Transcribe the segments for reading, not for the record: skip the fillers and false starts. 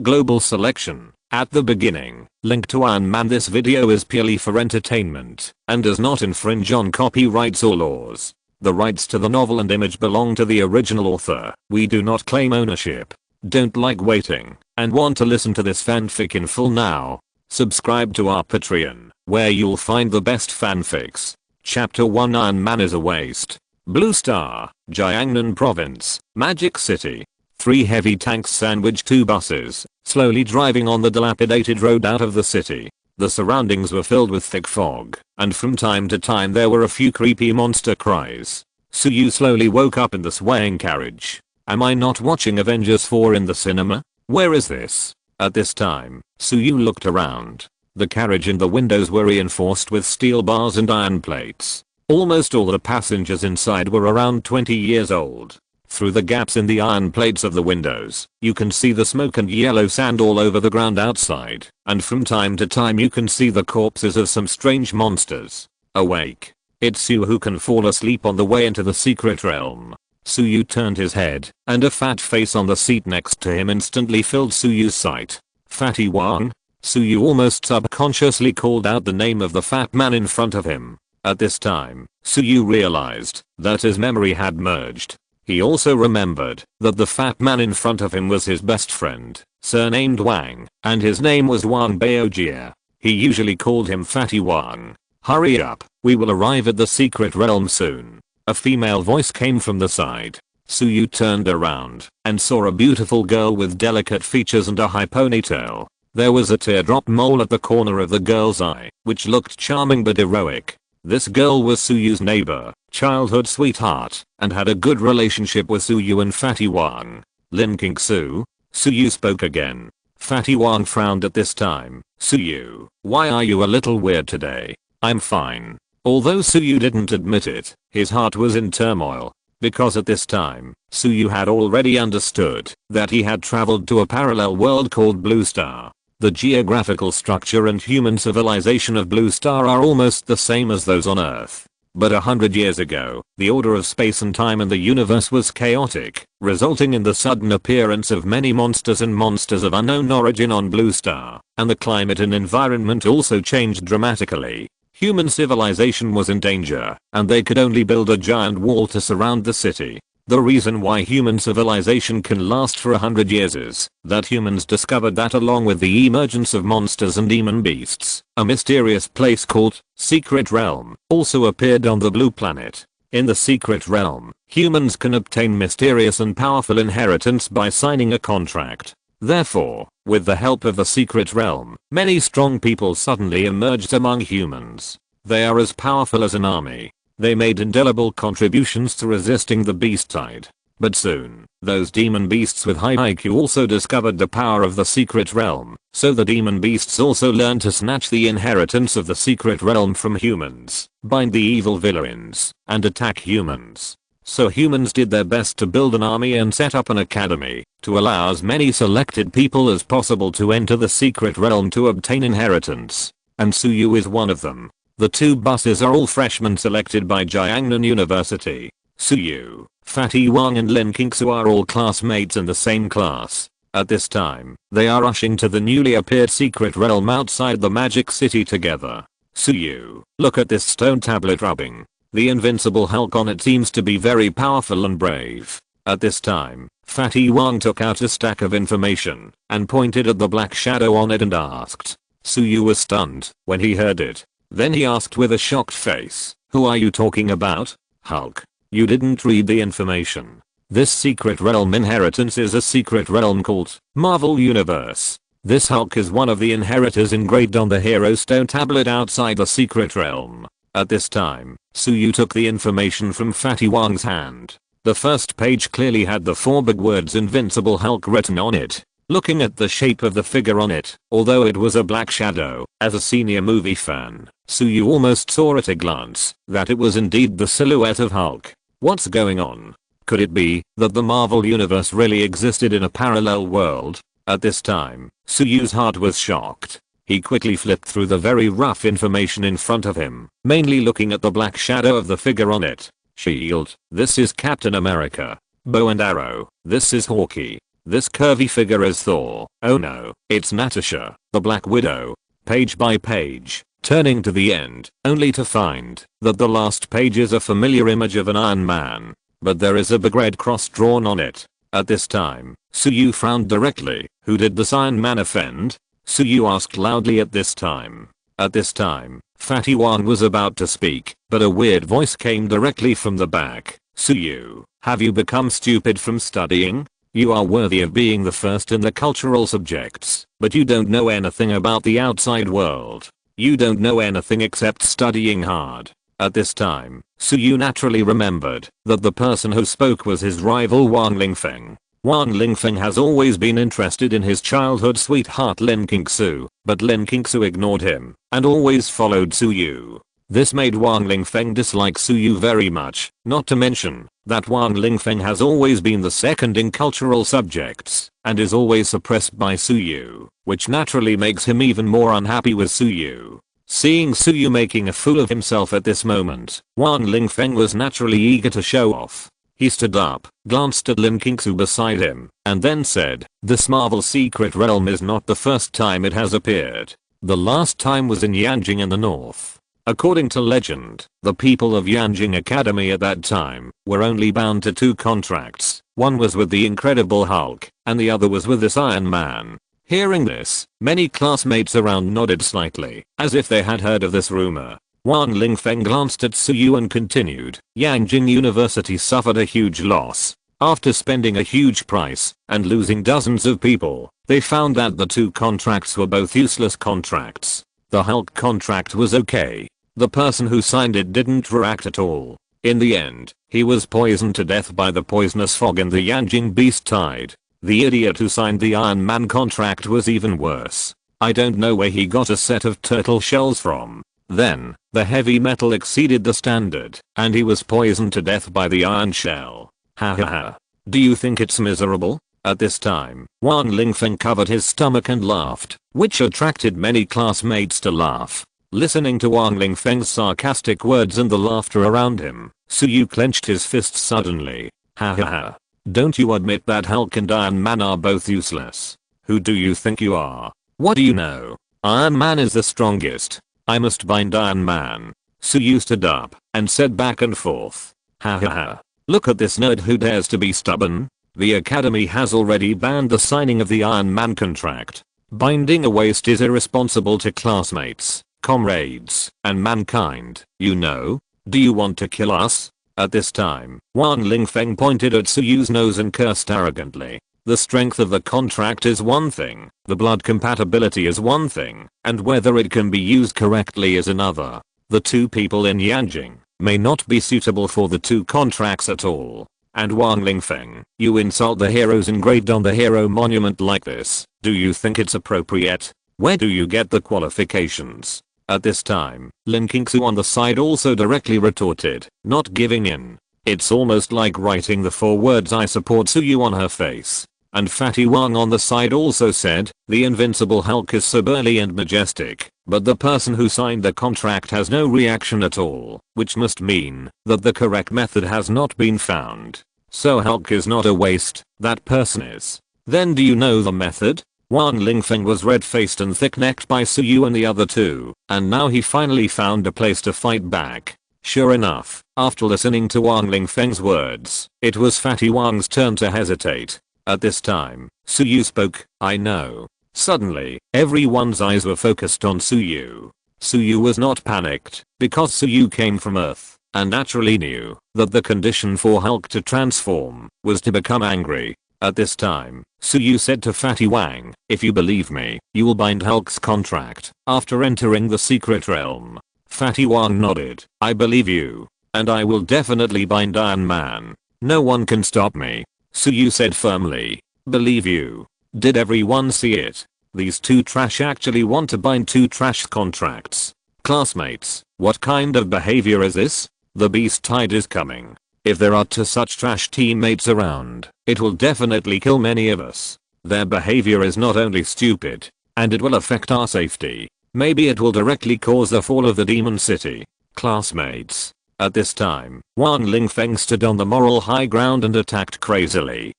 Global selection. At the beginning, link to Iron Man. This video is purely for entertainment and does not infringe on copyrights or laws. The rights to the novel and image belong to the original author. We do not claim ownership. Don't like waiting and want to listen to this fanfic in full now? Subscribe to our Patreon, where you'll find the best fanfics. Chapter 1. Iron Man is a waste. Blue Star, Jiangnan Province, Magic City. 3 heavy tanks sandwich 2 buses, slowly driving on the dilapidated road out of the city. The surroundings were filled with thick fog, and from time to time there were a few creepy monster cries. Suyu slowly woke up in the swaying carriage. Am I not watching Avengers 4 in the cinema? Where is this? At this time, Suyu looked around. The carriage and the windows were reinforced with steel bars and iron plates. Almost all the passengers inside were around 20 years old. Through the gaps in the iron plates of the windows, you can see the smoke and yellow sand all over the ground outside, and from time to time you can see the corpses of some strange monsters. Awake. It's Suyu who can fall asleep on the way into the secret realm. Suyu turned his head, and a fat face on the seat next to him instantly filled Suyu's sight. Fatty Wang? Suyu almost subconsciously called out the name of the fat man in front of him. At this time, Suyu realized that his memory had merged. He also remembered that the fat man in front of him was his best friend, surnamed Wang, and his name was Wang Baojia. He usually called him Fatty Wang. Hurry up, we will arrive at the secret realm soon. A female voice came from the side. Suyu turned around and saw a beautiful girl with delicate features and a high ponytail. There was a teardrop mole at the corner of the girl's eye, which looked charming but heroic. This girl was Suyu's neighbor, childhood sweetheart, and had a good relationship with Suyu and Fatty Wang. Linking Su? Suyu spoke again. Fatty Wang frowned at this time. Suyu, why are you a little weird today? I'm fine. Although Suyu didn't admit it, his heart was in turmoil. Because at this time, Suyu had already understood that he had traveled to a parallel world called Blue Star. The geographical structure and human civilization of Blue Star are almost the same as those on Earth. But 100 years ago, the order of space and time in the universe was chaotic, resulting in the sudden appearance of many monsters and monsters of unknown origin on Blue Star, and the climate and environment also changed dramatically. Human civilization was in danger, and they could only build a giant wall to surround the city. The reason why human civilization can last for 100 years is that humans discovered that along with the emergence of monsters and demon beasts, a mysterious place called Secret Realm also appeared on the blue planet. In the Secret Realm, humans can obtain mysterious and powerful inheritance by signing a contract. Therefore, with the help of the Secret Realm, many strong people suddenly emerged among humans. They are as powerful as an army. They made indelible contributions to resisting the beast tide. But soon, those demon beasts with high IQ also discovered the power of the secret realm, so the demon beasts also learned to snatch the inheritance of the secret realm from humans, bind the evil villains, and attack humans. So humans did their best to build an army and set up an academy, to allow as many selected people as possible to enter the secret realm to obtain inheritance. And Suyu is one of them. The 2 buses are all freshmen selected by Jiangnan University. Suyu, Fatty Wang and Linking Su are all classmates in the same class. At this time, they are rushing to the newly appeared secret realm outside the magic city together. Suyu, look at this stone tablet rubbing. The invincible Hulk on it seems to be very powerful and brave. At this time, Fatty Wang took out a stack of information and pointed at the black shadow on it and asked. Suyu was stunned when he heard it. Then he asked with a shocked face, who are you talking about? Hulk. You didn't read the information. This secret realm inheritance is a secret realm called Marvel Universe. This Hulk is one of the inheritors engraved on the hero stone tablet outside the secret realm. At this time, Suyu took the information from Fatty Wang's hand. The first page clearly had the 4 big words Invincible Hulk written on it. Looking at the shape of the figure on it, although it was a black shadow, as a senior movie fan, Suyu almost saw at a glance that it was indeed the silhouette of Hulk. What's going on? Could it be that the Marvel Universe really existed in a parallel world? At this time, Suyu's heart was shocked. He quickly flipped through the very rough information in front of him, mainly looking at the black shadow of the figure on it. Shield, this is Captain America. Bow and arrow, this is Hawkeye. This curvy figure is Thor. Oh no, it's Natasha, the Black Widow. Page by page, turning to the end, only to find that the last page is a familiar image of an Iron Man, but there is a big red cross drawn on it. At this time, Suyu frowned directly. Who did this Iron Man offend? Suyu asked loudly at this time. At this time, Fatty Wang was about to speak, but a weird voice came directly from the back. Suyu, have you become stupid from studying? You are worthy of being the first in the cultural subjects, but you don't know anything about the outside world. You don't know anything except studying hard. At this time, Suyu naturally remembered that the person who spoke was his rival Wang Lingfeng. Wang Lingfeng has always been interested in his childhood sweetheart Lin Qingsu, but Lin Qingsu ignored him and always followed Suyu. This made Wang Lingfeng dislike Suyu very much, not to mention that Wang Lingfeng has always been the second in cultural subjects and is always suppressed by Suyu, which naturally makes him even more unhappy with Suyu. Seeing Suyu making a fool of himself at this moment, Wang Lingfeng was naturally eager to show off. He stood up, glanced at Lin Qingsu beside him, and then said, "This Marvel Secret Realm is not the first time it has appeared. The last time was in Yanjing in the north. According to legend, the people of Yanjing Academy at that time were only bound to 2 contracts. One was with the Incredible Hulk, and the other was with this Iron Man." Hearing this, many classmates around nodded slightly, as if they had heard of this rumor. Wang Lingfeng glanced at Suyu and continued, "Yanjing University suffered a huge loss. After spending a huge price and losing dozens of people, they found that the 2 contracts were both useless contracts. The Hulk contract was okay. The person who signed it didn't react at all. In the end, he was poisoned to death by the poisonous fog in the Yanjing Beast Tide. The idiot who signed the Iron Man contract was even worse. I don't know where he got a set of turtle shells from. Then, the heavy metal exceeded the standard, and he was poisoned to death by the iron shell. Ha ha ha. Do you think it's miserable?" At this time, Wang Lingfeng covered his stomach and laughed, which attracted many classmates to laugh. Listening to Wang Lingfeng's sarcastic words and the laughter around him, Suyu clenched his fist suddenly. Ha ha ha. Don't you admit that Hulk and Iron Man are both useless? Who do you think you are? What do you know? Iron Man is the strongest. I must bind Iron Man. Suyu stood up and said back and forth. Ha ha ha. Look at this nerd who dares to be stubborn. The Academy has already banned the signing of the Iron Man contract. Binding a waste is irresponsible to classmates, comrades, and mankind, you know. Do you want to kill us? At this time, Wang Lingfeng pointed at Suyu's nose and cursed arrogantly. The strength of the contract is one thing, the blood compatibility is one thing, and whether it can be used correctly is another. The 2 people in Yanjing may not be suitable for the 2 contracts at all. And Wang Lingfeng, you insult the heroes engraved on the hero monument like this. Do you think it's appropriate? Where do you get the qualifications? At this time, Lin Qingsu on the side also directly retorted, not giving in. It's almost like writing the 4 words "I support Suyu" on her face. And Fatty Wang on the side also said, the Invincible Hulk is so burly and majestic, but the person who signed the contract has no reaction at all, which must mean that the correct method has not been found. So Hulk is not a waste, that person is. Then do you know the method? Wang Lingfeng was red-faced and thick-necked by Suyu and the other 2, and now he finally found a place to fight back. Sure enough, after listening to Wang Lingfeng's words, it was Fatty Wang's turn to hesitate. At this time, Suyu spoke, "I know." Suddenly, everyone's eyes were focused on Suyu. Suyu was not panicked, because Suyu came from Earth, and naturally knew that the condition for Hulk to transform was to become angry. At this time, Suyu said to Fatty Wang, "If you believe me, you will bind Hulk's contract after entering the secret realm." Fatty Wang nodded, "I believe you, and I will definitely bind Iron Man. No one can stop me." Suyu said firmly, "Believe you." Did everyone see it? These 2 trash actually want to bind 2 trash contracts. Classmates, what kind of behavior is this? The beast tide is coming. If there are 2 such trash teammates around, it will definitely kill many of us. Their behavior is not only stupid, and it will affect our safety. Maybe it will directly cause the fall of the demon city. Classmates. At this time, Wang Lingfeng stood on the moral high ground and attacked crazily.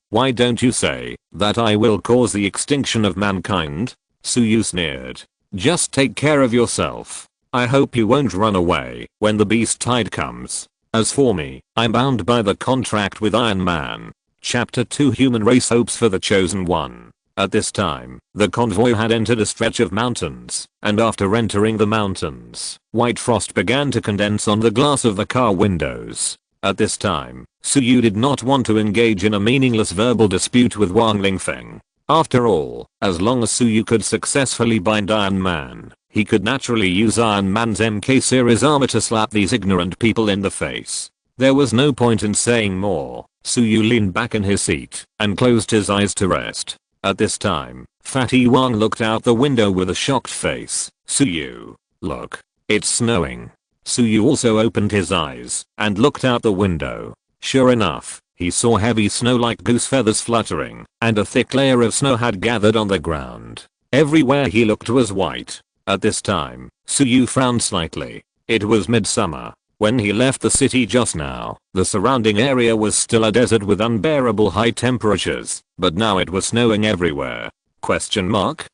Why don't you say that I will cause the extinction of mankind? Suyu sneered. Just take care of yourself. I hope you won't run away when the beast tide comes. As for me, I'm bound by the contract with Iron Man. Chapter 2 Human Race Hopes for the Chosen One. At this time, the convoy had entered a stretch of mountains, and after entering the mountains, white frost began to condense on the glass of the car windows. At this time, Suyu did not want to engage in a meaningless verbal dispute with Wang Lingfeng. After all, as long as Suyu could successfully bind Iron Man, he could naturally use Iron Man's MK series armor to slap these ignorant people in the face. There was no point in saying more. Suyu leaned back in his seat and closed his eyes to rest. At this time, Fatty Wang looked out the window with a shocked face. Suyu, look. It's snowing. Suyu also opened his eyes and looked out the window. Sure enough, he saw heavy snow like goose feathers fluttering, and a thick layer of snow had gathered on the ground. Everywhere he looked was white. At this time, Suyu frowned slightly. It was midsummer. When he left the city just now, the surrounding area was still a desert with unbearable high temperatures, but now it was snowing everywhere. Question mark?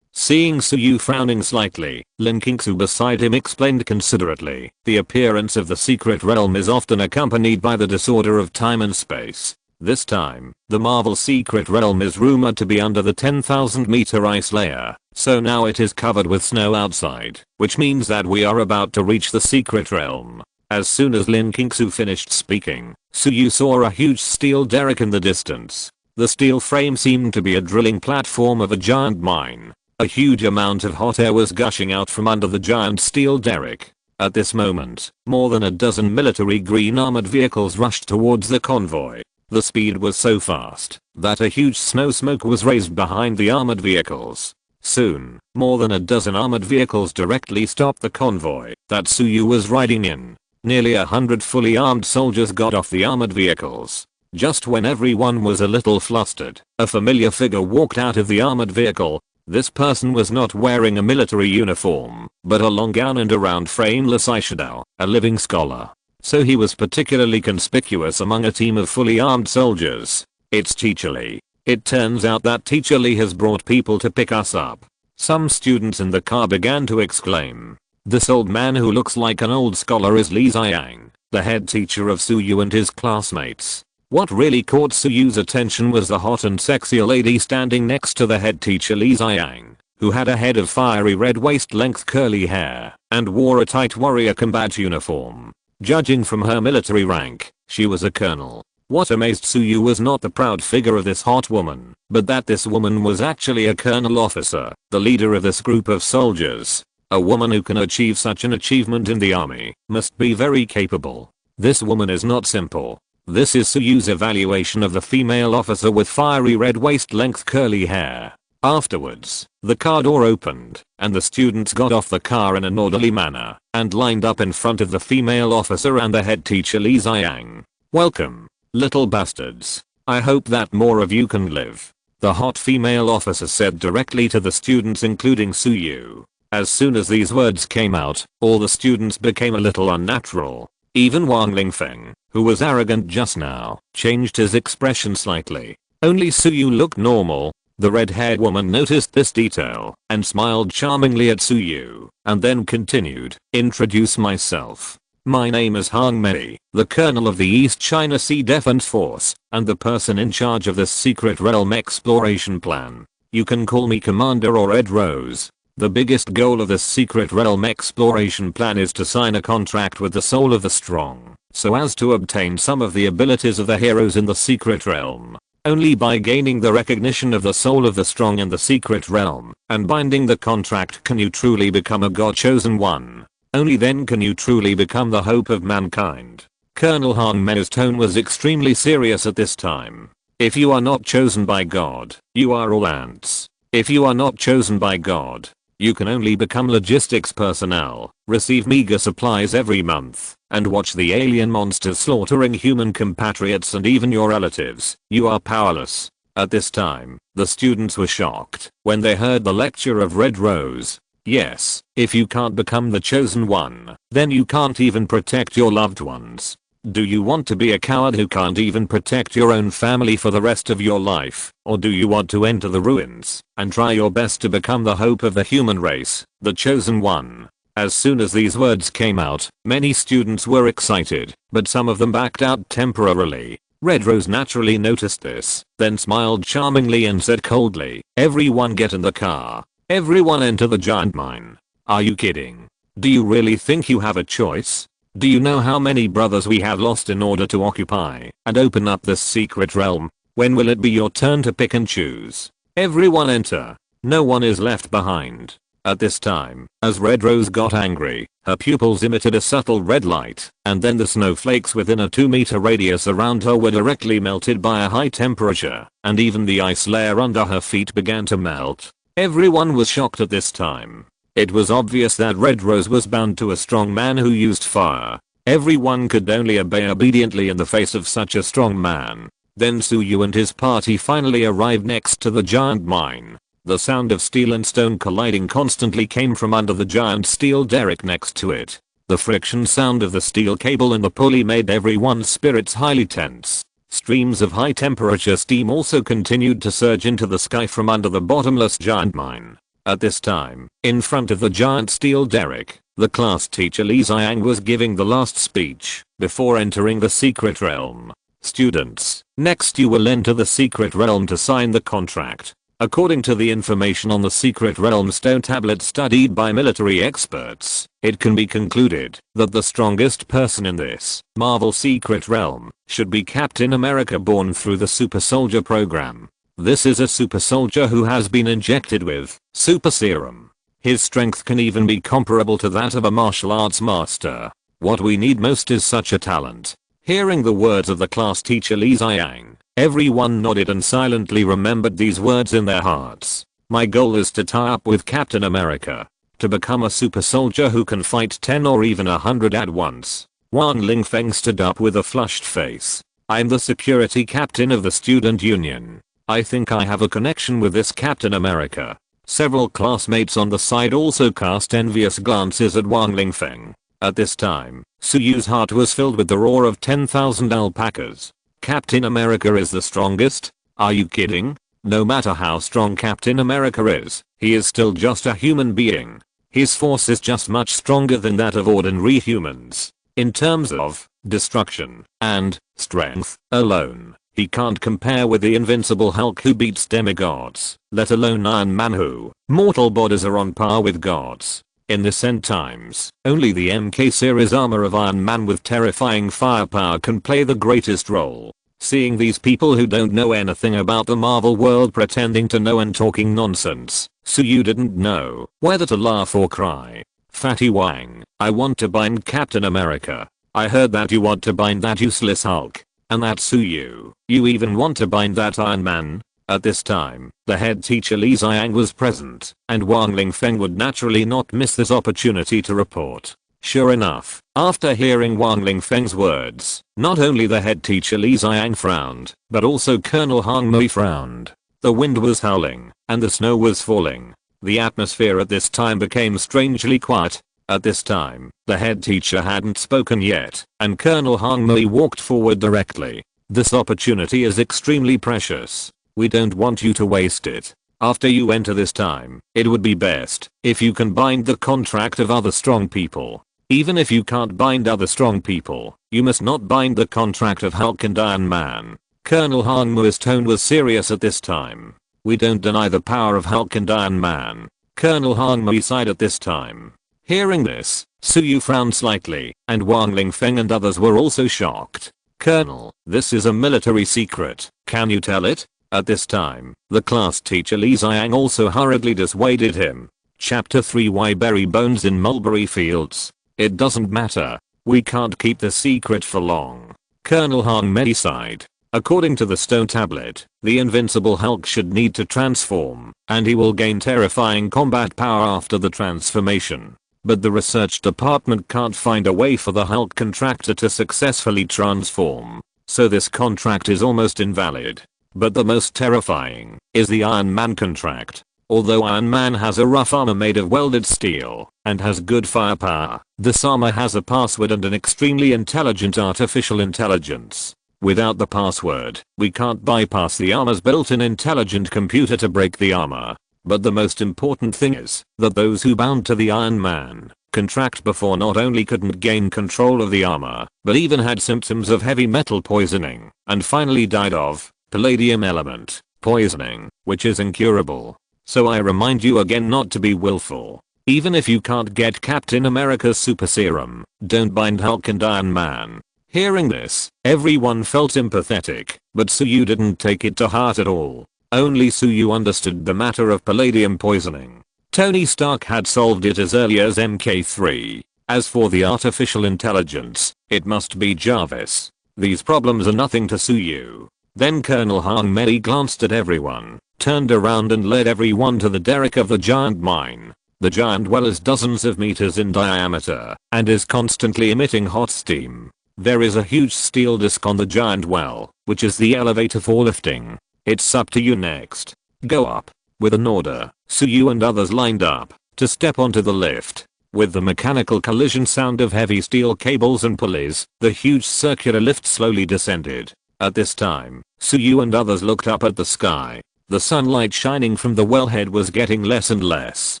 Seeing Suyu frowning slightly, Lin Qingsu beside him explained considerately, the appearance of the secret realm is often accompanied by the disorder of time and space. This time, the Marvel secret realm is rumored to be under the 10,000 meter ice layer, so now it is covered with snow outside, which means that we are about to reach the secret realm. As soon as Lin Qingsu finished speaking, Suyu saw a huge steel derrick in the distance. The steel frame seemed to be a drilling platform of a giant mine. A huge amount of hot air was gushing out from under the giant steel derrick. At this moment, more than a dozen military green armored vehicles rushed towards the convoy. The speed was so fast that a huge snow smoke was raised behind the armored vehicles. Soon, more than a dozen armored vehicles directly stopped the convoy that Suyu was riding in. Nearly 100 fully armed soldiers got off the armored vehicles. Just when everyone was a little flustered, a familiar figure walked out of the armored vehicle. This person was not wearing a military uniform, but a long gown and a round frameless eyeshadow, a living scholar. So he was particularly conspicuous among a team of fully armed soldiers. It's Teacher Lee. It turns out that Teacher Lee has brought people to pick us up. Some students in the car began to exclaim. This old man who looks like an old scholar is Li Ziyang, the head teacher of Suyu and his classmates. What really caught Suyu's attention was the hot and sexy lady standing next to the head teacher Li Ziyang, who had a head of fiery red waist-length curly hair and wore a tight warrior combat uniform. Judging from her military rank, she was a colonel. What amazed Suyu was not the proud figure of this hot woman, but that this woman was actually a colonel officer, the leader of this group of soldiers. A woman who can achieve such an achievement in the army must be very capable. This woman is not simple. This is Suyu's evaluation of the female officer with fiery red waist-length curly hair. Afterwards, the car door opened, and the students got off the car in an orderly manner, and lined up in front of the female officer and the head teacher Li Ziyang. Welcome, little bastards. I hope that more of you can live. The hot female officer said directly to the students including Suyu. As soon as these words came out, all the students became a little unnatural. Even Wang Lingfeng, who was arrogant just now, changed his expression slightly. Only Suyu looked normal. The red-haired woman noticed this detail and smiled charmingly at Suyu, and then continued, introduce myself. My name is Hang Mei, the colonel of the East China Sea Defense Force, and the person in charge of this secret realm exploration plan. You can call me Commander or Ed Rose. The biggest goal of this secret realm exploration plan is to sign a contract with the soul of the strong, so as to obtain some of the abilities of the heroes in the secret realm. Only by gaining the recognition of the soul of the strong in the secret realm and binding the contract can you truly become a God-chosen one. Only then can you truly become the hope of mankind. Colonel Hang Mei's tone was extremely serious at this time. If you are not chosen by God, you are all ants. If you are not chosen by God, you can only become logistics personnel, receive meager supplies every month, and watch the alien monsters slaughtering human compatriots and even your relatives. You are powerless. At this time, the students were shocked when they heard the lecture of Red Rose. Yes, if you can't become the chosen one, then you can't even protect your loved ones. Do you want to be a coward who can't even protect your own family for the rest of your life? Or do you want to enter the ruins and try your best to become the hope of the human race, the chosen one? As soon as these words came out, many students were excited, but some of them backed out temporarily. Red Rose naturally noticed this, then smiled charmingly and said coldly, "Everyone get in the car. Everyone enter the giant mine." Are you kidding? Do you really think you have a choice? Do you know how many brothers we have lost in order to occupy and open up this secret realm? When will it be your turn to pick and choose? Everyone enter. No one is left behind. At this time, as Red Rose got angry, her pupils emitted a subtle red light, and then the snowflakes within a 2-meter radius around her were directly melted by a high temperature, and even the ice layer under her feet began to melt. Everyone was shocked at this time. It was obvious that Red Rose was bound to a strong man who used fire. Everyone could only obey obediently in the face of such a strong man. Then Suyu and his party finally arrived next to the giant mine. The sound of steel and stone colliding constantly came from under the giant steel derrick next to it. The friction sound of the steel cable and the pulley made everyone's spirits highly tense. Streams of high temperature steam also continued to surge into the sky from under the bottomless giant mine. At this time, in front of the giant steel derrick, the class teacher Li Xiang was giving the last speech before entering the secret realm. Students, next you will enter the secret realm to sign the contract. According to the information on the secret realm stone tablet studied by military experts, it can be concluded that the strongest person in this Marvel secret realm should be Captain America, born through the super soldier program. This is a super soldier who has been injected with super serum. His strength can even be comparable to that of a martial arts master. What we need most is such a talent. Hearing the words of the class teacher Li Xiang, everyone nodded and silently remembered these words in their hearts. My goal is to tie up with Captain America. To become a super soldier who can fight 10 or even 100 at once. Wang Lingfeng stood up with a flushed face. I'm the security captain of the student union. I think I have a connection with this Captain America. Several classmates on the side also cast envious glances at Wang Lingfeng. At this time, Suyu's heart was filled with the roar of 10,000 alpacas. Captain America is the strongest? Are you kidding? No matter how strong Captain America is, he is still just a human being. His force is just much stronger than that of ordinary humans. In terms of destruction and strength alone, he can't compare with the invincible Hulk who beats demigods, let alone Iron Man who mortal bodies are on par with gods. In this end times, only the MK series armor of Iron Man with terrifying firepower can play the greatest role. Seeing these people who don't know anything about the Marvel world pretending to know and talking nonsense, Suyu didn't know whether to laugh or cry. Fatty Wang, I want to bind Captain America. I heard that you want to bind that useless Hulk. And that Suyu, you even want to bind that Iron Man? At this time, the head teacher Li Xiang was present, and Wang Lingfeng would naturally not miss this opportunity to report. Sure enough, after hearing Wang Lingfeng's words, not only the head teacher Li Xiang frowned, but also Colonel Hong Mui frowned. The wind was howling, and the snow was falling. The atmosphere at this time became strangely quiet. At this time, the head teacher hadn't spoken yet, and Colonel Hong Mui walked forward directly. This opportunity is extremely precious. We don't want you to waste it. After you enter this time, it would be best if you can bind the contract of other strong people. Even if you can't bind other strong people, you must not bind the contract of Hulk and Iron Man. Colonel Hong Mui's tone was serious at this time. We don't deny the power of Hulk and Iron Man. Colonel Hong Mui sighed at this time. Hearing this, Suyu frowned slightly, and Wang Lingfeng and others were also shocked. Colonel, this is a military secret. Can you tell it? At this time, the class teacher Li Xiang also hurriedly dissuaded him. Chapter 3 Why bury bones in mulberry fields? It doesn't matter. We can't keep the secret for long. Colonel Hong Mei sighed. According to the stone tablet, the invincible Hulk should need to transform, and he will gain terrifying combat power after the transformation. But the research department can't find a way for the Hulk contractor to successfully transform. So this contract is almost invalid. But the most terrifying is the Iron Man contract. Although Iron Man has a rough armor made of welded steel and has good firepower, this armor has a password and an extremely intelligent artificial intelligence. Without the password, we can't bypass the armor's built-in intelligent computer to break the armor. But the most important thing is that those who bound to the Iron Man contract before not only couldn't gain control of the armor, but even had symptoms of heavy metal poisoning, and finally died of palladium element poisoning, which is incurable. So I remind you again not to be willful. Even if you can't get Captain America's super serum, don't bind Hulk and Iron Man. Hearing this, everyone felt sympathetic, but Suyu didn't take it to heart at all. Only Suyu understood the matter of palladium poisoning. Tony Stark had solved it as early as MK3. As for the artificial intelligence, it must be Jarvis. These problems are nothing to Suyu. Then Colonel Hong Mei glanced at everyone, turned around and led everyone to the derrick of the giant mine. The giant well is dozens of meters in diameter and is constantly emitting hot steam. There is a huge steel disc on the giant well, which is the elevator for lifting. It's up to you next. Go up. With an order, Suyu and others lined up to step onto the lift. With the mechanical collision sound of heavy steel cables and pulleys, the huge circular lift slowly descended. At this time, Suyu and others looked up at the sky. The sunlight shining from the wellhead was getting less and less.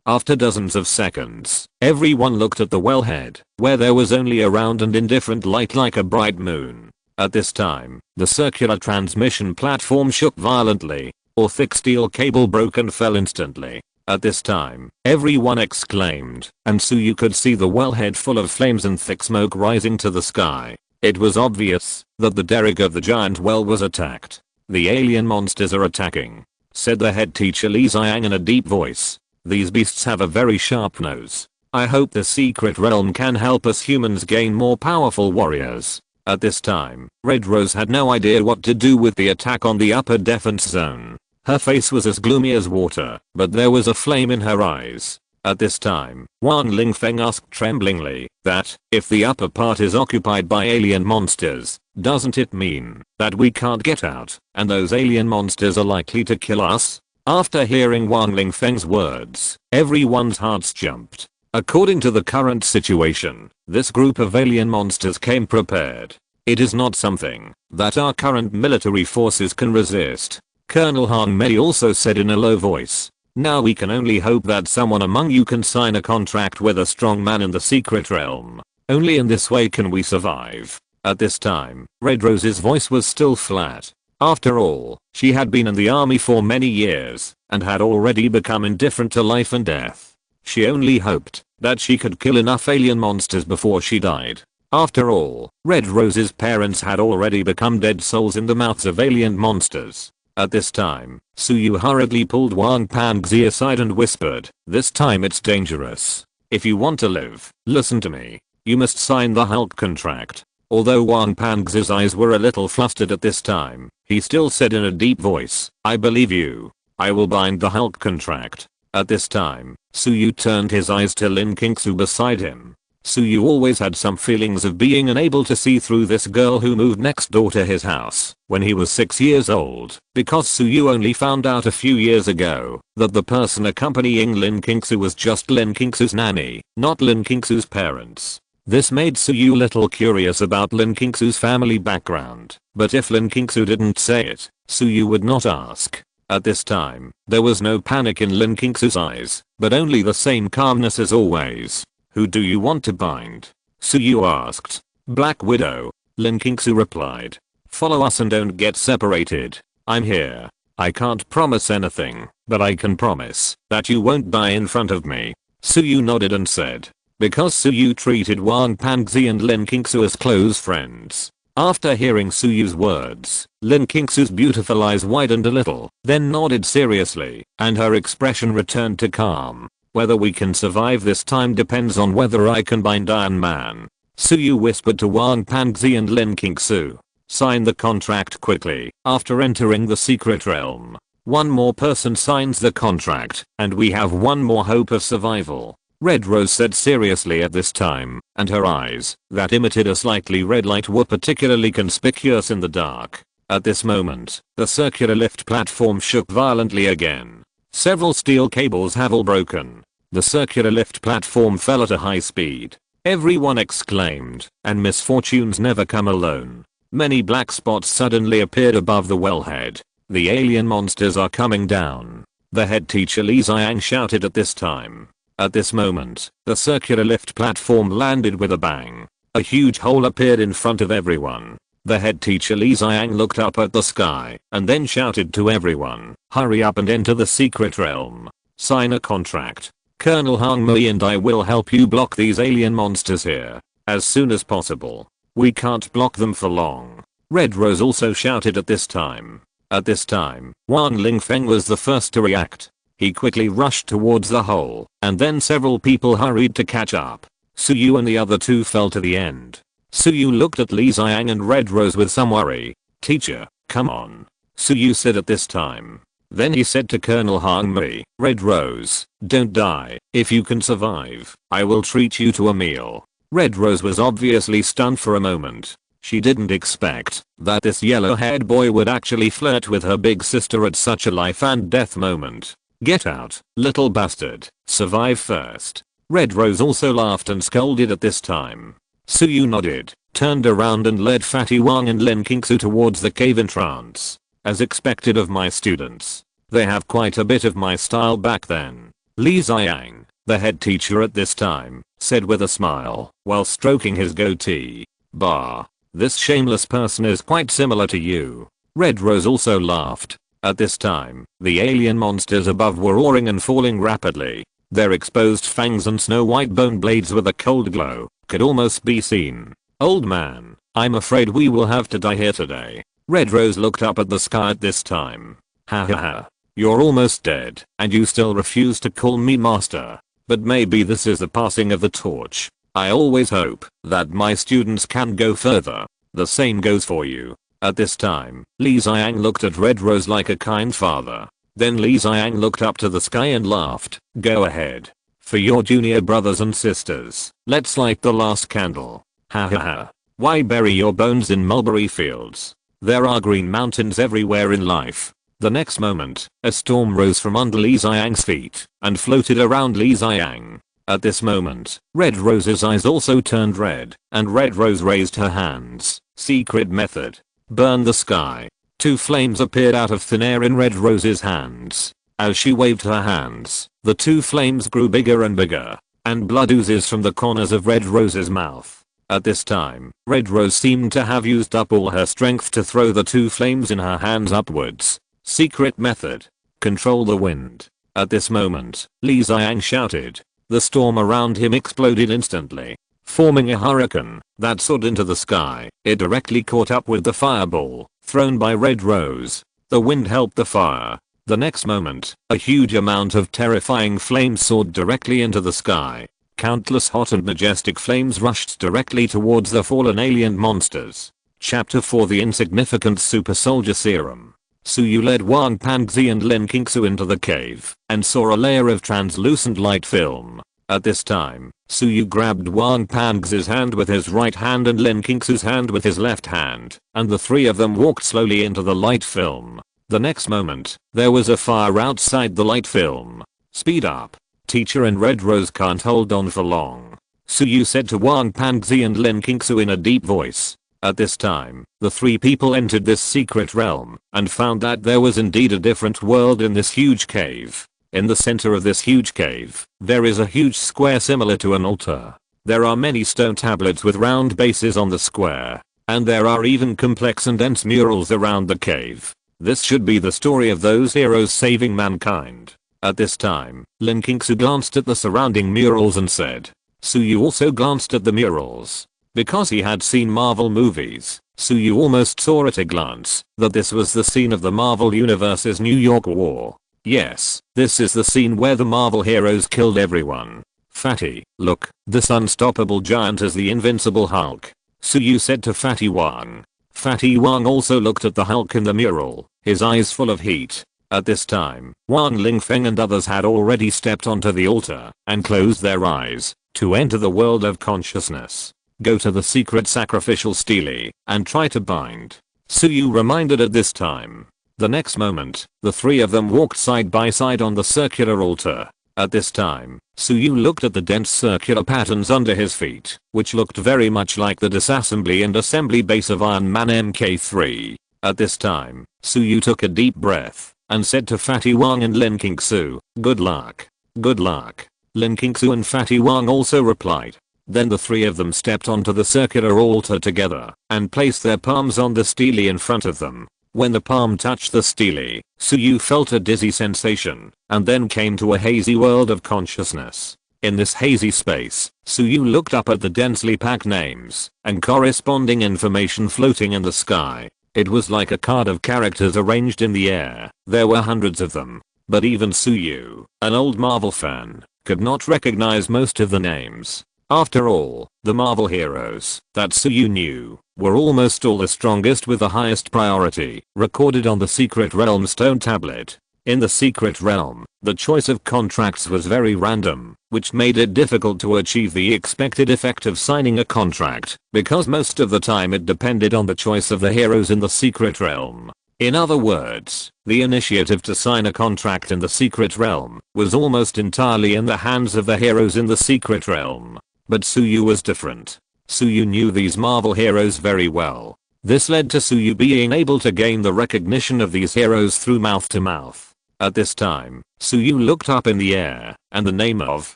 After dozens of seconds, everyone looked at the wellhead, where there was only a round and indifferent light like a bright moon. At this time, the circular transmission platform shook violently, or thick steel cable broke and fell instantly. At this time, everyone exclaimed, and Suyu could see the wellhead full of flames and thick smoke rising to the sky. It was obvious that the derrick of the giant well was attacked. The alien monsters are attacking, said the head teacher Li Xiang in a deep voice. These beasts have a very sharp nose. I hope the secret realm can help us humans gain more powerful warriors. At this time, Red Rose had no idea what to do with the attack on the upper defense zone. Her face was as gloomy as water, but there was a flame in her eyes. At this time, Wang Lingfeng asked tremblingly that, if the upper part is occupied by alien monsters, doesn't it mean that we can't get out, and those alien monsters are likely to kill us? After hearing Wang Lingfeng's words, everyone's hearts jumped. According to the current situation, this group of alien monsters came prepared. It is not something that our current military forces can resist. Colonel Hong Mei also said in a low voice. Now we can only hope that someone among you can sign a contract with a strong man in the secret realm. Only in this way can we survive. At this time, Red Rose's voice was still flat. After all, she had been in the army for many years and had already become indifferent to life and death. She only hoped that she could kill enough alien monsters before she died. After all, Red Rose's parents had already become dead souls in the mouths of alien monsters. At this time, Suyu hurriedly pulled Wang Pangzi aside and whispered, "This time it's dangerous. If you want to live, listen to me. You must sign the Hulk contract." Although Wang Pangzi's eyes were a little flustered at this time, he still said in a deep voice, "I believe you. I will bind the Hulk contract." At this time, Suyu turned his eyes to Lin Kingsu beside him. Suyu always had some feelings of being unable to see through this girl who moved next door to his house when he was 6 years old, because Suyu only found out a few years ago that the person accompanying Lin Kingsu was just Lin Kingsu's nanny, not Lin Kingsu's parents. This made Suyu little curious about Lin Kingsu's family background, but if Lin Kingsu didn't say it, Suyu would not ask. At this time, there was no panic in Lin Kingsu's eyes, but only the same calmness as always. "Who do you want to bind?" Suyu asked. "Black Widow," Lin Kingsu replied. "Follow us and don't get separated. I'm here. I can't promise anything, but I can promise that you won't die in front of me." Suyu nodded and said. Because Suyu treated Wang Pangzi and Lin Kingsu as close friends. After hearing Suyu's words, Lin Kingsu's beautiful eyes widened a little, then nodded seriously, and her expression returned to calm. "Whether we can survive this time depends on whether I can bind Iron Man." Suyu whispered to Wang Pangzi and Lin Kingsu. "Sign the contract quickly." After entering the secret realm, one more person signs the contract, and we have one more hope of survival. Red Rose said seriously at this time, and her eyes, that emitted a slightly red light, were particularly conspicuous in the dark. At this moment, the circular lift platform shook violently again. Several steel cables have all broken. The circular lift platform fell at a high speed. Everyone exclaimed, and misfortunes never come alone. Many black spots suddenly appeared above the wellhead. The alien monsters are coming down. The head teacher Li Xiang shouted at this time. At this moment, the circular lift platform landed with a bang. A huge hole appeared in front of everyone. The head teacher Li Xiang looked up at the sky and then shouted to everyone, "Hurry up and enter the secret realm. Sign a contract. Colonel Hang Mui and I will help you block these alien monsters here as soon as possible. We can't block them for long." Red Rose also shouted at this time. At this time, Wang Lingfeng was the first to react. He quickly rushed towards the hole, and then several people hurried to catch up. Suyu and the other two fell to the end. Suyu looked at Li Xiang and Red Rose with some worry. "Teacher, come on," Suyu said at this time. Then he said to Colonel Hang Mui, "Red Rose, don't die. If you can survive, I will treat you to a meal." Red Rose was obviously stunned for a moment. She didn't expect that this yellow-haired boy would actually flirt with her big sister at such a life and death moment. "Get out, little bastard. Survive first." Red Rose also laughed and scolded at this time. Suyu nodded, turned around and led Fatty Wang and Lin Qingsu towards the cave entrance. As expected of my students, they have quite a bit of my style back then. Li Xiang, the head teacher at this time, said with a smile while stroking his goatee. "Bah. This shameless person is quite similar to you." Red Rose also laughed. At this time, the alien monsters above were roaring and falling rapidly. Their exposed fangs and snow white bone blades with a cold glow could almost be seen. "Old man, I'm afraid we will have to die here today." Red Rose looked up at the sky at this time. "Ha ha ha. You're almost dead, and you still refuse to call me master. But maybe this is the passing of the torch. I always hope that my students can go further. The same goes for you." At this time, Li Xiang looked at Red Rose like a kind father. Then Li Xiang looked up to the sky and laughed. "Go ahead. For your junior brothers and sisters, let's light the last candle. Ha ha ha. Why bury your bones in mulberry fields? There are green mountains everywhere in life." The next moment, a storm rose from under Li Xiang's feet and floated around Li Xiang. At this moment, Red Rose's eyes also turned red, and Red Rose raised her hands. Secret method. Burn the sky. Two flames appeared out of thin air in Red Rose's hands. As she waved her hands, the two flames grew bigger and bigger, and blood oozes from the corners of Red Rose's mouth. At this time, Red Rose seemed to have used up all her strength to throw the two flames in her hands upwards. Secret method. Control the wind. At this moment, Li Xiang shouted. The storm around him exploded instantly, forming a hurricane that soared into the sky. It directly caught up with the fireball thrown by Red Rose. The wind helped the fire. The next moment, a huge amount of terrifying flames soared directly into the sky. Countless hot and majestic flames rushed directly towards the fallen alien monsters. Chapter 4: The Insignificant Super Soldier Serum. Suyu led Wang Panzi and Lin Qingsu into the cave and saw a layer of translucent light film. At this time, Suyu grabbed Wang Panzi's hand with his right hand and Lin Qingsu's hand with his left hand, and the three of them walked slowly into the light film. The next moment, there was a fire outside the light film. "Speed up. Teacher and Red Rose can't hold on for long," Suyu said to Wang Panzi and Lin Qingsu in a deep voice. At this time, the three people entered this secret realm and found that there was indeed a different world in this huge cave. In the center of this huge cave, there is a huge square similar to an altar. There are many stone tablets with round bases on the square, and there are even complex and dense murals around the cave. This should be the story of those heroes saving mankind. At this time, Lin Qingsu glanced at the surrounding murals and said. Suyu also glanced at the murals. Because he had seen Marvel movies, Suyu almost saw at a glance that this was the scene of the Marvel Universe's New York War. Yes, this is the scene where the Marvel heroes killed everyone. "Fatty, look, this unstoppable giant is the invincible Hulk," Suyu said to Fatty Wang. Fatty Wang also looked at the Hulk in the mural, his eyes full of heat. At this time, Wang Lingfeng and others had already stepped onto the altar and closed their eyes to enter the world of consciousness. Go to the secret sacrificial stele and try to bind. Suyu reminded at this time. The next moment, the three of them walked side by side on the circular altar. At this time, Suyu looked at the dense circular patterns under his feet, which looked very much like the disassembly and assembly base of Iron Man MK3. At this time, Suyu took a deep breath and said to Fatty Wang and Lin Qingsu, "Good luck. Good luck." Lin Qingsu and Fatty Wang also replied. Then the three of them stepped onto the circular altar together and placed their palms on the stele in front of them. When the palm touched the stele, Suyu felt a dizzy sensation and then came to a hazy world of consciousness. In this hazy space, Suyu looked up at the densely packed names and corresponding information floating in the sky. It was like a card of characters arranged in the air. There were hundreds of them. But even Suyu, an old Marvel fan, could not recognize most of the names. After all, the Marvel heroes that Suyu knew were almost all the strongest with the highest priority, recorded on the Secret Realm stone tablet. In the Secret Realm, the choice of contracts was very random, which made it difficult to achieve the expected effect of signing a contract, because most of the time it depended on the choice of the heroes in the Secret Realm. In other words, the initiative to sign a contract in the Secret Realm was almost entirely in the hands of the heroes in the Secret Realm. But Suyu was different. Suyu knew these Marvel heroes very well. This led to Suyu being able to gain the recognition of these heroes through mouth to mouth. At this time, Suyu looked up in the air, and the name of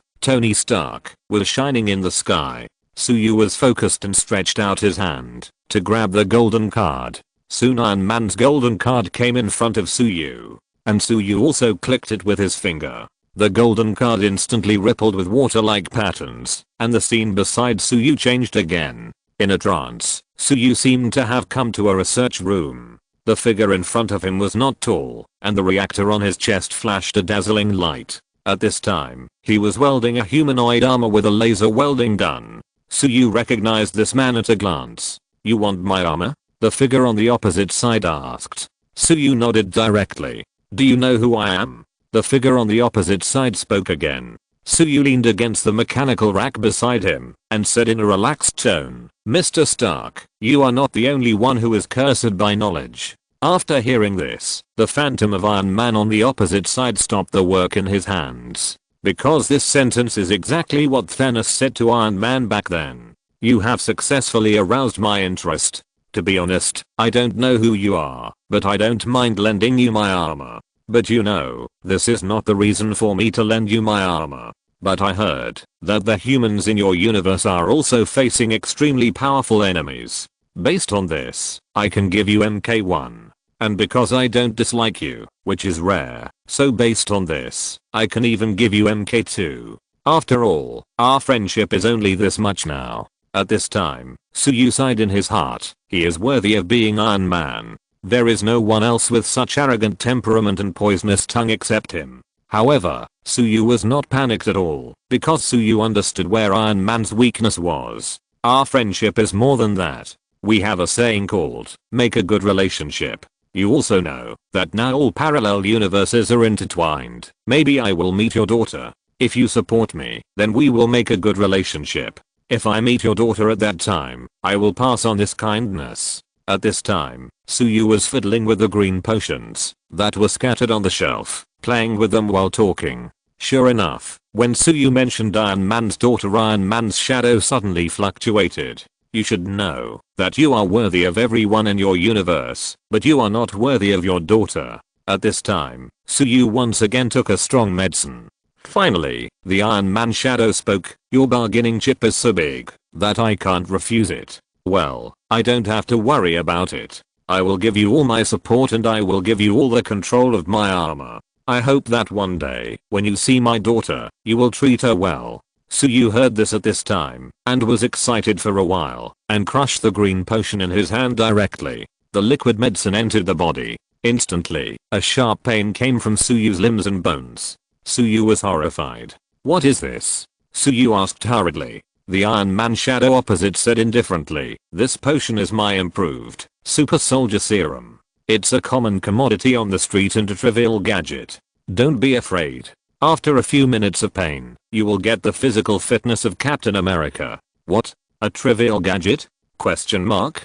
Tony Stark was shining in the sky. Suyu was focused and stretched out his hand to grab the golden card. Soon Iron Man's golden card came in front of Suyu, and Suyu also clicked it with his finger. The golden card instantly rippled with water-like patterns, and the scene beside Suyu changed again. In a trance, Suyu seemed to have come to a research room. The figure in front of him was not tall, and the reactor on his chest flashed a dazzling light. At this time, he was welding a humanoid armor with a laser welding gun. Suyu recognized this man at a glance. "You want my armor?" the figure on the opposite side asked. Suyu nodded directly. "Do you know who I am?" The figure on the opposite side spoke again. Suyu leaned against the mechanical rack beside him and said in a relaxed tone, "Mr. Stark, you are not the only one who is cursed by knowledge." After hearing this, the Phantom of Iron Man on the opposite side stopped the work in his hands. Because this sentence is exactly what Thanos said to Iron Man back then. "You have successfully aroused my interest. To be honest, I don't know who you are, but I don't mind lending you my armor. But you know, this is not the reason for me to lend you my armor. But I heard that the humans in your universe are also facing extremely powerful enemies. Based on this, I can give you MK1. And because I don't dislike you, which is rare, so based on this, I can even give you MK2. After all, our friendship is only this much now." At this time, Suyu sighed in his heart. He is worthy of being Iron Man. There is no one else with such arrogant temperament and poisonous tongue except him. However, Suyu was not panicked at all, because Suyu understood where Iron Man's weakness was. Our friendship is more than that. We have a saying called, "Make a good relationship." You also know that now all parallel universes are intertwined. Maybe I will meet your daughter. If you support me, then we will make a good relationship. If I meet your daughter at that time, I will pass on this kindness. At this time, Suyu was fiddling with the green potions that were scattered on the shelf, playing with them while talking. Sure enough, when Suyu mentioned Iron Man's daughter, Iron Man's shadow suddenly fluctuated. "You should know that you are worthy of everyone in your universe, but you are not worthy of your daughter." At this time, Suyu once again took a strong medicine. Finally, the Iron Man shadow spoke. "Your bargaining chip is so big that I can't refuse it. Well, I don't have to worry about it. I will give you all my support and I will give you all the control of my armor. I hope that one day, when you see my daughter, you will treat her well." Suyu heard this at this time and was excited for a while and crushed the green potion in his hand directly. The liquid medicine entered the body. Instantly, a sharp pain came from Suyu's limbs and bones. Suyu was horrified. "What is this?" Suyu asked hurriedly. The Iron Man shadow opposite said indifferently, "This potion is my improved super soldier serum. It's a common commodity on the street and a trivial gadget. Don't be afraid. After a few minutes of pain, you will get the physical fitness of Captain America." "What? A trivial gadget? Question mark.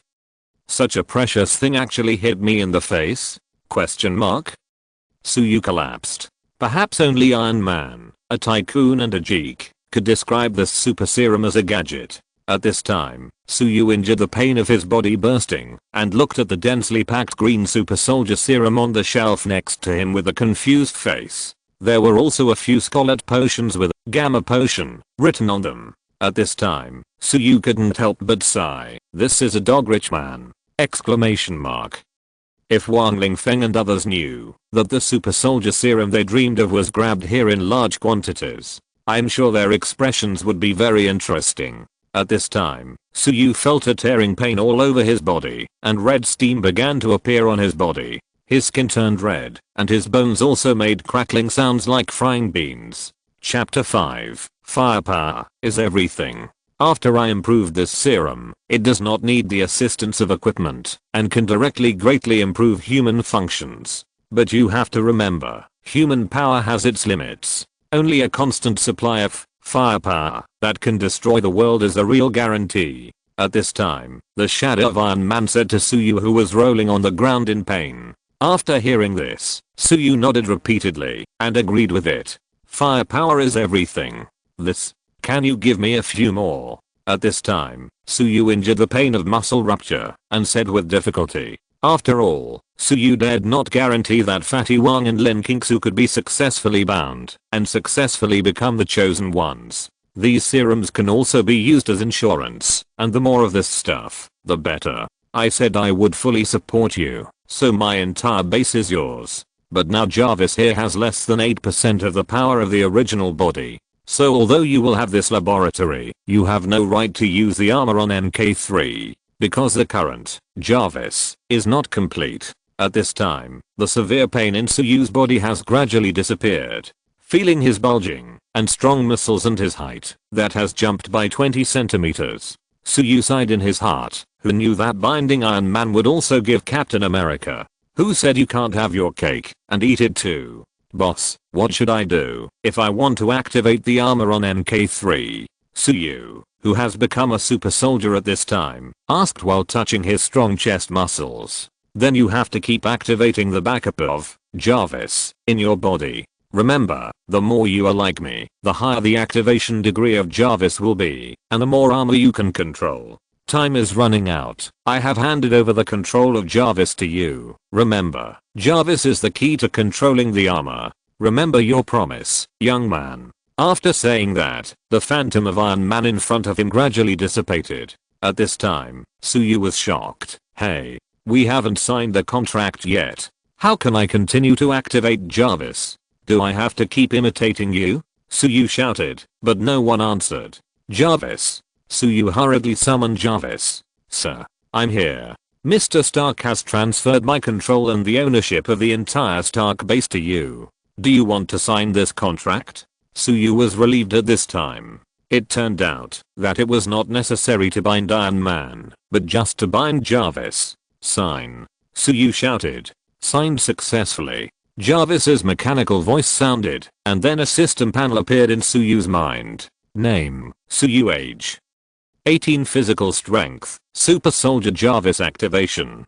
Such a precious thing actually hit me in the face. Question mark? Suyu collapsed. Perhaps only Iron Man, a tycoon and a geek, could describe this super serum as a gadget. At this time, Suyu endured the pain of his body bursting and looked at the densely packed green super soldier serum on the shelf next to him with a confused face. There were also a few Scarlet potions with Gamma potion written on them. At this time, Suyu couldn't help but sigh. This is a dog-rich man! Exclamation mark. If Wang Lingfeng and others knew that the super soldier serum they dreamed of was grabbed here in large quantities, I'm sure their expressions would be very interesting. At this time, Suyu felt a tearing pain all over his body, and red steam began to appear on his body. His skin turned red, and his bones also made crackling sounds like frying beans. Chapter 5, Firepower is everything. After I improved this serum, it does not need the assistance of equipment, and can directly greatly improve human functions. But you have to remember, human power has its limits. Only a constant supply of firepower that can destroy the world is a real guarantee. At this time, the shadow of Iron Man said to Suyu, who was rolling on the ground in pain. After hearing this, Suyu nodded repeatedly and agreed with it. Firepower is everything. Can you give me a few more? At this time, Suyu endured the pain of muscle rupture and said with difficulty. After all, Suyu dared not guarantee that Fatty Wang and Lin Kingsu could be successfully bound and successfully become the chosen ones. These serums can also be used as insurance, and the more of this stuff, the better. I said I would fully support you, so my entire base is yours. But now Jarvis here has less than 8% of the power of the original body. So although you will have this laboratory, you have no right to use the armor on MK3. Because the current Jarvis is not complete. At this time, the severe pain in Suyu's body has gradually disappeared. Feeling his bulging and strong muscles and his height that has jumped by 20 centimeters, Suyu sighed in his heart. Who knew that binding Iron Man would also give Captain America? Who said you can't have your cake and eat it too? Boss, what should I do if I want to activate the armor on MK3? Suyu, who has become a super soldier at this time, asked while touching his strong chest muscles. Then you have to keep activating the backup of Jarvis in your body. Remember, the more you are like me, the higher the activation degree of Jarvis will be, and the more armor you can control. Time is running out. I have handed over the control of Jarvis to you. Remember, Jarvis is the key to controlling the armor. Remember your promise, young man. After saying that, the phantom of Iron Man in front of him gradually dissipated. At this time, Suyu was shocked. Hey, we haven't signed the contract yet. How can I continue to activate Jarvis? Do I have to keep imitating you? Suyu shouted, but no one answered. Jarvis. Suyu hurriedly summoned Jarvis. Sir, I'm here. Mr. Stark has transferred my control and the ownership of the entire Stark base to you. Do you want to sign this contract? Suyu was relieved at this time. It turned out that it was not necessary to bind Iron Man, but just to bind Jarvis. Sign. Suyu shouted. Signed successfully. Jarvis's mechanical voice sounded, and then a system panel appeared in Suyu's mind. Name, Suyu. Age, 18. Physical strength, Super Soldier Jarvis activation.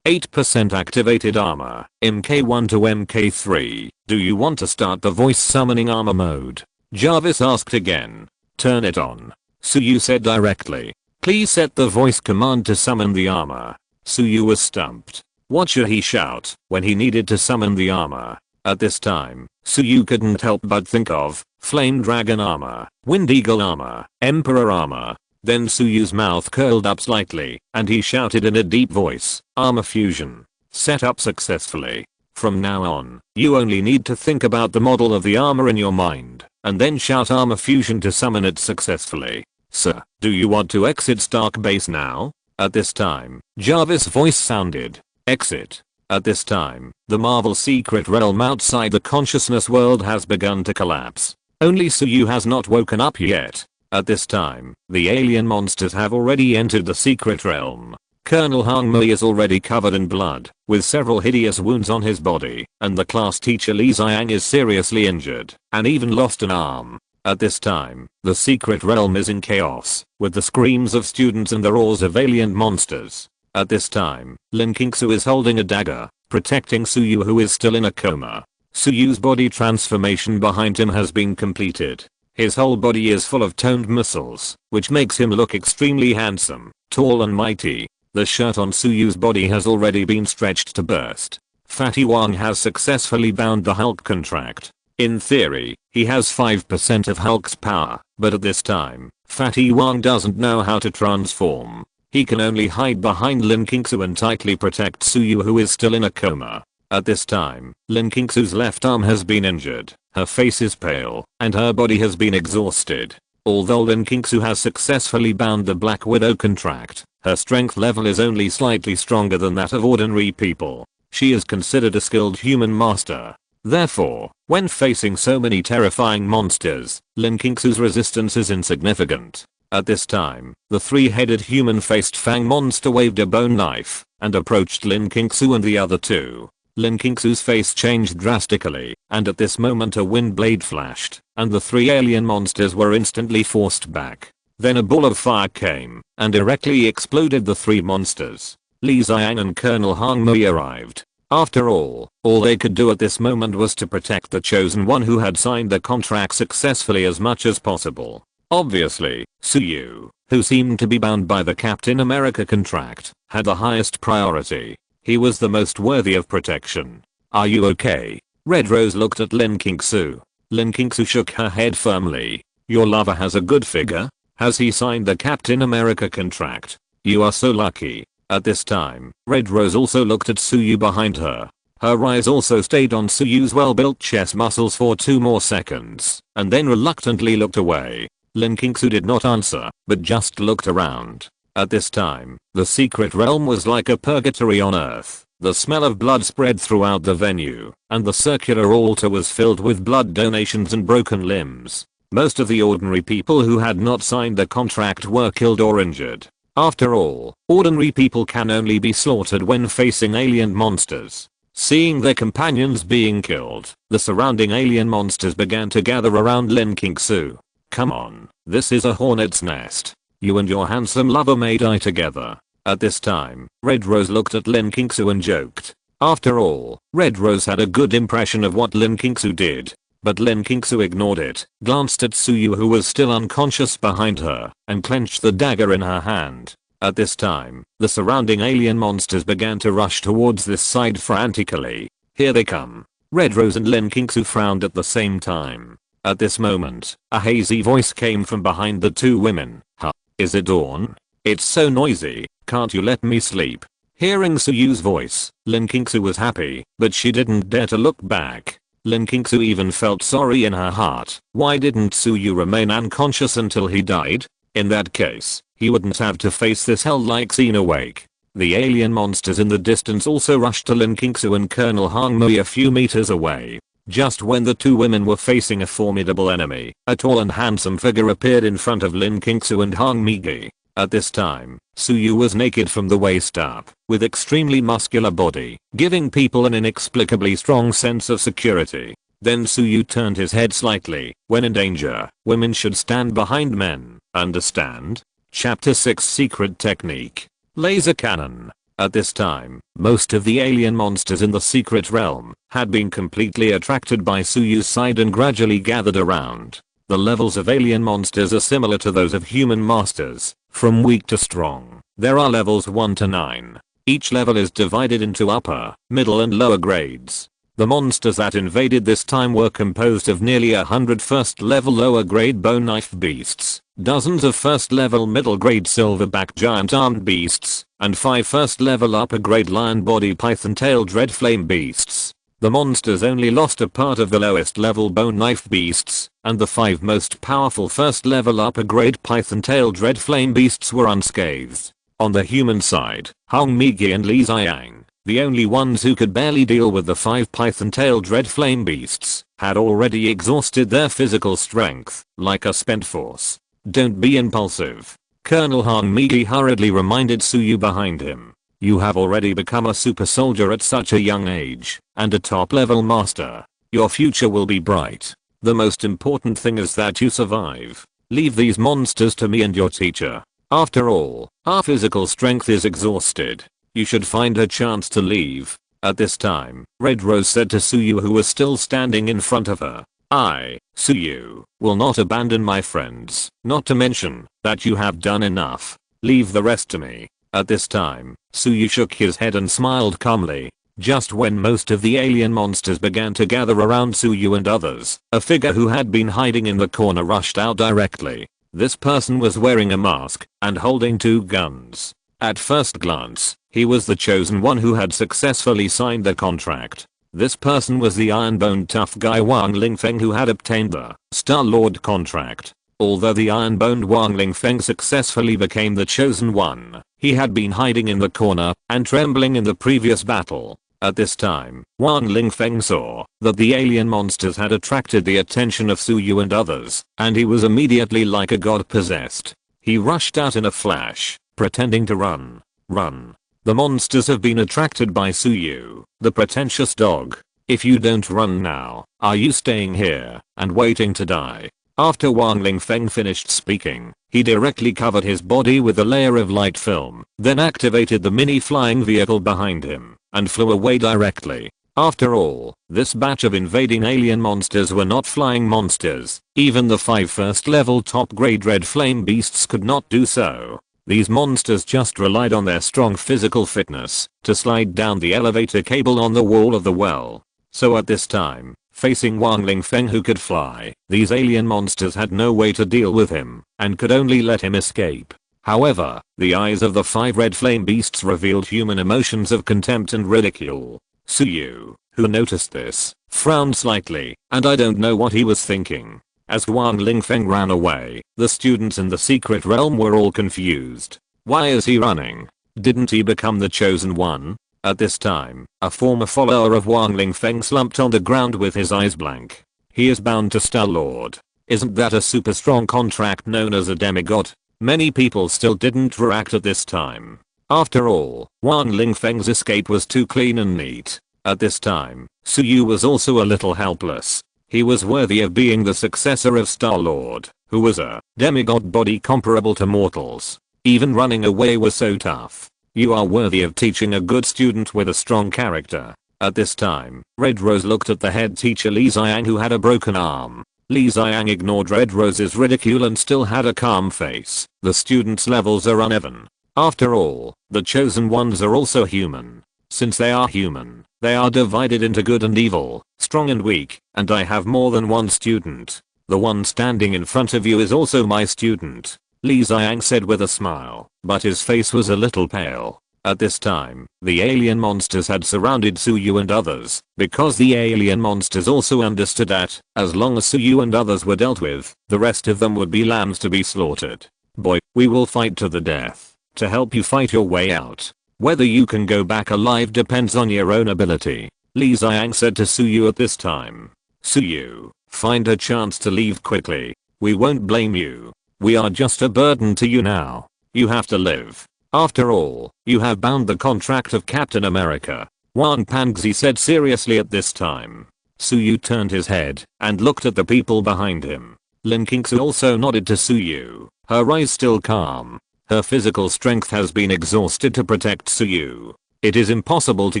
8% activated armor, MK1 to MK3. Do you want to start the voice summoning armor mode? Jarvis asked again. Turn it on. Suyu said directly. Please set the voice command to summon the armor. Suyu was stumped. What should he shout when he needed to summon the armor? At this time, Suyu couldn't help but think of Flame Dragon armor, Wind Eagle armor, Emperor armor. Then Suyu's mouth curled up slightly, and he shouted in a deep voice, Armor Fusion. Set up successfully. From now on, you only need to think about the model of the armor in your mind, and then shout Armor Fusion to summon it successfully. Sir, do you want to exit Stark base now? At this time, Jarvis' voice sounded. Exit. At this time, the Marvel secret realm outside the consciousness world has begun to collapse. Only Suyu has not woken up yet. At this time, the alien monsters have already entered the secret realm. Colonel Hangmei is already covered in blood, with several hideous wounds on his body, and the class teacher Li Xiang is seriously injured, and even lost an arm. At this time, the secret realm is in chaos, with the screams of students and the roars of alien monsters. At this time, Lin Kingsu is holding a dagger, protecting Suyu, who is still in a coma. Suyu's body transformation behind him has been completed. His whole body is full of toned muscles, which makes him look extremely handsome, tall and mighty. The shirt on Suyu's body has already been stretched to burst. Fatty Wang has successfully bound the Hulk contract. In theory, he has 5% of Hulk's power, but at this time, Fatty Wang doesn't know how to transform. He can only hide behind Lin Qingsu and tightly protect Suyu, who is still in a coma. At this time, Lin Qingsu's left arm has been injured, her face is pale, and her body has been exhausted. Although Lin Qingsu has successfully bound the Black Widow contract, her strength level is only slightly stronger than that of ordinary people. She is considered a skilled human master. Therefore, when facing so many terrifying monsters, Lin Qingsu's resistance is insignificant. At this time, the three-headed human-faced Fang monster waved a bone knife and approached Lin Qingsu and the other two. Lin Qingsu's face changed drastically, and at this moment a wind blade flashed, and the three alien monsters were instantly forced back. Then a ball of fire came and directly exploded the three monsters. Li Xiang and Colonel Hong Mui arrived. After all they could do at this moment was to protect the chosen one who had signed the contract successfully as much as possible. Obviously, Suyu, who seemed to be bound by the Captain America contract, had the highest priority. He was the most worthy of protection. "Are you okay?" Red Rose looked at Lin Qingsu. Lin Qingsu shook her head firmly. "Your lover has a good figure. Has he signed the Captain America contract? You are so lucky." At this time, Red Rose also looked at Suyu behind her. Her eyes also stayed on Suyu's well-built chest muscles for 2 more seconds, and then reluctantly looked away. Lin Qingsu did not answer, but just looked around. At this time, the secret realm was like a purgatory on Earth. The smell of blood spread throughout the venue, and the circular altar was filled with blood donations and broken limbs. Most of the ordinary people who had not signed the contract were killed or injured. After all, ordinary people can only be slaughtered when facing alien monsters. Seeing their companions being killed, the surrounding alien monsters began to gather around Lin Qingsu. "Come on, this is a hornet's nest. You and your handsome lover may die together." At this time, Red Rose looked at Lin Qingsu and joked. After all, Red Rose had a good impression of what Lin Qingsu did. But Lin Qingsu ignored it, glanced at Suyu, who was still unconscious behind her, and clenched the dagger in her hand. At this time, the surrounding alien monsters began to rush towards this side frantically. "Here they come." Red Rose and Lin Qingsu frowned at the same time. At this moment, a hazy voice came from behind the two women. "Huh? Is it dawn? It's so noisy, can't you let me sleep?" Hearing Suyu's voice, Lin Qingsu was happy, but she didn't dare to look back. Lin Qingsu even felt sorry in her heart. Why didn't Suyu remain unconscious until he died? In that case, he wouldn't have to face this hell-like scene awake. The alien monsters in the distance also rushed to Lin Qingsu and Colonel Hong Mui a few meters away. Just when the two women were facing a formidable enemy, a tall and handsome figure appeared in front of Lin Qingsu and Hong Mui. At this time, Suyu was naked from the waist up, with extremely muscular body, giving people an inexplicably strong sense of security. Then Suyu turned his head slightly. When in danger, women should stand behind men, understand? Chapter 6 Secret Technique. Laser Cannon. At this time, most of the alien monsters in the secret realm had been completely attracted by Suyu's side and gradually gathered around. The levels of alien monsters are similar to those of human masters, from weak to strong. There are levels 1 to 9. Each level is divided into upper, middle and lower grades. The monsters that invaded this time were composed of nearly 100 first level lower grade bone knife beasts, dozens of first level middle grade silverback giant armed beasts, and 5 first level upper grade lion body python tail dread flame beasts. The monsters only lost a part of the lowest level bone knife beasts, and the 5 most powerful first level upper grade python tail dread flame beasts were unscathed. On the human side, Hong Mui and Li Xiang, the only ones who could barely deal with the 5 python tail dread flame beasts, had already exhausted their physical strength, like a spent force. "Don't be impulsive." Colonel Hong Mui hurriedly reminded Suyu behind him. "You have already become a super soldier at such a young age, and a top level master. Your future will be bright. The most important thing is that you survive. Leave these monsters to me and your teacher. After all, our physical strength is exhausted. You should find a chance to leave." At this time, Red Rose said to Suyu, who was still standing in front of her, "I, Suyu, will not abandon my friends, not to mention that you have done enough. Leave the rest to me." At this time, Suyu shook his head and smiled calmly. Just when most of the alien monsters began to gather around Suyu and others, a figure who had been hiding in the corner rushed out directly. This person was wearing a mask and holding two guns. At first glance, he was the chosen one who had successfully signed the contract. This person was the iron-boned tough guy Wang Lingfeng, who had obtained the Star-Lord contract. Although the iron-boned Wang Lingfeng successfully became the chosen one, he had been hiding in the corner and trembling in the previous battle. At this time, Wang Lingfeng saw that the alien monsters had attracted the attention of Suyu and others, and he was immediately like a god possessed. He rushed out in a flash, pretending to run. Run. The monsters have been attracted by Suyu, the pretentious dog. If you don't run now, are you staying here and waiting to die? After Wang Lingfeng finished speaking, he directly covered his body with a layer of light film, then activated the mini flying vehicle behind him and flew away directly. After all, this batch of invading alien monsters were not flying monsters. Even the 5 first level top grade red flame beasts could not do so. These monsters just relied on their strong physical fitness to slide down the elevator cable on the wall of the well. So at this time, facing Wang Lingfeng who could fly, these alien monsters had no way to deal with him and could only let him escape. However, the eyes of the 5 red flame beasts revealed human emotions of contempt and ridicule. Suyu, who noticed this, frowned slightly, and I don't know what he was thinking. As Wang Lingfeng ran away, the students in the secret realm were all confused. Why is he running? Didn't he become the chosen one? At this time, a former follower of Wang Lingfeng slumped on the ground with his eyes blank. He is bound to Star-Lord. Isn't that a super strong contract known as a demigod? Many people still didn't react at this time. After all, Wang Lingfeng's escape was too clean and neat. At this time, Suyu was also a little helpless. He was worthy of being the successor of Star-Lord, who was a demigod body comparable to mortals. Even running away was so tough. You are worthy of teaching a good student with a strong character. At this time, Red Rose looked at the head teacher Li Xiang, who had a broken arm. Li Xiang ignored Red Rose's ridicule and still had a calm face. The students' levels are uneven. After all, the chosen ones are also human. Since they are human, they are divided into good and evil, strong and weak, and I have more than one student. The one standing in front of you is also my student, Li Xiang said with a smile, but his face was a little pale. At this time, the alien monsters had surrounded Suyu and others, because the alien monsters also understood that, as long as Suyu and others were dealt with, the rest of them would be lambs to be slaughtered. Boy, we will fight to the death, to help you fight your way out. Whether you can go back alive depends on your own ability, Li Xiang said to Suyu at this time. Suyu, find a chance to leave quickly. We won't blame you. We are just a burden to you now. You have to live. After all, you have bound the contract of Captain America, Wang Pangzi said seriously at this time. Suyu turned his head and looked at the people behind him. Lin Qingsu also nodded to Suyu, her eyes still calm. Her physical strength has been exhausted to protect Suyu. It is impossible to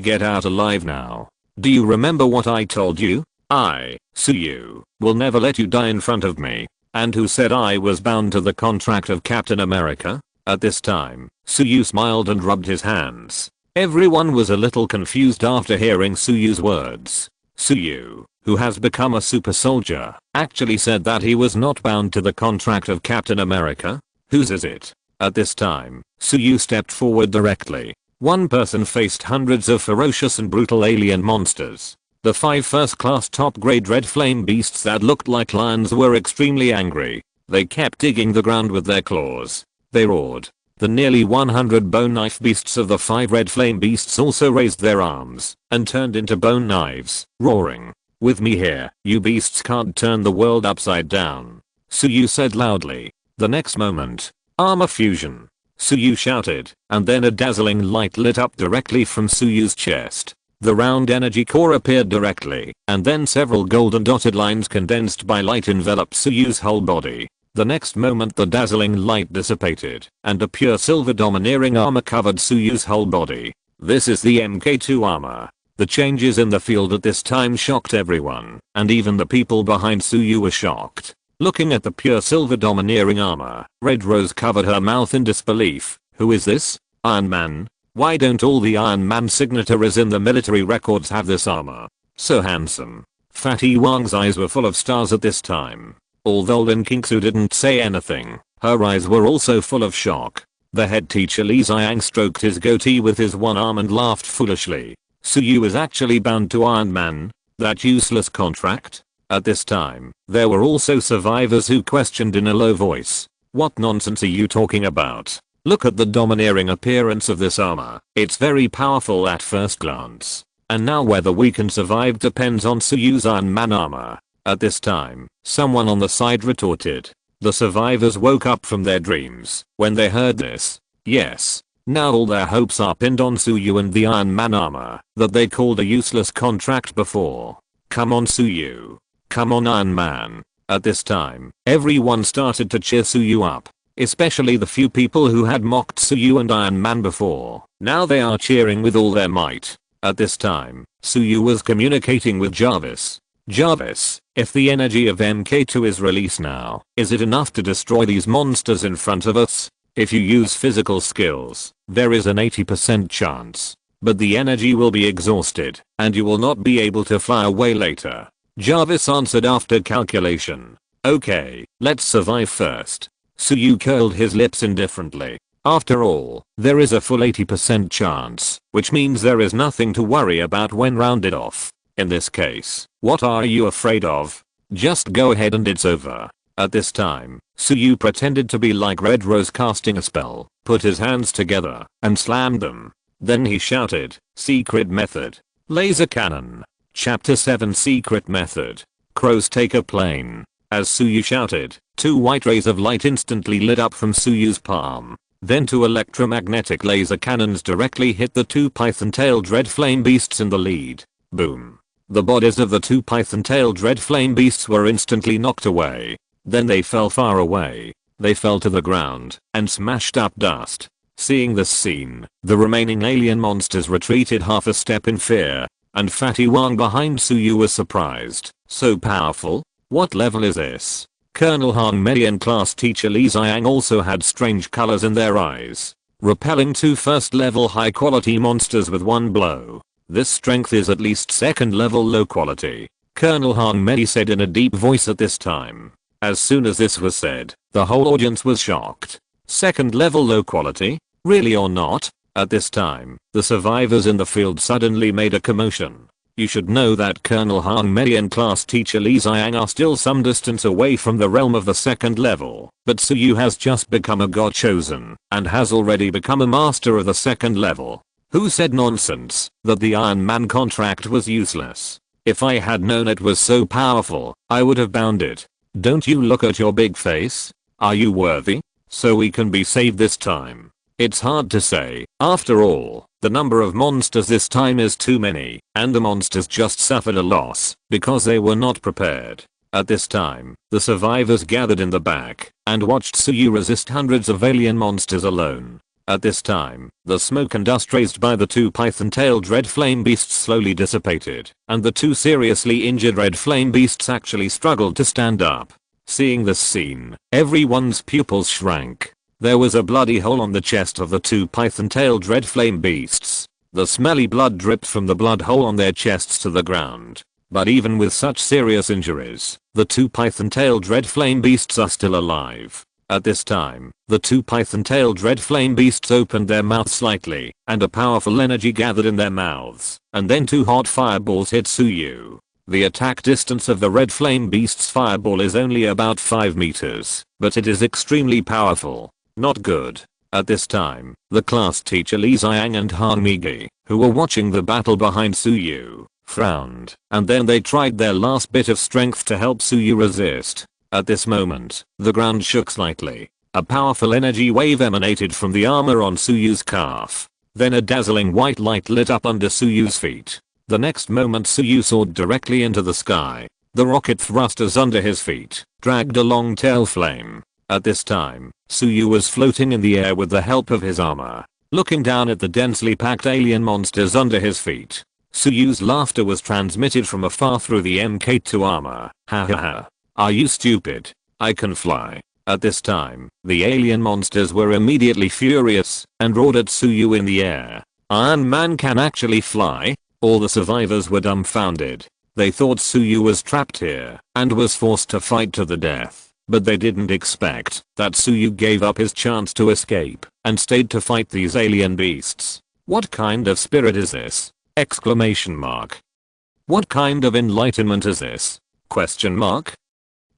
get out alive now. Do you remember what I told you? I, Suyu, will never let you die in front of me. And who said I was bound to the contract of Captain America? At this time, Suyu smiled and rubbed his hands. Everyone was a little confused after hearing Suyu's words. Suyu, who has become a super soldier, actually said that he was not bound to the contract of Captain America? Whose is it? At this time, Suyu stepped forward directly. One person faced hundreds of ferocious and brutal alien monsters. The 5 first-class top-grade red flame beasts that looked like lions were extremely angry. They kept digging the ground with their claws. They roared. The nearly 100 bone knife beasts of the 5 red flame beasts also raised their arms and turned into bone knives, roaring. With me here, you beasts can't turn the world upside down, Suyu said loudly. The next moment, armor fusion, Suyu shouted, and then a dazzling light lit up directly from Suyu's chest. The round energy core appeared directly, and then several golden dotted lines condensed by light enveloped Suyu's whole body. The next moment the dazzling light dissipated, and a pure silver domineering armor covered Suyu's whole body. This is the MK2 armor. The changes in the field at this time shocked everyone, and even the people behind Suyu were shocked. Looking at the pure silver domineering armor, Red Rose covered her mouth in disbelief. Who is this? Iron Man? Why don't all the Iron Man signatories in the military records have this armor? So handsome. Fatty Wang's eyes were full of stars at this time. Although Lin Qingsu didn't say anything, her eyes were also full of shock. The head teacher Li Xiang stroked his goatee with his one arm and laughed foolishly. Suyu is actually bound to Iron Man? That useless contract? At this time, there were also survivors who questioned in a low voice. What nonsense are you talking about? Look at the domineering appearance of this armor. It's very powerful at first glance. And now whether we can survive depends on Suyu's Iron Man armor. At this time, someone on the side retorted. The survivors woke up from their dreams when they heard this. Yes. Now all their hopes are pinned on Suyu and the Iron Man armor that they called a useless contract before. Come on Suyu. Come on Iron Man. At this time, everyone started to cheer Suyu up. Especially the few people who had mocked Suyu and Iron Man before. Now they are cheering with all their might. At this time, Suyu was communicating with Jarvis. Jarvis, if the energy of MK2 is released now, is it enough to destroy these monsters in front of us? If you use physical skills, there is an 80% chance. But the energy will be exhausted, and you will not be able to fly away later. Jarvis answered after calculation. Okay, let's survive first. Suyu curled his lips indifferently. After all, there is a full 80% chance, which means there is nothing to worry about when rounded off. In this case, what are you afraid of? Just go ahead and it's over. At this time, Suyu pretended to be like Red Rose casting a spell, put his hands together, and slammed them. Then he shouted, Secret Method. Laser Cannon. Chapter 7 Secret Method. Crows take a plane. As Suyu shouted, 2 white rays of light instantly lit up from Suyu's palm. Then 2 electromagnetic laser cannons directly hit the 2 python-tailed red flame beasts in the lead. Boom. The bodies of the 2 python-tailed red flame beasts were instantly knocked away. Then they fell far away. They fell to the ground and smashed up dust. Seeing this scene, the remaining alien monsters retreated half a step in fear. And Fatty Wang behind Suyu was surprised. So powerful? What level is this? Colonel Han Mei and class teacher Li Xiang also had strange colors in their eyes. Repelling 2 first level high quality monsters with one blow. This strength is at least second level low quality. Colonel Han Mei said in a deep voice at this time. As soon as this was said, the whole audience was shocked. Second level low quality? Really or not? At this time, the survivors in the field suddenly made a commotion. You should know that Colonel Han Mei and class teacher Li Xiang are still some distance away from the realm of the second level, but Suyu has just become a god chosen and has already become a master of the second level. Who said nonsense that the Iron Man contract was useless? If I had known it was so powerful, I would have bound it. Don't you look at your big face? Are you worthy? So we can be saved this time. It's hard to say. After all, the number of monsters this time is too many, and the monsters just suffered a loss because they were not prepared. At this time, the survivors gathered in the back and watched Suyu resist hundreds of alien monsters alone. At this time, the smoke and dust raised by the 2 python-tailed red flame beasts slowly dissipated, and the 2 seriously injured red flame beasts actually struggled to stand up. Seeing this scene, everyone's pupils shrank. There was a bloody hole on the chest of the 2 python-tailed red flame beasts. The smelly blood dripped from the blood hole on their chests to the ground. But even with such serious injuries, the 2 python-tailed red flame beasts are still alive. At this time, the 2 python-tailed red flame beasts opened their mouths slightly, and a powerful energy gathered in their mouths, and then 2 hot fireballs hit Suyu. The attack distance of the red flame beast's fireball is only about 5 meters, but it is extremely powerful. Not good. At this time, the class teacher Li Xiang and Han Migi, who were watching the battle behind Suyu, frowned, and then they tried their last bit of strength to help Suyu resist. At this moment, the ground shook slightly. A powerful energy wave emanated from the armor on Suyu's calf. Then a dazzling white light lit up under Suyu's feet. The next moment Suyu soared directly into the sky. The rocket thrusters under his feet dragged a long tail flame. At this time, Suyu was floating in the air with the help of his armor, looking down at the densely packed alien monsters under his feet. Suyu's laughter was transmitted from afar through the MK2 armor. Ha ha ha. Are you stupid? I can fly. At this time, the alien monsters were immediately furious and roared at Suyu in the air. Iron Man can actually fly? All the survivors were dumbfounded. They thought Suyu was trapped here and was forced to fight to the death, but they didn't expect that Suyu gave up his chance to escape and stayed to fight these alien beasts. What kind of spirit is this? Exclamation mark. What kind of enlightenment is this? Question mark.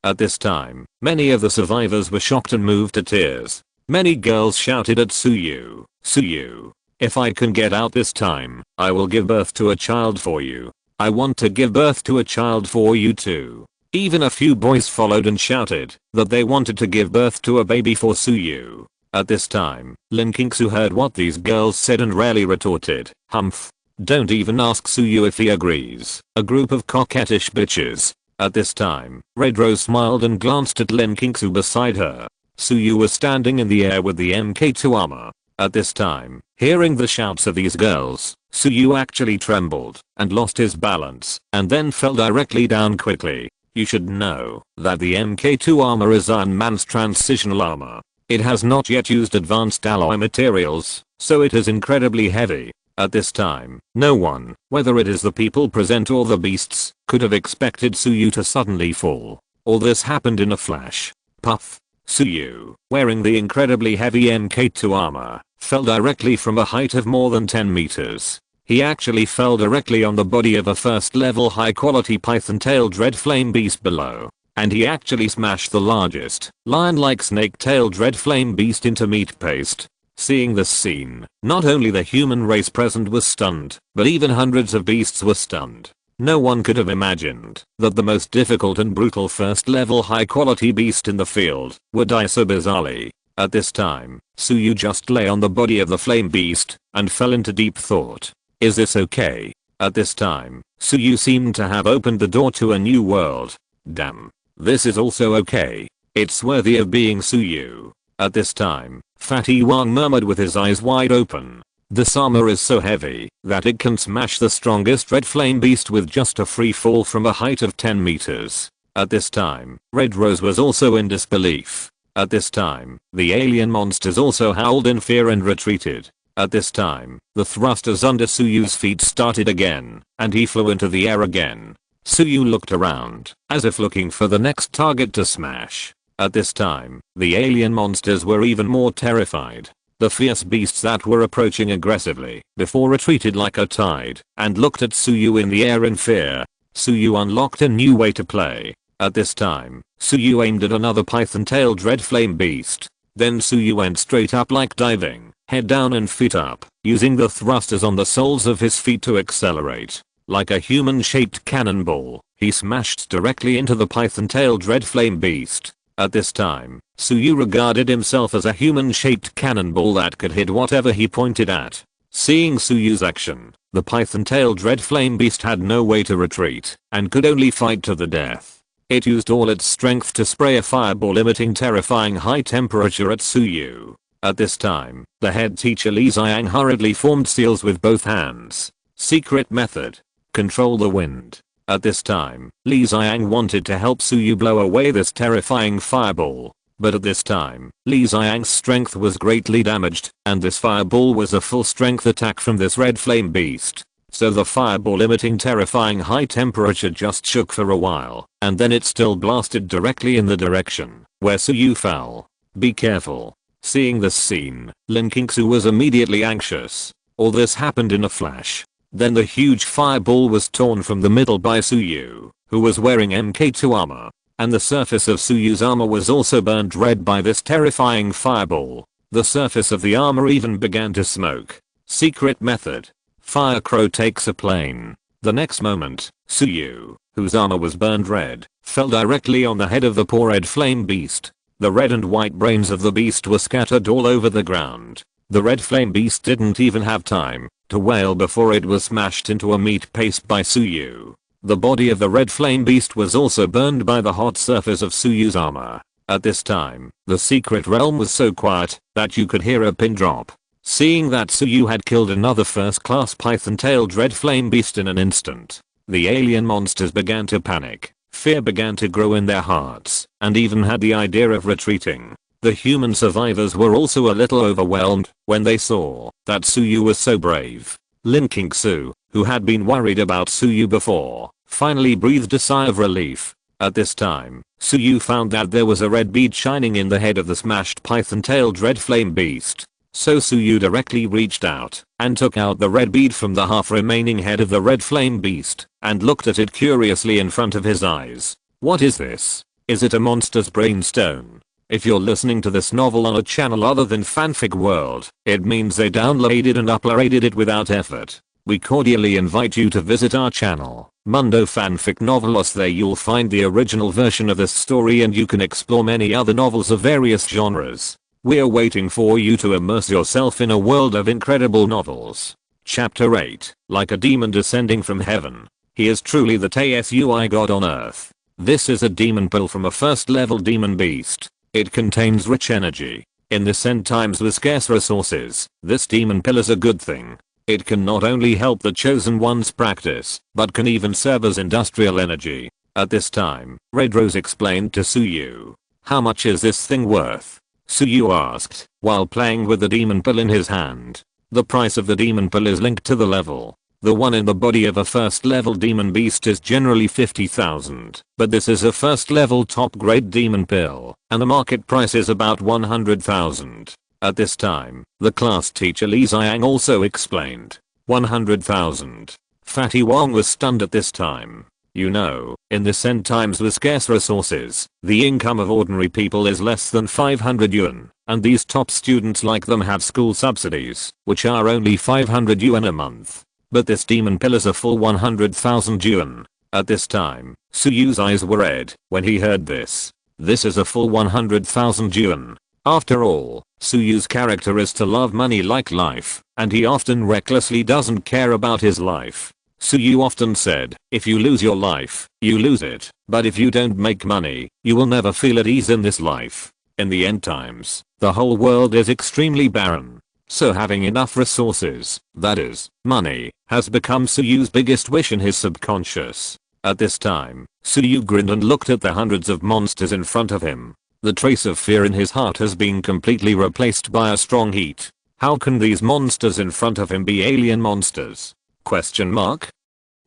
At this time, many of the survivors were shocked and moved to tears. Many girls shouted at Suyu, "Suyu, if I can get out this time, I will give birth to a child for you. I want to give birth to a child for you too." Even a few boys followed and shouted that they wanted to give birth to a baby for Suyu. At this time, Linkingsu heard what these girls said and rarely retorted, "Humph. Don't even ask Suyu if he agrees." A group of coquettish bitches. At this time, Red Rose smiled and glanced at Linkingsu beside her. Suyu was standing in the air with the MK2 armor. At this time, hearing the shouts of these girls, Suyu actually trembled and lost his balance and then fell directly down quickly. You should know that the MK2 armor is Iron Man's transitional armor. It has not yet used advanced alloy materials, so it is incredibly heavy. At this time, no one, whether it is the people present or the beasts, could have expected Suyu to suddenly fall. All this happened in a flash. Puff. Suyu, wearing the incredibly heavy MK2 armor, fell directly from a height of more than 10 meters. He actually fell directly on the body of a first level high quality python-tailed red flame beast below. And he actually smashed the largest, lion-like snake-tailed red flame beast into meat paste. Seeing this scene, not only the human race present was stunned, but even hundreds of beasts were stunned. No one could have imagined that the most difficult and brutal first level high quality beast in the field would die so bizarrely. At this time, Suyu just lay on the body of the flame beast and fell into deep thought. Is this okay? At this time, Suyu seemed to have opened the door to a new world. Damn. This is also okay. It's worthy of being Suyu. At this time, Fatty Wang murmured with his eyes wide open. This armor is so heavy that it can smash the strongest red flame beast with just a free fall from a height of 10 meters. At this time, Red Rose was also in disbelief. At this time, the alien monsters also howled in fear and retreated. At this time, the thrusters under Suyu's feet started again, and he flew into the air again. Suyu looked around, as if looking for the next target to smash. At this time, the alien monsters were even more terrified. The fierce beasts that were approaching aggressively before retreated like a tide and looked at Suyu in the air in fear. Suyu unlocked a new way to play. At this time, Suyu aimed at another python-tailed red flame beast. Then Suyu went straight up like diving, head down and feet up, using the thrusters on the soles of his feet to accelerate. Like a human-shaped cannonball, he smashed directly into the python-tailed red flame beast. At this time, Suyu regarded himself as a human-shaped cannonball that could hit whatever he pointed at. Seeing Suyu's action, the python-tailed red flame beast had no way to retreat and could only fight to the death. It used all its strength to spray a fireball emitting terrifying high temperature at Suyu. At this time, the head teacher Li Xiang hurriedly formed seals with both hands. Secret method. Control the wind. At this time, Li Xiang wanted to help Suyu blow away this terrifying fireball. But at this time, Li Xiang's strength was greatly damaged, and this fireball was a full strength attack from this red flame beast. So the fireball emitting terrifying high temperature just shook for a while, and then it still blasted directly in the direction where Suyu fell. Be careful. Seeing this scene, Linkingsu was immediately anxious. All this happened in a flash. Then the huge fireball was torn from the middle by Suyu, who was wearing MK2 armor, and the surface of Suyu's armor was also burned red by this terrifying fireball. The surface of the armor even began to smoke. Secret method. Firecrow takes a plane. The next moment, Suyu, whose armor was burned red, fell directly on the head of the poor red flame beast. The red and white brains of the beast were scattered all over the ground. The red flame beast didn't even have time to wail before it was smashed into a meat paste by Suyu. The body of the red flame beast was also burned by the hot surface of Suyu's armor. At this time, the secret realm was so quiet that you could hear a pin drop. Seeing that Suyu had killed another first-class python-tailed red flame beast in an instant, the alien monsters began to panic. Fear began to grow in their hearts, and even had the idea of retreating. The human survivors were also a little overwhelmed when they saw that Suyu was so brave. Linking Su, who had been worried about Suyu before, finally breathed a sigh of relief. At this time, Suyu found that there was a red bead shining in the head of the smashed python-tailed red flame beast. So Suyu directly reached out and took out the red bead from the half remaining head of the red flame beast and looked at it curiously in front of his eyes. What is this? Is it a monster's brainstone? If you're listening to this novel on a channel other than Fanfic World, it means they downloaded and uploaded it without effort. We cordially invite you to visit our channel, Mundo Fanfic Novelos. There you'll find the original version of this story and you can explore many other novels of various genres. We're waiting for you to immerse yourself in a world of incredible novels. Chapter 8, like a demon descending from heaven. He is truly the Tsui god on earth. This is a demon pill from a first level demon beast. It contains rich energy. In this end times with scarce resources, this demon pill is a good thing. It can not only help the chosen one's practice, but can even serve as industrial energy. At this time, Red Rose explained to Suyu. How much is this thing worth? Suyu asked, while playing with the demon pill in his hand. The price of the demon pill is linked to the level. The one in the body of a first level demon beast is generally 50,000, but this is a first level top grade demon pill, and the market price is about 100,000. At this time, the class teacher Li Xiang also explained. 100,000. Fatty Wong was stunned at this time. You know, in this end times with scarce resources, the income of ordinary people is less than 500 yuan, and these top students like them have school subsidies, which are only 500 yuan a month. But this demon pill is a full 100,000 yuan. At this time, Suyu's eyes were red when he heard this. This is a full 100,000 yuan. After all, Suyu's character is to love money like life, and he often recklessly doesn't care about his life. Suyu often said, if you lose your life, you lose it, but if you don't make money, you will never feel at ease in this life. In the end times, the whole world is extremely barren. So having enough resources, that is, money, has become Suyu's biggest wish in his subconscious. At this time, Suyu grinned and looked at the hundreds of monsters in front of him. The trace of fear in his heart has been completely replaced by a strong heat. How can these monsters in front of him be alien monsters? Question mark?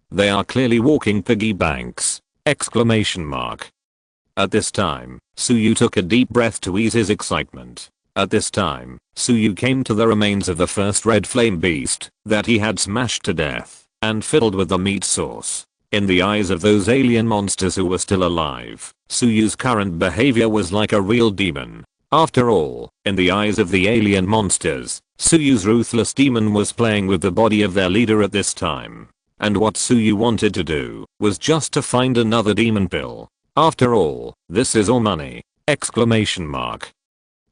They are clearly walking piggy banks! Exclamation mark. At this time, Suyu took a deep breath to ease his excitement. At this time, Suyu came to the remains of the first red flame beast that he had smashed to death and filled with the meat sauce. In the eyes of those alien monsters who were still alive, Suyu's current behavior was like a real demon. After all, in the eyes of the alien monsters, Suyu's ruthless demon was playing with the body of their leader at this time. And what Suyu wanted to do was just to find another demon pill. After all, this is all money! Exclamation mark.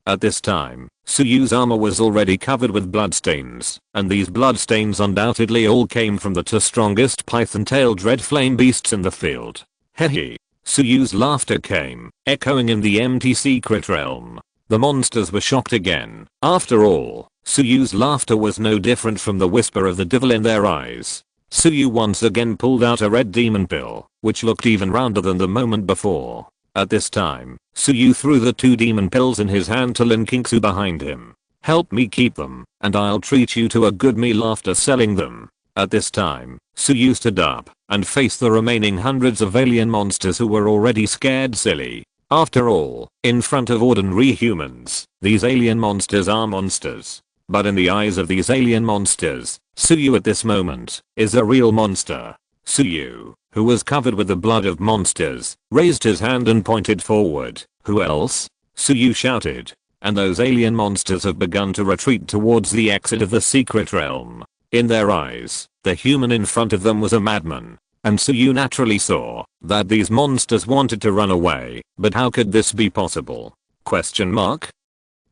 At this time, Suyu's armor was already covered with bloodstains, and these bloodstains undoubtedly all came from the two strongest python-tailed red flame beasts in the field. Hehe. Suyu's laughter came, echoing in the empty secret realm. The monsters were shocked again. After all, Suyu's laughter was no different from the whisper of the devil in their eyes. Suyu once again pulled out a red demon pill, which looked even rounder than the moment before. At this time, Suyu threw the two demon pills in his hand to Linking Su behind him. Help me keep them, and I'll treat you to a good meal after selling them. At this time, Suyu stood up and faced the remaining hundreds of alien monsters who were already scared silly. After all, in front of ordinary humans, these alien monsters are monsters. But in the eyes of these alien monsters, Suyu at this moment is a real monster. Suyu, who was covered with the blood of monsters, raised his hand and pointed forward. Who else? Suyu shouted. And those alien monsters have begun to retreat towards the exit of the secret realm. In their eyes, the human in front of them was a madman. And Suyu naturally saw that these monsters wanted to run away, but how could this be possible? Question mark?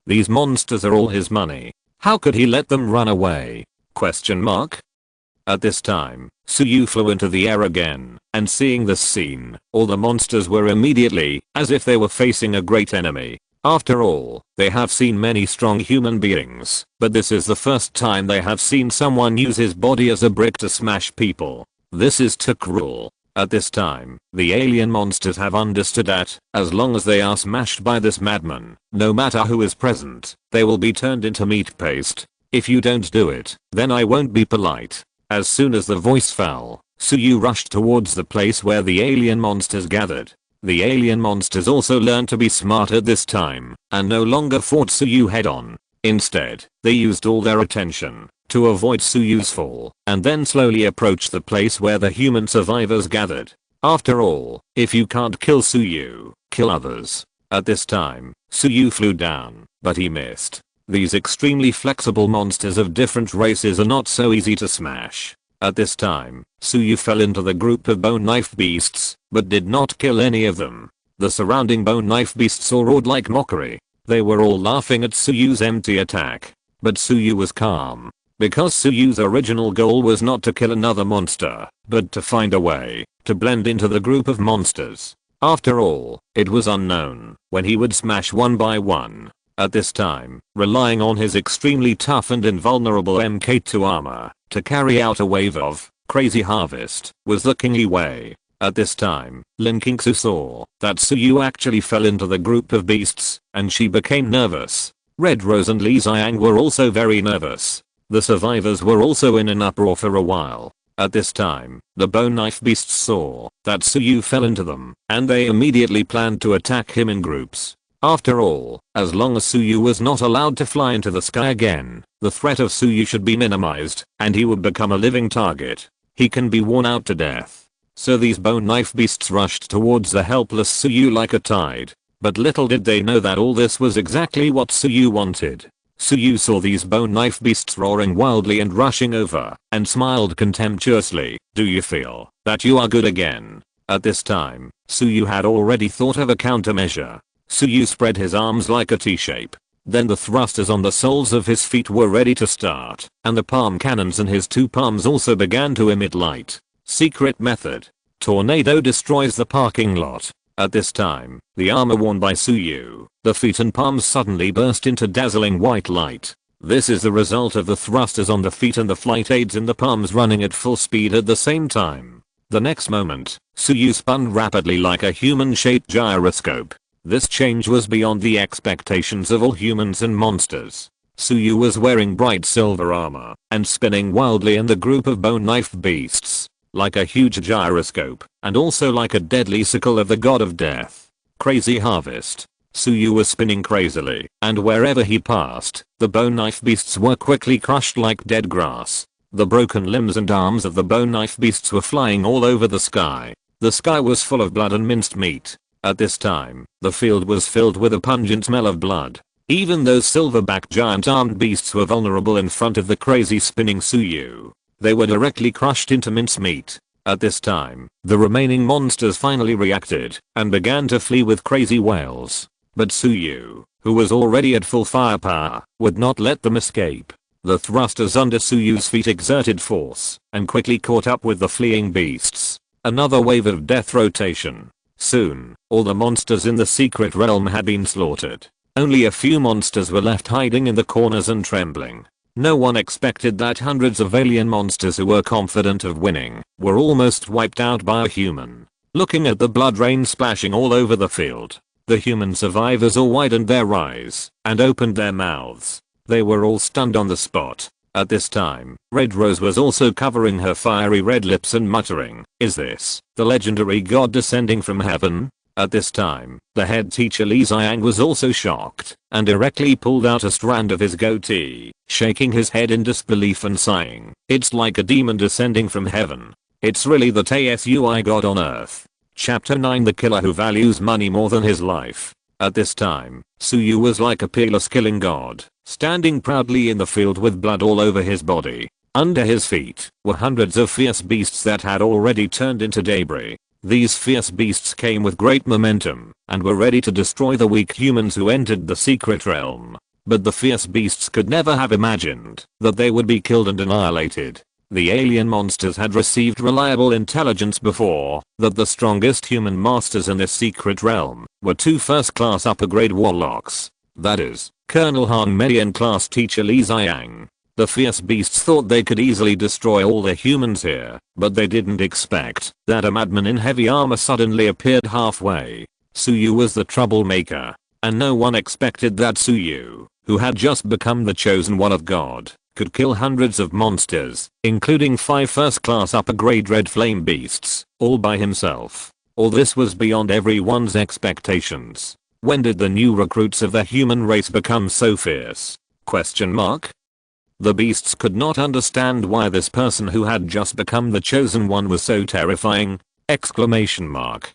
These monsters are all his money. How could he let them run away? Question mark? At this time, Suyu flew into the air again, and seeing this scene, all the monsters were immediately, as if they were facing a great enemy. After all, they have seen many strong human beings, but this is the first time they have seen someone use his body as a brick to smash people. This is too cruel. At this time, the alien monsters have understood that, as long as they are smashed by this madman, no matter who is present, they will be turned into meat paste. If you don't do it, then I won't be polite. As soon as the voice fell, Suyu rushed towards the place where the alien monsters gathered. The alien monsters also learned to be smarter this time, and no longer fought Suyu head on. Instead, they used all their attention to avoid Suyu's fall, and then slowly approached the place where the human survivors gathered. After all, if you can't kill Suyu, kill others. At this time, Suyu flew down, but he missed. These extremely flexible monsters of different races are not so easy to smash. At this time, Suyu fell into the group of bone knife beasts, but did not kill any of them. The surrounding bone knife beasts all roared like mockery. They were all laughing at Suyu's empty attack. But Suyu was calm. Because Suyu's original goal was not to kill another monster, but to find a way to blend into the group of monsters. After all, it was unknown when he would smash one by one. At this time, relying on his extremely tough and invulnerable MK2 armor to carry out a wave of crazy harvest was the kingly way. At this time, Lanxing saw that Suyu actually fell into the group of beasts, and she became nervous. Red Rose and Li Xiang were also very nervous. The survivors were also in an uproar for a while. At this time, the bone knife beasts saw that Suyu fell into them, and they immediately planned to attack him in groups. After all, as long as Suyu was not allowed to fly into the sky again, the threat of Suyu should be minimized, and he would become a living target. He can be worn out to death. So these bone knife beasts rushed towards the helpless Suyu like a tide. But little did they know that all this was exactly what Suyu wanted. Suyu saw these bone knife beasts roaring wildly and rushing over, and smiled contemptuously. Do you feel that you are good again? At this time, Suyu had already thought of a countermeasure. Suyu spread his arms like a T-shape. Then the thrusters on the soles of his feet were ready to start, and the palm cannons in his two palms also began to emit light. Secret method. Tornado destroys the parking lot. At this time, the armor worn by Suyu, the feet and palms suddenly burst into dazzling white light. This is the result of the thrusters on the feet and the flight aids in the palms running at full speed at the same time. The next moment, Suyu spun rapidly like a human-shaped gyroscope. This change was beyond the expectations of all humans and monsters. Suyu was wearing bright silver armor and spinning wildly in the group of bone knife beasts. Like a huge gyroscope, and also like a deadly sickle of the god of death. Crazy harvest. Suyu was spinning crazily, and wherever he passed, the bone knife beasts were quickly crushed like dead grass. The broken limbs and arms of the bone knife beasts were flying all over the sky. The sky was full of blood and minced meat. At this time, the field was filled with a pungent smell of blood. Even those silverback giant armed beasts were vulnerable in front of the crazy spinning Suyu. They were directly crushed into mincemeat. At this time, the remaining monsters finally reacted and began to flee with crazy wails. But Suyu, who was already at full firepower, would not let them escape. The thrusters under Suyu's feet exerted force and quickly caught up with the fleeing beasts. Another wave of death rotation. Soon, all the monsters in the secret realm had been slaughtered. Only a few monsters were left hiding in the corners and trembling. No one expected that hundreds of alien monsters who were confident of winning were almost wiped out by a human. Looking at the blood rain splashing all over the field, the human survivors all widened their eyes and opened their mouths. They were all stunned on the spot. At this time, Red Rose was also covering her fiery red lips and muttering, "Is this the legendary god descending from heaven?" At this time, the head teacher Li Xiang was also shocked and directly pulled out a strand of his goatee, shaking his head in disbelief and sighing, "It's like a demon descending from heaven. It's really the TSUI god on earth." Chapter 9 The Killer Who Values Money More Than His Life. At this time, Suyu was like a peerless killing god, standing proudly in the field with blood all over his body. Under his feet were hundreds of fierce beasts that had already turned into debris. These fierce beasts came with great momentum and were ready to destroy the weak humans who entered the secret realm. But the fierce beasts could never have imagined that they would be killed and annihilated. The alien monsters had received reliable intelligence before that the strongest human masters in this secret realm were two first-class upper-grade warlocks. That is, Colonel Han Mei and class teacher Li Xiang. The fierce beasts thought they could easily destroy all the humans here, but they didn't expect that a madman in heavy armor suddenly appeared halfway. Suyu was the troublemaker, and no one expected that Suyu, who had just become the chosen one of God, could kill hundreds of monsters, including 5 first-class upper-grade red flame beasts, all by himself. All this was beyond everyone's expectations. When did the new recruits of the human race become so fierce? Question mark? The beasts could not understand why this person who had just become the chosen one was so terrifying! Exclamation mark.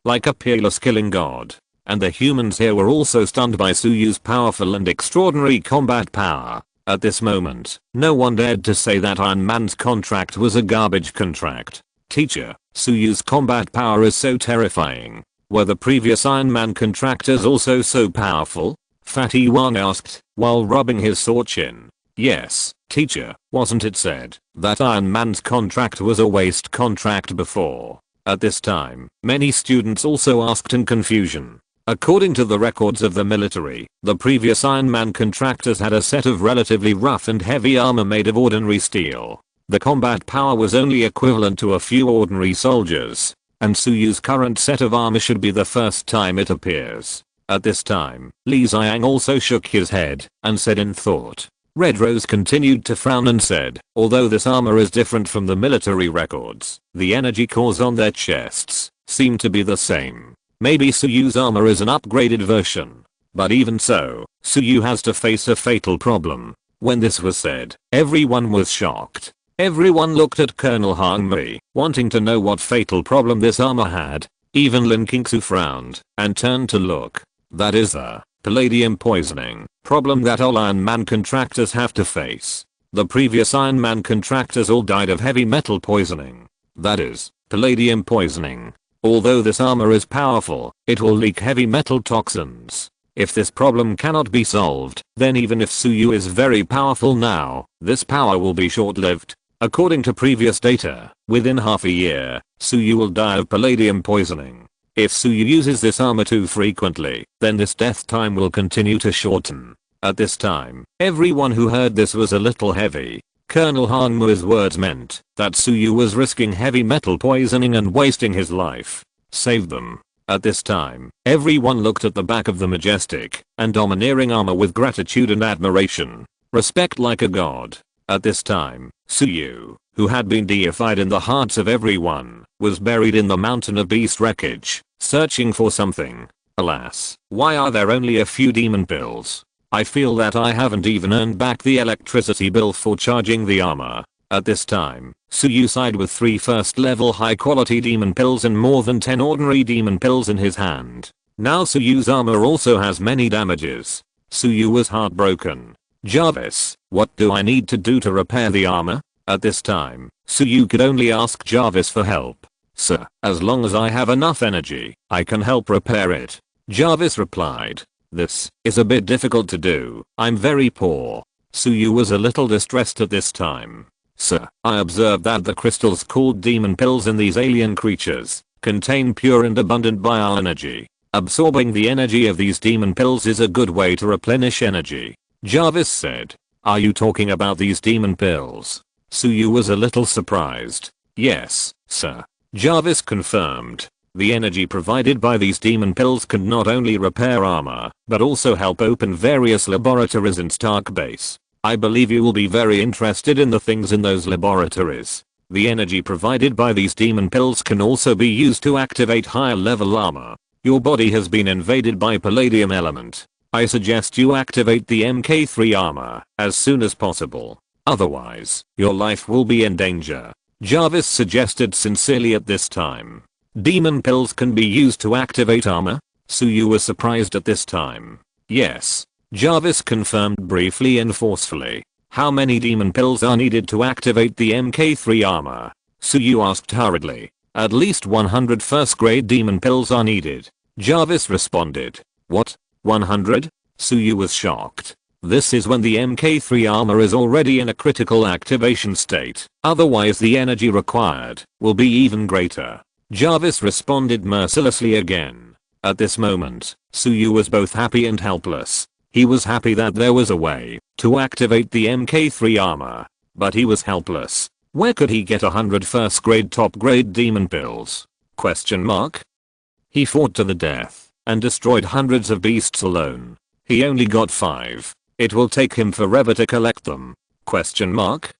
Like a peerless killing god. And the humans here were also stunned by Suyu's powerful and extraordinary combat power. At this moment, no one dared to say that Iron Man's contract was a garbage contract. Teacher, Suyu's combat power is so terrifying. Were the previous Iron Man contractors also so powerful? Fatty One asked, while rubbing his sore chin. Yes, teacher, wasn't it said that Iron Man's contract was a waste contract before? At this time, many students also asked in confusion. According to the records of the military, the previous Iron Man contractors had a set of relatively rough and heavy armor made of ordinary steel. The combat power was only equivalent to a few ordinary soldiers, and Suyu's current set of armor should be the first time it appears. At this time, Li Xiang also shook his head and said in thought. Red Rose continued to frown and said, although this armor is different from the military records, the energy cores on their chests seem to be the same. Maybe Suyu's armor is an upgraded version. But even so, Suyu has to face a fatal problem. When this was said, everyone was shocked. Everyone looked at Colonel Han Mei, wanting to know what fatal problem this armor had. Even Lin Qingsu frowned and turned to look. That is the palladium poisoning problem that all Iron Man contractors have to face. The previous Iron Man contractors all died of heavy metal poisoning. That is, palladium poisoning. Although this armor is powerful, it will leak heavy metal toxins. If this problem cannot be solved, then even if Suyu is very powerful now, this power will be short-lived. According to previous data, within half a year, Suyu will die of palladium poisoning. If Suyu uses this armor too frequently, then this death time will continue to shorten. At this time, everyone who heard this was a little heavy. Colonel Han Mei's words meant that Suyu was risking heavy metal poisoning and wasting his life. Save them. At this time, everyone looked at the back of the majestic and domineering armor with gratitude and admiration. Respect like a god. At this time, Suyu, who had been deified in the hearts of everyone, was buried in the mountain of beast wreckage, searching for something. Alas, why are there only a few demon pills? I feel that I haven't even earned back the electricity bill for charging the armor. At this time, Suyu sighed with 3 first-level high-quality demon pills and more than 10 ordinary demon pills in his hand. Now Suyu's armor also has many damages. Suyu was heartbroken. Jarvis, what do I need to do to repair the armor? At this time, Suyu could only ask Jarvis for help. Sir, as long as I have enough energy, I can help repair it. Jarvis replied. This is a bit difficult to do. I'm very poor. Suyu was a little distressed at this time. Sir, I observed that the crystals called demon pills in these alien creatures contain pure and abundant bioenergy. Absorbing the energy of these demon pills is a good way to replenish energy. Jarvis said. Are you talking about these demon pills? Suyu was a little surprised. Yes, sir. Jarvis confirmed. The energy provided by these demon pills can not only repair armor, but also help open various laboratories in Stark Base. I believe you will be very interested in the things in those laboratories. The energy provided by these demon pills can also be used to activate higher level armor. Your body has been invaded by palladium element. I suggest you activate the MK3 armor as soon as possible. Otherwise, your life will be in danger. Jarvis suggested sincerely at this time. Demon pills can be used to activate armor? Suyu was surprised at this time. Yes. Jarvis confirmed briefly and forcefully. How many demon pills are needed to activate the MK3 armor? Suyu asked hurriedly. At least 100 first grade demon pills are needed. Jarvis responded. What? 100? Suyu was shocked. This is when the Mk3 armor is already in a critical activation state, otherwise the energy required will be even greater. Jarvis responded mercilessly again. At this moment, Suyu was both happy and helpless. He was happy that there was a way to activate the Mk3 armor, but he was helpless. Where could he get 100 first grade top grade demon pills? Question mark. He fought to the death and destroyed hundreds of beasts alone. He only got 5. It will take him forever to collect them. Question mark.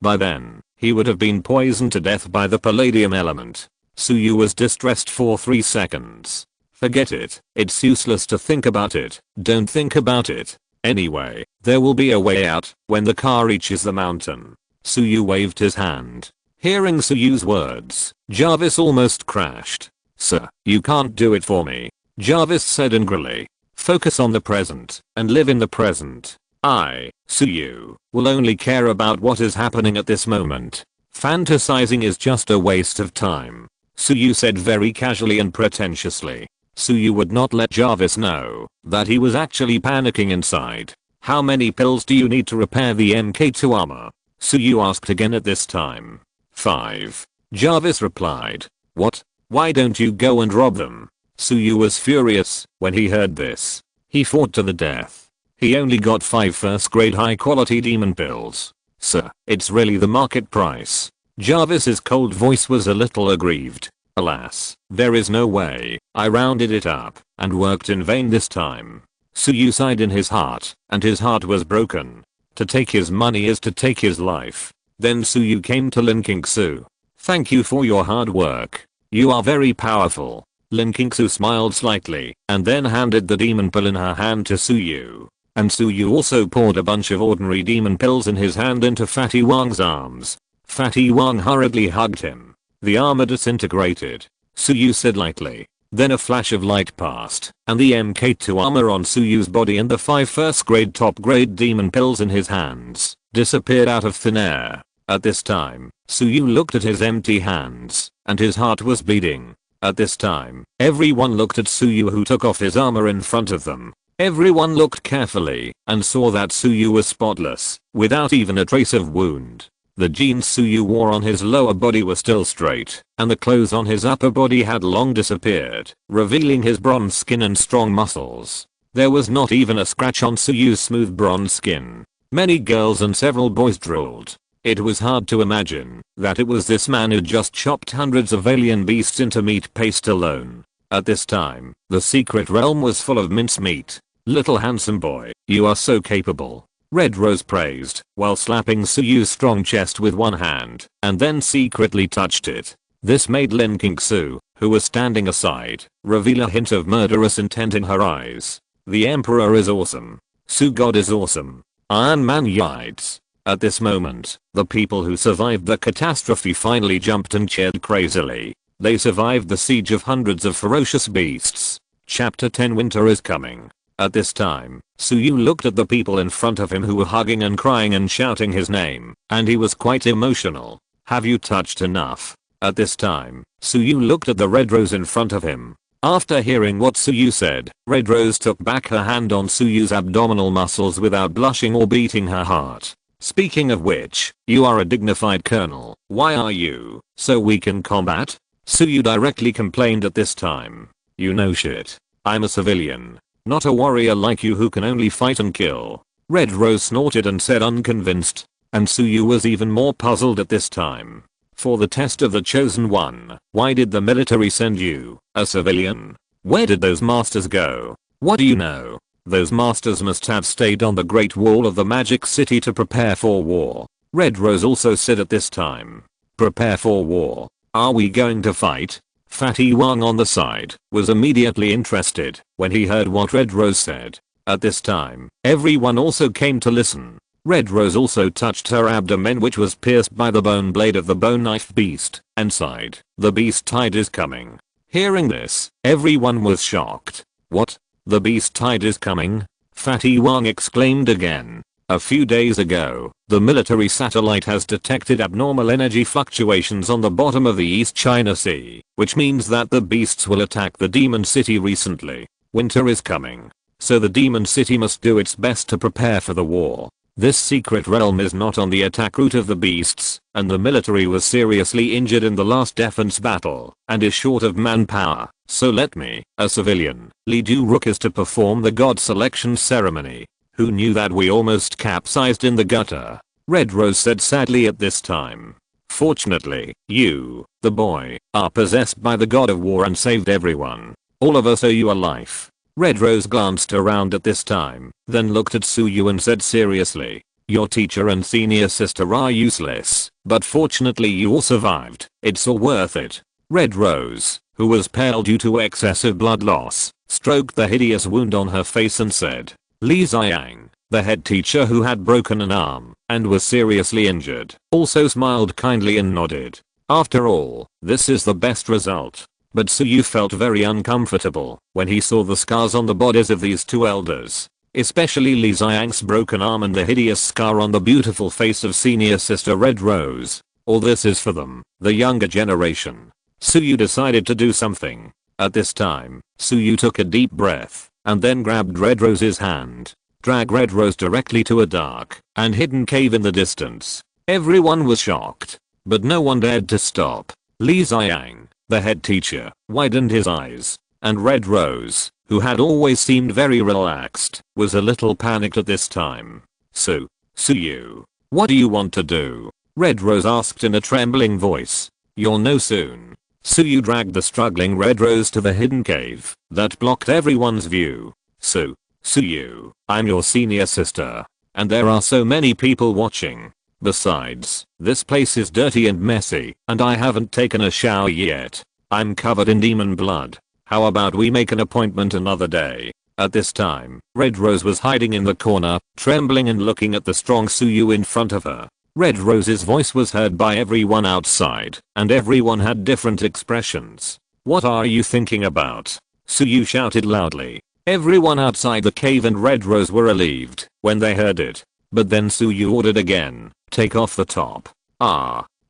By then, he would have been poisoned to death by the palladium element. Suyu was distressed for 3 seconds. Forget it. It's useless to think about it. Don't think about it. Anyway, there will be a way out when the car reaches the mountain. Suyu waved his hand. Hearing Suyu's words, Jarvis almost crashed. Sir, you can't do it for me. Jarvis said angrily. Focus on the present and live in the present. I, Suyu, will only care about what is happening at this moment. Fantasizing is just a waste of time. Suyu said very casually and pretentiously. Suyu would not let Jarvis know that he was actually panicking inside. How many pills do you need to repair the Mk2 armor? Suyu asked again at this time. 5. Jarvis replied. What? Why don't you go and rob them? Suyu was furious when he heard this. He fought to the death. He only got 5 first grade high quality demon pills. Sir, it's really the market price. Jarvis's cold voice was a little aggrieved. Alas, there is no way. I rounded it up and worked in vain this time. Suyu sighed in his heart, and his heart was broken. To take his money is to take his life. Then Suyu came to Linkages. Thank you for your hard work. You are very powerful. Linkages smiled slightly and then handed the demon pill in her hand to Suyu. And Suyu also poured a bunch of ordinary demon pills in his hand into Fatty Wang's arms. Fatty Wang hurriedly hugged him. The armor disintegrated. Suyu said lightly. Then a flash of light passed, and the Mk2 armor on Suyu's body and the 5 first grade top grade demon pills in his hands disappeared out of thin air. At this time, Suyu looked at his empty hands, and his heart was bleeding. At this time, everyone looked at Suyu, who took off his armor in front of them. Everyone looked carefully and saw that Suyu was spotless, without even a trace of wound. The jeans Suyu wore on his lower body were still straight, and the clothes on his upper body had long disappeared, revealing his bronze skin and strong muscles. There was not even a scratch on Suyu's smooth bronze skin. Many girls and several boys drooled. It was hard to imagine that it was this man who just chopped hundreds of alien beasts into meat paste alone. At this time, the secret realm was full of mincemeat. Little handsome boy, you are so capable. Red Rose praised while slapping Suyu's strong chest with one hand and then secretly touched it. This made Linkages, who was standing aside, reveal a hint of murderous intent in her eyes. The Emperor is awesome. Su God is awesome. Iron Man yides. At this moment, the people who survived the catastrophe finally jumped and cheered crazily. They survived the siege of hundreds of ferocious beasts. Chapter 10 Winter is coming. At this time, Suyu looked at the people in front of him who were hugging and crying and shouting his name, and he was quite emotional. Have you touched enough? At this time, Suyu looked at the Red Rose in front of him. After hearing what Suyu said, Red Rose took back her hand on Suyu's abdominal muscles without blushing or beating her heart. Speaking of which, you are a dignified colonel. Why are you so weak in combat? Suyu directly complained at this time. You know shit. I'm a civilian. Not a warrior like you who can only fight and kill. Red Rose snorted and said unconvinced. And Suyu was even more puzzled at this time. For the test of the chosen one, why did the military send you, a civilian? Where did those masters go? What do you know? Those masters must have stayed on the Great Wall of the Magic City to prepare for war. Red Rose also said at this time. Prepare for war. Are we going to fight? Fatty Wang on the side was immediately interested when he heard what Red Rose said. At this time, everyone also came to listen. Red Rose also touched her abdomen, which was pierced by the bone blade of the bone knife beast, and sighed. The beast tide is coming. Hearing this, everyone was shocked. What? The beast tide is coming? Fatty Wang exclaimed again. A few days ago, the military satellite has detected abnormal energy fluctuations on the bottom of the East China Sea, which means that the beasts will attack the demon city recently. Winter is coming. so the demon city must do its best to prepare for the war. This secret realm is not on the attack route of the beasts, and the military was seriously injured in the last defense battle, and is short of manpower, so let me, a civilian, lead you rookies to perform the god selection ceremony. Who knew that we almost capsized in the gutter? Red Rose said sadly at this time. Fortunately, you, the boy, are possessed by the god of war and saved everyone. All of us owe you a life. Red Rose glanced around at this time, then looked at Suyu and said seriously, your teacher and senior sister are useless, but fortunately you all survived. It's all worth it. Red Rose, who was pale due to excessive blood loss, stroked the hideous wound on her face and said, Li Xiang, the head teacher who had broken an arm and was seriously injured, also smiled kindly and nodded. After all, this is the best result. But Suyu felt very uncomfortable when he saw the scars on the bodies of these two elders, especially Li Xiang's broken arm and the hideous scar on the beautiful face of senior sister Red Rose. All this is for them, the younger generation. Suyu decided to do something. At this time, Suyu took a deep breath and then grabbed Red Rose's hand, dragged Red Rose directly to a dark and hidden cave in the distance. Everyone was shocked, but no one dared to stop. Li Xiang, the head teacher, widened his eyes, and Red Rose, who had always seemed very relaxed, was a little panicked at this time. Suyu, what do you want to do? Red Rose asked in a trembling voice. You'll know soon. Suyu dragged the struggling Red Rose to the hidden cave that blocked everyone's view. Suyu, I'm your senior sister, and there are so many people watching. Besides, this place is dirty and messy, and I haven't taken a shower yet. I'm covered in demon blood. How about we make an appointment another day? At this time, Red Rose was hiding in the corner, trembling and looking at the strong Suyu in front of her. Red Rose's voice was heard by everyone outside, and everyone had different expressions. What are you thinking about? Suyu shouted loudly. Everyone outside the cave and Red Rose were relieved when they heard it. But then Suyu ordered again. Take off the top.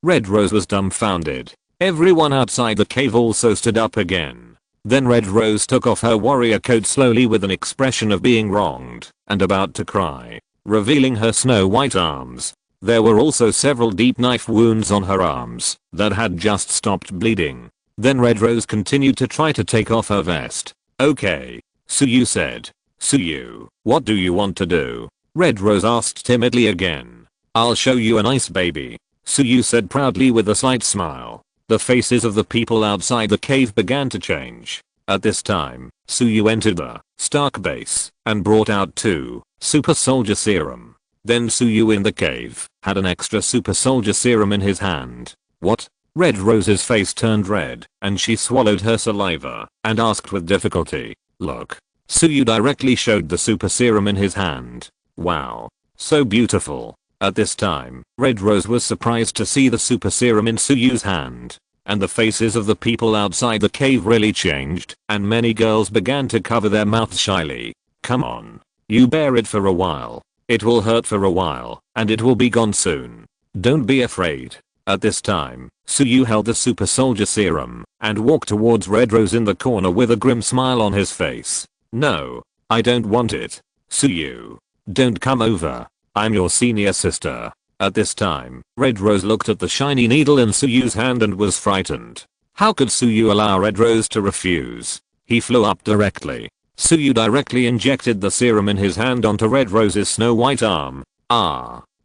Red Rose was dumbfounded. Everyone outside the cave also stood up again. Then Red Rose took off her warrior coat slowly with an expression of being wronged and about to cry, revealing her snow-white arms. There were also several deep knife wounds on her arms that had just stopped bleeding. Then Red Rose continued to try to take off her vest. Okay, Suyu said. Suyu, what do you want to do? Red Rose asked timidly again. I'll show you an ice baby, Suyu said proudly with a slight smile. The faces of the people outside the cave began to change. At this time, Suyu entered the Stark base and brought out 2 super soldier serum. Then Suyu in the cave had an extra super soldier serum in his hand. What? Red Rose's face turned red and she swallowed her saliva and asked with difficulty. Look. Suyu directly showed the super serum in his hand. Wow. So beautiful. At this time, Red Rose was surprised to see the super serum in Suyu's hand. And the faces of the people outside the cave really changed, and many girls began to cover their mouths shyly. Come on. You bear it for a while. It will hurt for a while, and it will be gone soon. Don't be afraid. At this time, Suyu held the super soldier serum, and walked towards Red Rose in the corner with a grim smile on his face. No. I don't want it. Suyu. Don't come over. I'm your senior sister. At this time, Red Rose looked at the shiny needle in Suyu's hand and was frightened. How could Suyu allow Red Rose to refuse? He flew up directly. Suyu directly injected the serum in his hand onto Red Rose's snow-white arm.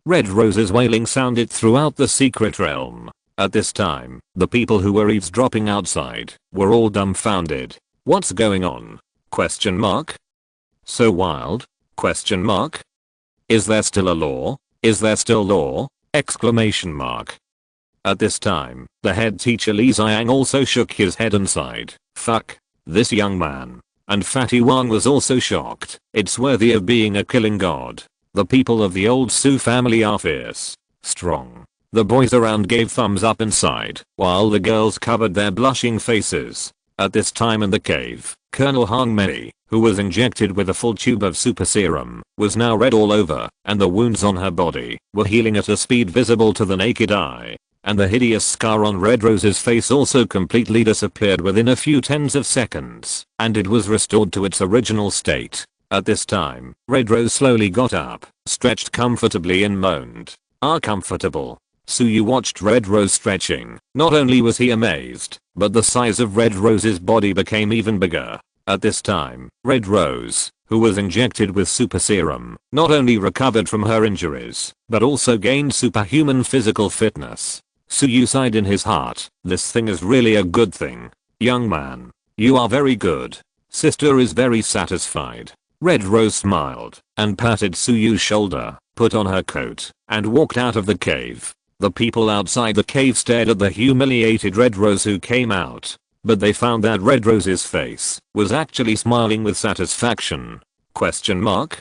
Red Rose's wailing sounded throughout the secret realm. At this time, the people who were eavesdropping outside were all dumbfounded. What's going on? Question mark? So wild? Question mark? Is there still a law? Is there still law? Exclamation mark. At this time, the head teacher Li Xiang also shook his head and sighed. Fuck. This young man. And Fatty Wang was also shocked. It's worthy of being a killing god. The people of the old Su family are fierce. Strong. The boys around gave thumbs up and sighed, while the girls covered their blushing faces. At this time in the cave, Colonel Hong Mei, who was injected with a full tube of super serum, was now red all over, and the wounds on her body were healing at a speed visible to the naked eye. And the hideous scar on Red Rose's face also completely disappeared within a few tens of seconds, and it was restored to its original state. At this time, Red Rose slowly got up, stretched comfortably and moaned, "Ah, comfortable." Suyu watched Red Rose stretching. Not only was he amazed, but the size of Red Rose's body became even bigger. At this time, Red Rose, who was injected with super serum, not only recovered from her injuries, but also gained superhuman physical fitness. Suyu sighed in his heart, "This thing is really a good thing. Young man, you are very good. Sister is very satisfied." Red Rose smiled and patted Suyu's shoulder, put on her coat, and walked out of the cave. The people outside the cave stared at the humiliated Red Rose who came out, but they found that Red Rose's face was actually smiling with satisfaction. Question mark?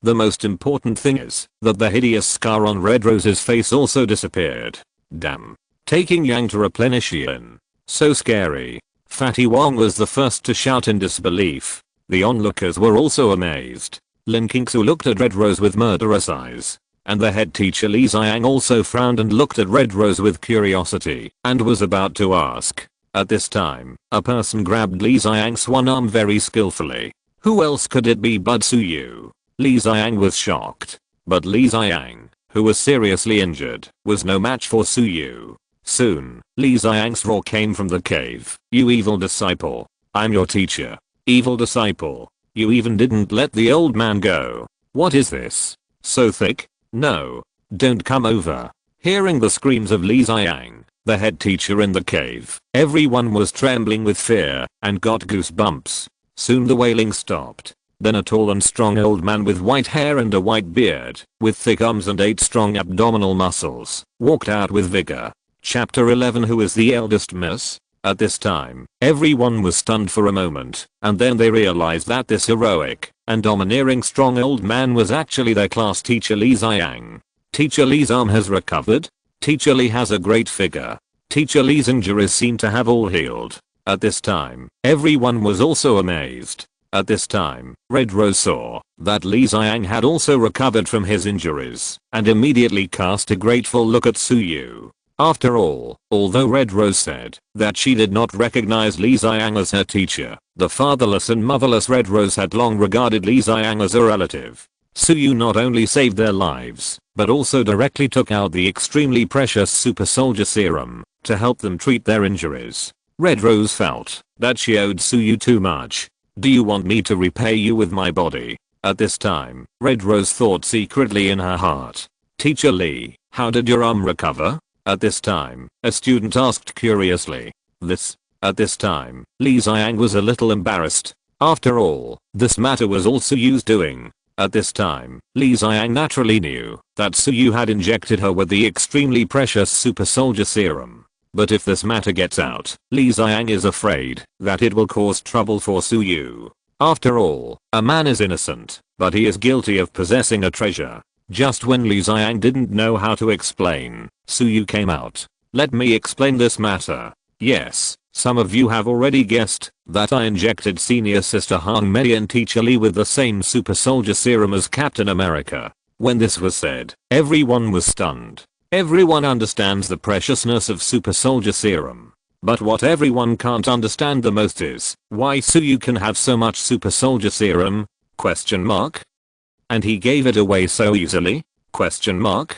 The most important thing is that the hideous scar on Red Rose's face also disappeared. Damn. Taking Yang to replenish Yin. So scary. Fatty Wong was the first to shout in disbelief. The onlookers were also amazed. Lin Qingsu looked at Red Rose with murderous eyes. And the head teacher Li Xiang also frowned and looked at Red Rose with curiosity and was about to ask. At this time, a person grabbed Li Xiang's one arm very skillfully. Who else could it be but Suyu? Li Xiang was shocked. But Li Xiang, who was seriously injured, was no match for Suyu. Soon, Li Xiang's roar came from the cave. "You evil disciple. I'm your teacher. Evil disciple. You even didn't let the old man go. What is this? So thick? No. Don't come over." Hearing the screams of Li Xiang, the head teacher in the cave, everyone was trembling with fear and got goosebumps. Soon the wailing stopped. Then a tall and strong old man with white hair and a white beard, with thick arms and 8 strong abdominal muscles, walked out with vigor. Chapter 11. Who is the eldest miss? At this time, everyone was stunned for a moment, and then they realized that this heroic and domineering strong old man was actually their class teacher Li Xiang. Teacher Li's arm has recovered. Teacher Li has a great figure. Teacher Li's injuries seem to have all healed. At this time, everyone was also amazed. At this time, Red Rose saw that Li Xiang had also recovered from his injuries and immediately cast a grateful look at Suyu. After all, although Red Rose said that she did not recognize Li Xiang as her teacher, the fatherless and motherless Red Rose had long regarded Li Xiang as a relative. Suyu not only saved their lives, but also directly took out the extremely precious super soldier serum to help them treat their injuries. Red Rose felt that she owed Suyu too much. "Do you want me to repay you with my body?" At this time, Red Rose thought secretly in her heart. "Teacher Li, how did your arm recover?" At this time, a student asked curiously. At this time, Li Xiang was a little embarrassed. After all, this matter was all Suyu's doing. At this time, Li Xiang naturally knew that Suyu had injected her with the extremely precious super soldier serum. But if this matter gets out, Li Xiang is afraid that it will cause trouble for Suyu. After all, a man is innocent, but he is guilty of possessing a treasure. Just when Li Xiang didn't know how to explain, Suyu came out. "Let me explain this matter. Yes, some of you have already guessed that I injected senior sister Han Mei and teacher Li with the same super soldier serum as Captain America." When this was said, everyone was stunned. Everyone understands the preciousness of super soldier serum. But what everyone can't understand the most is why Suyu can have so much super soldier serum? Question mark. And he gave it away so easily? Question mark.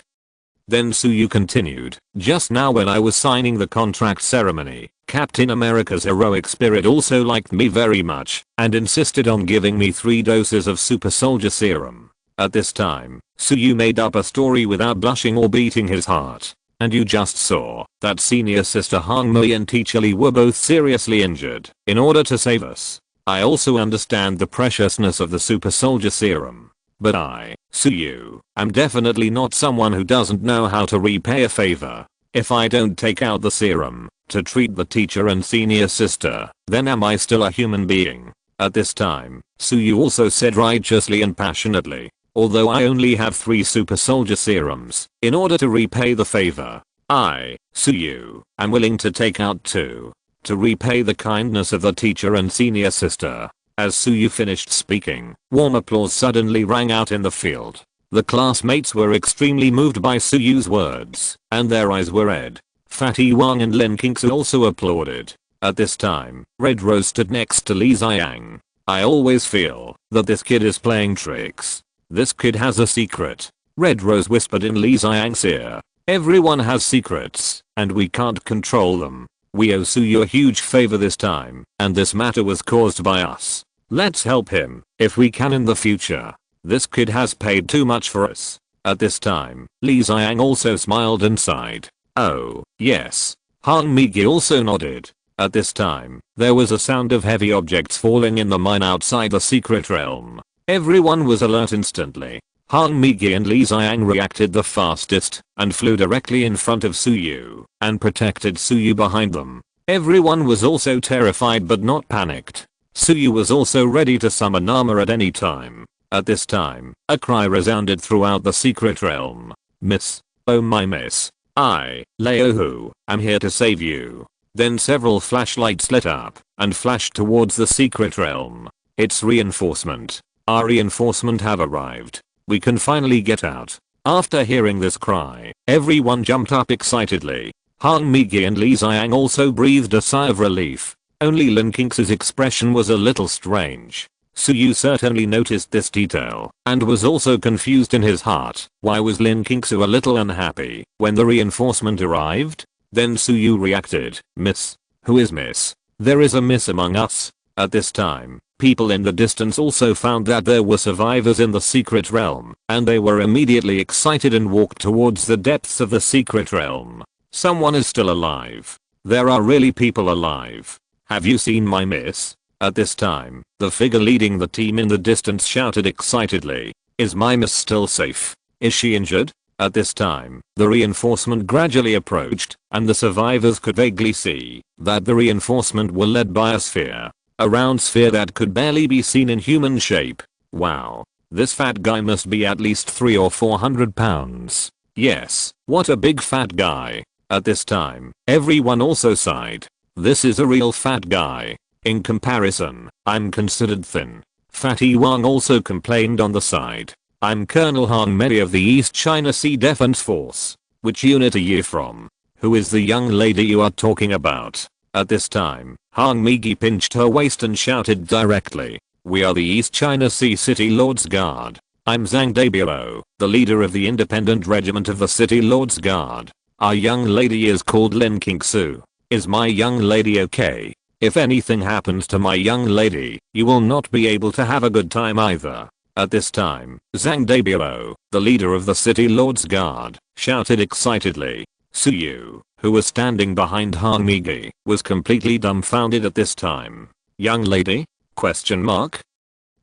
Then Suyu continued, "Just now when I was signing the contract ceremony, Captain America's heroic spirit also liked me very much and insisted on giving me 3 doses of super soldier serum." At this time, Suyu made up a story without blushing or beating his heart. And you just saw that senior sister Han Mei and teacher Li were both seriously injured in order to save us. I also understand the preciousness of the super soldier serum. But I, Suyu, am definitely not someone who doesn't know how to repay a favor. If I don't take out the serum to treat the teacher and senior sister, then am I still a human being? At this time, Suyu also said righteously and passionately, "Although I only have 3 super soldier serums, in order to repay the favor, I, Suyu, am willing to take out 2. To repay the kindness of the teacher and senior sister." As Suyu finished speaking, warm applause suddenly rang out in the field. The classmates were extremely moved by Suyu's words, and their eyes were red. Fatty Wang and Lin Qingsu also applauded. At this time, Red Rose stood next to Li Xiang. I always feel that this kid is playing tricks. This kid has a secret. Red Rose whispered in Li Xiang's ear. Everyone has secrets, and we can't control them. We owe Suyu a huge favor this time, and this matter was caused by us. Let's help him, if we can in the future. This kid has paid too much for us. At this time, Li Xiang also smiled and sighed. Oh, yes. Han Migi also nodded. At this time, there was a sound of heavy objects falling in the mine outside the secret realm. Everyone was alert instantly. Han Migi and Li Xiang reacted the fastest and flew directly in front of Suyu and protected Suyu behind them. Everyone was also terrified but not panicked. Suyu was also ready to summon armor at any time. At this time, a cry resounded throughout the secret realm. Miss, oh my miss. I, Leohu, am here to save you. Then several flashlights lit up and flashed towards the secret realm. It's reinforcement. Our reinforcement have arrived. We can finally get out. After hearing this cry, everyone jumped up excitedly. Han Migi and Li Xiang also breathed a sigh of relief. Only Linkage's expression was a little strange. Suyu certainly noticed this detail and was also confused in his heart. Why was Linkage a little unhappy when the reinforcement arrived? Then Suyu reacted. Miss? Who is Miss? There is a miss among us. At this time, people in the distance also found that there were survivors in the secret realm, and they were immediately excited and walked towards the depths of the secret realm. Someone is still alive. There are really people alive. Have you seen my miss? At this time, the figure leading the team in the distance shouted excitedly. Is my miss still safe? Is she injured? At this time, the reinforcement gradually approached, and the survivors could vaguely see that the reinforcement were led by a sphere. A round sphere that could barely be seen in human shape. Wow. This fat guy must be at least 300 or 400 pounds. Yes, what a big fat guy. At this time, everyone also sighed. This is a real fat guy. In comparison, I'm considered thin. Fatty Wang also complained on the side. I'm Colonel Han Mei of the East China Sea Defense Force. Which unit are you from? Who is the young lady you are talking about? At this time, Han Migi pinched her waist and shouted directly. We are the East China Sea City Lord's Guard. I'm Zhang Debiro, the leader of the independent regiment of the City Lord's Guard. Our young lady is called Lin Qingsu. Is my young lady okay? If anything happens to my young lady, you will not be able to have a good time either. At this time, Zhang Debiro, the leader of the City Lord's Guard, shouted excitedly. Suyu, who was standing behind Han Migi, was completely dumbfounded at this time. Young lady? Question mark.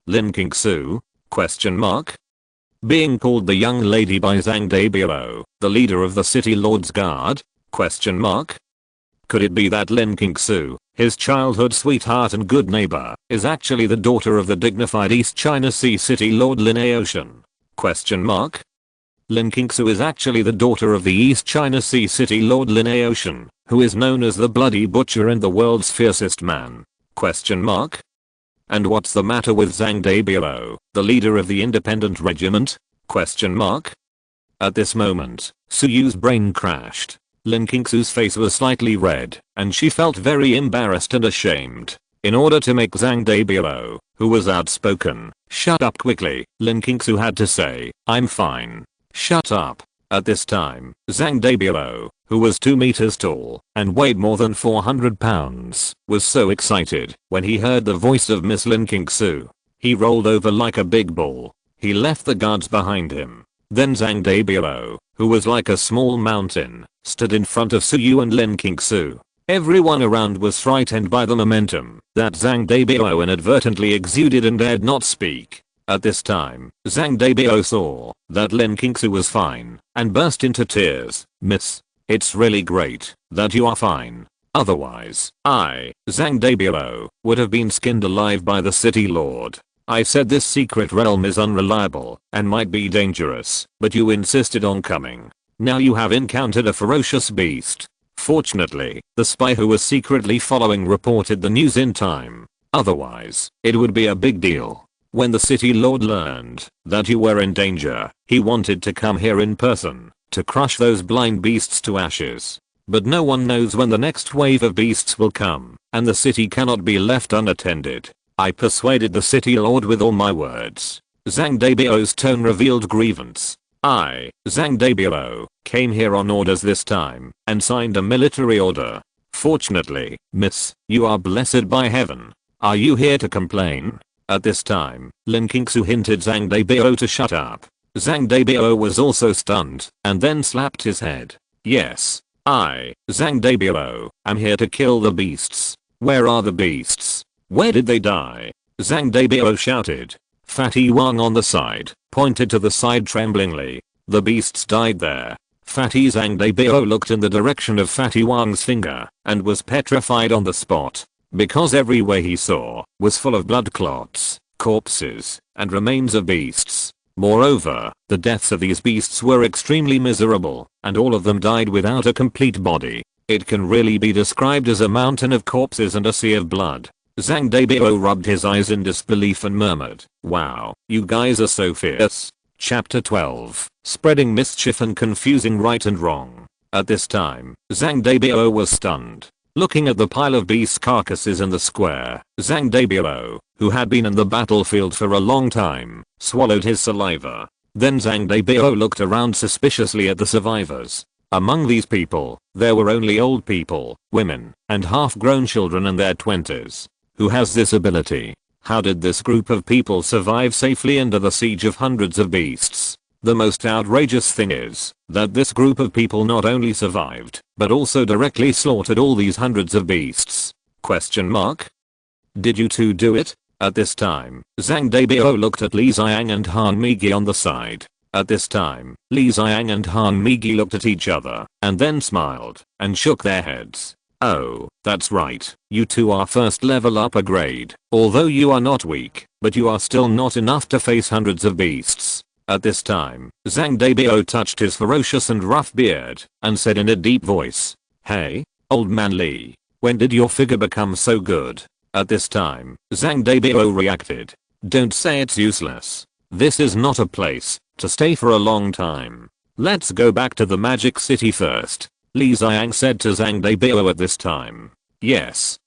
Lin Qingsu? Question mark. Being called the young lady by Zhang Debiro, the leader of the City Lord's Guard? Question mark. Could it be that Lin Qingsu, his childhood sweetheart and good neighbor, is actually the daughter of the dignified East China Sea City Lord Lin Aocean? Question mark. Lin Qingsu is actually the daughter of the East China Sea City Lord Lin Aocean, who is known as the Bloody Butcher and the world's fiercest man? Question mark. And what's the matter with Zhang Debiro, the leader of the independent regiment? Question mark. At this moment, Suyu's brain crashed. Lin Qingsu's face was slightly red, and she felt very embarrassed and ashamed. In order to make Zhang Debiro, who was outspoken, shut up quickly, Lin Qingsu had to say, I'm fine. Shut up. At this time, Zhang Debiro, who was 2 meters tall and weighed more than 400 pounds, was so excited when he heard the voice of Miss Lin Qingsu. He rolled over like a big ball. He left the guards behind him. Then Zhang Debiro, who was like a small mountain, stood in front of Suyu and Lin Qingsu. Everyone around was frightened by the momentum that Zhang Debiro inadvertently exuded and dared not speak. At this time, Zhang Debiro saw that Lin Qingsu was fine and burst into tears. Miss, it's really great that you are fine. Otherwise, I, Zhang Debiro, would have been skinned alive by the city lord. I said this secret realm is unreliable and might be dangerous, but you insisted on coming. Now you have encountered a ferocious beast. Fortunately, the spy who was secretly following reported the news in time. Otherwise, it would be a big deal. When the city lord learned that you were in danger, he wanted to come here in person to crush those blind beasts to ashes. But no one knows when the next wave of beasts will come, and the city cannot be left unattended. I persuaded the city lord with all my words. Zhang Daibio's tone revealed grievance. I, Zhang Daibio, came here on orders this time and signed a military order. Fortunately, miss, you are blessed by heaven. Are you here to complain? At this time, Lin Qingsu hinted Zhang Daibio to shut up. Zhang Daibio was also stunned and then slapped his head. Yes, I, Zhang Daibio, am here to kill the beasts. Where are the beasts? Where did they die? Zhang Daibio shouted. Fatty Wang on the side pointed to the side tremblingly. The beasts died there. Fatty Zhang Daibio looked in the direction of Fatty Wang's finger and was petrified on the spot, because everywhere he saw was full of blood clots, corpses, and remains of beasts. Moreover, the deaths of these beasts were extremely miserable, and all of them died without a complete body. It can really be described as a mountain of corpses and a sea of blood. Zhang Daibio rubbed his eyes in disbelief and murmured, "Wow, you guys are so fierce." Chapter 12. Spreading mischief and confusing right and wrong. At this time, Zhang Daibio was stunned. Looking at the pile of beast carcasses in the square, Zhang Daibio, who had been in the battlefield for a long time, swallowed his saliva. Then Zhang Daibio looked around suspiciously at the survivors. Among these people, there were only old people, women, and half-grown children in their 20s. Who has this ability? How did this group of people survive safely under the siege of hundreds of beasts? The most outrageous thing is that this group of people not only survived, but also directly slaughtered all these hundreds of beasts. Question mark? Did you two do it? At this time, Zhang Daibio looked at Li Xiang and Han Migi on the side. At this time, Li Xiang and Han Migi looked at each other and then smiled and shook their heads. Oh, that's right. You two are first level upper grade. Although you are not weak, but you are still not enough to face hundreds of beasts. At this time, Zhang Daibio touched his ferocious and rough beard and said in a deep voice, "Hey, old man Li, when did your figure become so good?" At this time, Zhang Daibio reacted. "Don't say it's useless. This is not a place to stay for a long time. Let's go back to the magic city first." Li Xiang said to Zhang Daibio at this time. Yes.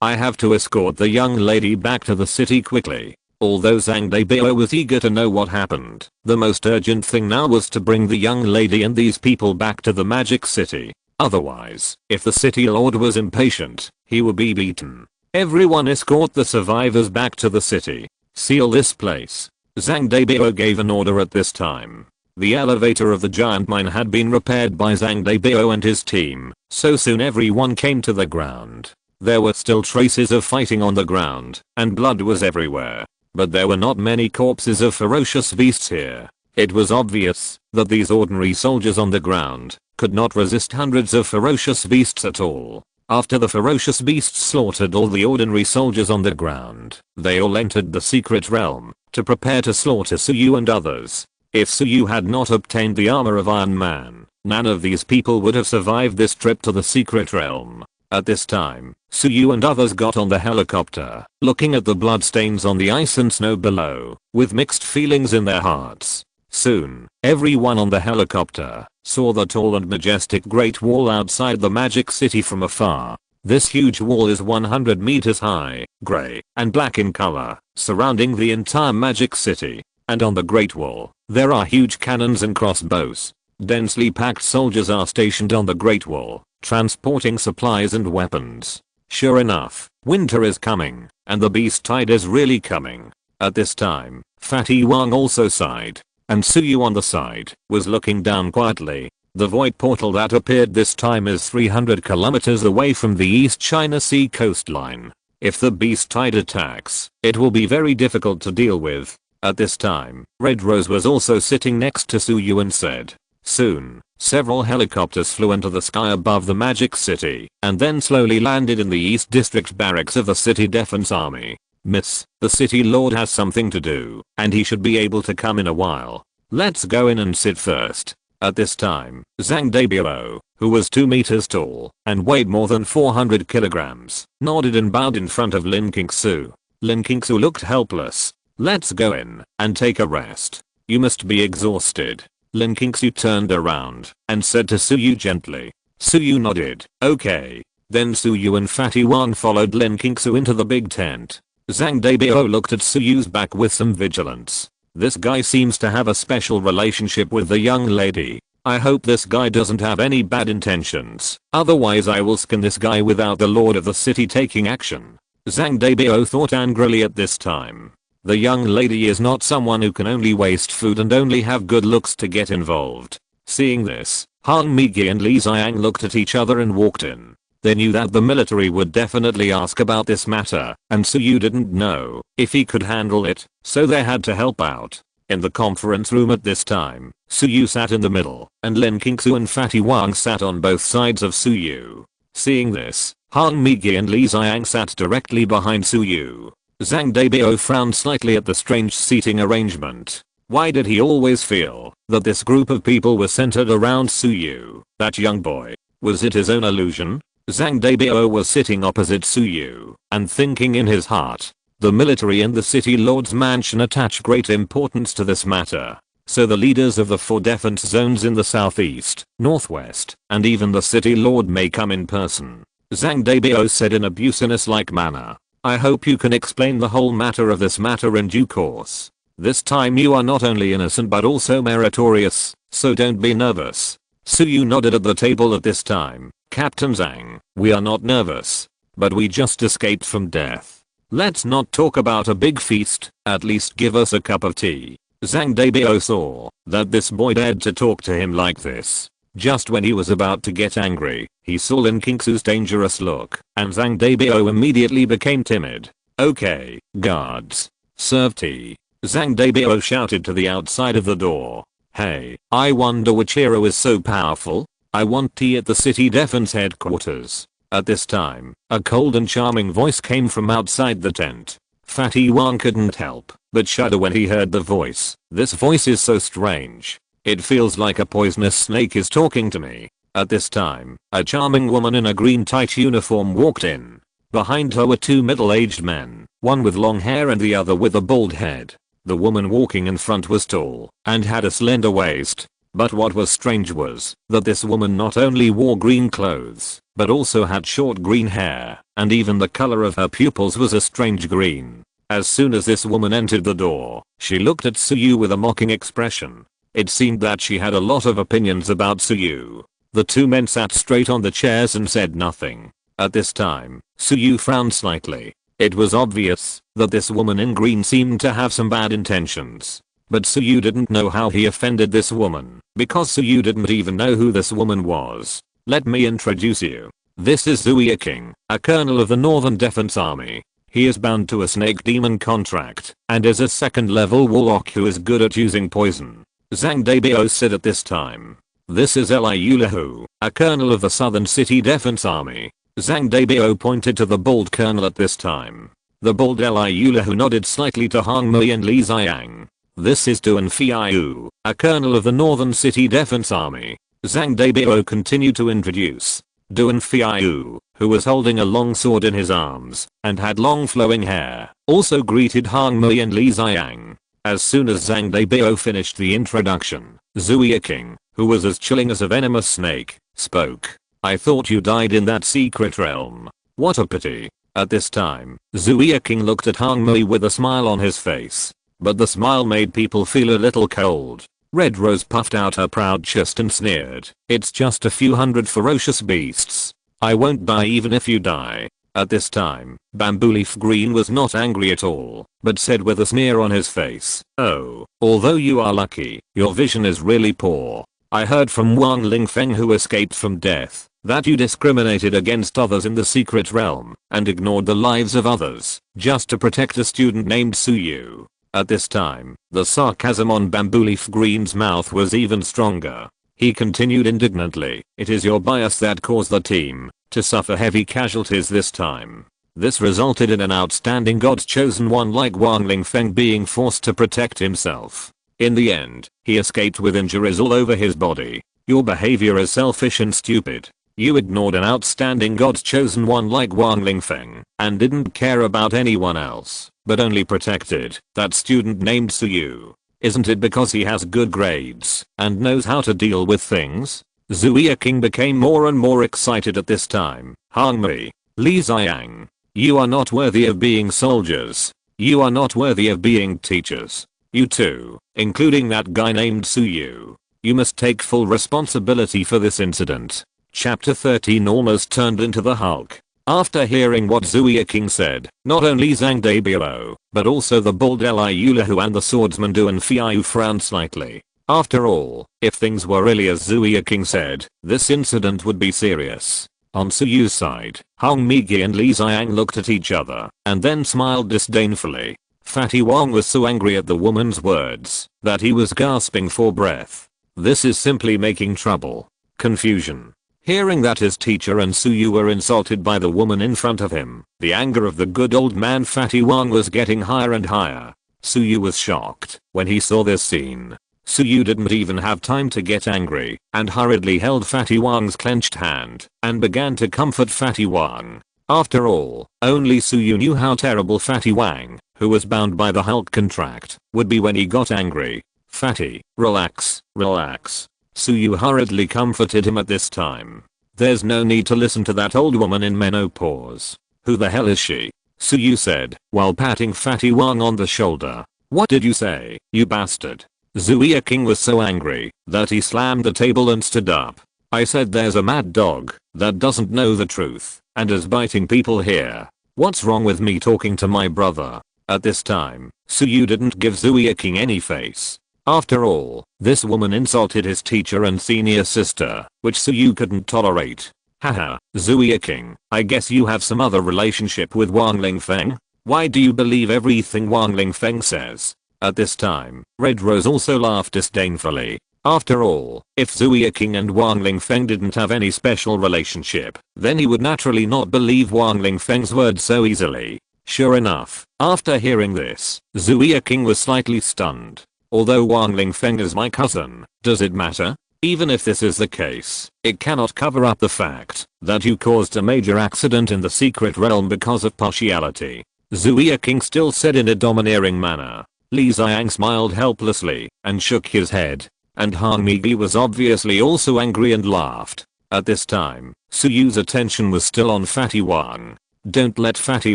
I have to escort the young lady back to the city quickly." Although Zhang Daibio was eager to know what happened, the most urgent thing now was to bring the young lady and these people back to the magic city. Otherwise, if the city lord was impatient, he would be beaten. Everyone escort the survivors back to the city. Seal this place. Zhang Daibio gave an order at this time. The elevator of the giant mine had been repaired by Zhang Daibio and his team, so soon everyone came to the ground. There were still traces of fighting on the ground, and blood was everywhere. But there were not many corpses of ferocious beasts here. It was obvious that these ordinary soldiers on the ground could not resist hundreds of ferocious beasts at all. After the ferocious beasts slaughtered all the ordinary soldiers on the ground, they all entered the secret realm to prepare to slaughter Suyu and others. If Suyu had not obtained the armor of Iron Man, none of these people would have survived this trip to the secret realm. At this time, Suyu and others got on the helicopter, looking at the bloodstains on the ice and snow below, with mixed feelings in their hearts. Soon, everyone on the helicopter saw the tall and majestic Great Wall outside the Magic City from afar. This huge wall is 100 meters high, gray, and black in color, surrounding the entire Magic City. And on the Great Wall, there are huge cannons and crossbows. Densely packed soldiers are stationed on the Great Wall, transporting supplies and weapons. Sure enough, winter is coming, and the beast tide is really coming. At this time, Fatty Wang also sighed, and Suyu on the side was looking down quietly. The void portal that appeared this time is 300 kilometers away from the East China Sea coastline. If the beast tide attacks, it will be very difficult to deal with. At this time, Red Rose was also sitting next to Suyu and said. Soon, several helicopters flew into the sky above the Magic City and then slowly landed in the East District barracks of the City Defense Army. Miss, the City Lord has something to do, and he should be able to come in a while. Let's go in and sit first. At this time, Zhang Daibio, who was 2 meters tall and weighed more than 400 kilograms, nodded and bowed in front of Lin Qingsu. Lin Qingsu looked helpless. Let's go in and take a rest. You must be exhausted. Lin Qingsu turned around and said to Suyu gently. Suyu nodded. Okay. Then Suyu and Fatty Wang followed Lin Kingsu into the big tent. Zhang Daibao looked at Suyu's back with some vigilance. This guy seems to have a special relationship with the young lady. I hope this guy doesn't have any bad intentions, otherwise I will skin this guy without the lord of the city taking action. Zhang Daibao thought angrily at this time. The young lady is not someone who can only waste food and only have good looks to get involved. Seeing this, Han Migi and Li Xiang looked at each other and walked in. They knew that the military would definitely ask about this matter, and Suyu didn't know if he could handle it, so they had to help out. In the conference room at this time, Suyu sat in the middle, and Lin Kingsu and Fatty Wang sat on both sides of Suyu. Seeing this, Han Migi and Li Xiang sat directly behind Suyu. Zhang Daibao frowned slightly at the strange seating arrangement. Why did he always feel that this group of people was centered around Suyu, that young boy? Was it his own illusion? Zhang Daibao was sitting opposite Suyu, and thinking in his heart, the military and the city lord's mansion attach great importance to this matter. So the leaders of the 4 defense zones in the southeast, northwest, and even the city lord may come in person. Zhang Daibao said in a business-like manner. I hope you can explain the whole matter of this matter in due course. This time you are not only innocent but also meritorious, so don't be nervous. Suyu nodded at the table at this time. Captain Zhang, we are not nervous. But we just escaped from death. Let's not talk about a big feast, at least give us a cup of tea. Zhang Daibao saw that this boy dared to talk to him like this. Just when he was about to get angry, he saw Lin Kingsu's dangerous look, and Zhang Daibao immediately became timid. Okay, guards. Serve tea. Zhang Daibao shouted to the outside of the door. Hey, I wonder which hero is so powerful? I want tea at the city defense headquarters. At this time, a cold and charming voice came from outside the tent. Fatty Wang couldn't help but shudder when he heard the voice. This voice is so strange. It feels like a poisonous snake is talking to me. At this time, a charming woman in a green tight uniform walked in. Behind her were 2 middle-aged men, one with long hair and the other with a bald head. The woman walking in front was tall and had a slender waist. But what was strange was that this woman not only wore green clothes, but also had short green hair, and even the color of her pupils was a strange green. As soon as this woman entered the door, she looked at Suyu with a mocking expression. It seemed that she had a lot of opinions about Suyu. The 2 men sat straight on the chairs and said nothing. At this time, Suyu frowned slightly. It was obvious that this woman in green seemed to have some bad intentions. But Suyu didn't know how he offended this woman, because Suyu didn't even know who this woman was. Let me introduce you. This is Zuya King, a colonel of the Northern Defense Army. He is bound to a snake demon contract, and is a 2nd level warlock who is good at using poison. Zhang Daibao said at this time. This is Liu Lahu, a colonel of the Southern City Defense Army. Zhang Daibao pointed to the bald colonel at this time. The bald Liu Lahu nodded slightly to Han Mei and Li Xiang. This is Duan Fiu, a colonel of the Northern City Defense Army. Zhang Daibao continued to introduce. Duan Fiu, who was holding a long sword in his arms, and had long flowing hair, also greeted Han Mei and Li Xiang. As soon as Zhang Daibao finished the introduction, Zuya King, who was as chilling as a venomous snake, spoke. I thought you died in that secret realm. What a pity. At this time, Zuya King looked at Han Mei with a smile on his face. But the smile made people feel a little cold. Red Rose puffed out her proud chest and sneered. It's just a few hundred ferocious beasts. I won't die even if you die. At this time, Bamboo Leaf Green was not angry at all, but said with a sneer on his face, oh, although you are lucky, your vision is really poor. I heard from Wang Lingfeng who escaped from death, that you discriminated against others in the secret realm, and ignored the lives of others, just to protect a student named Suyu. At this time, the sarcasm on Bamboo Leaf Green's mouth was even stronger. He continued indignantly, it is your bias that caused the team to suffer heavy casualties this time. This resulted in an outstanding God's chosen one like Wang Lingfeng being forced to protect himself. In the end, he escaped with injuries all over his body. Your behavior is selfish and stupid. You ignored an outstanding God's chosen one like Wang Lingfeng, and didn't care about anyone else, but only protected that student named Suyu. Isn't it because he has good grades, and knows how to deal with things? Zuya King became more and more excited at this time. Hangmi, Li Xiang. You are not worthy of being soldiers. You are not worthy of being teachers. You too, including that guy named Suyu. You must take full responsibility for this incident. Chapter 13 almost turned into the Hulk. After hearing what Zuya King said, not only Zhang Debio, but also the bald Eliulahu and the swordsman Duan Fiu frowned slightly. After all, if things were really as Zuya King said, this incident would be serious. On Suyu's side, Hong Migi and Li Xiang looked at each other, and then smiled disdainfully. Fatty Wang was so angry at the woman's words, that he was gasping for breath. This is simply making trouble. Confusion. Hearing that his teacher and Suyu were insulted by the woman in front of him, the anger of the good old man Fatty Wang was getting higher and higher. Suyu was shocked when he saw this scene. Suyu didn't even have time to get angry, and hurriedly held Fatty Wang's clenched hand, and began to comfort Fatty Wang. After all, only Suyu knew how terrible Fatty Wang, who was bound by the Hulk contract, would be when he got angry. Fatty, relax, relax. Suyu hurriedly comforted him at this time. There's no need to listen to that old woman in menopause. Who the hell is she? Suyu said, while patting Fatty Wang on the shoulder. What did you say, you bastard? Zuya King was so angry that he slammed the table and stood up. I said there's a mad dog that doesn't know the truth and is biting people here. What's wrong with me talking to my brother? At this time, Suyu didn't give Zuya King any face. After all, this woman insulted his teacher and senior sister, which Suyu couldn't tolerate. Haha, Zuya King, I guess you have some other relationship with Wang Lingfeng? Why do you believe everything Wang Lingfeng says? At this time, Red Rose also laughed disdainfully. After all, if Zuya King and Wang Lingfeng didn't have any special relationship, then he would naturally not believe Wang Lingfeng's words so easily. Sure enough, after hearing this, Zuya King was slightly stunned. Although Wang Lingfeng is my cousin, does it matter? Even if this is the case, it cannot cover up the fact that you caused a major accident in the secret realm because of partiality. Zuya King still said in a domineering manner. Li Xiang smiled helplessly and shook his head. And Han Migi was obviously also angry and laughed. At this time, Suyu's attention was still on Fatty Wang. Don't let Fatty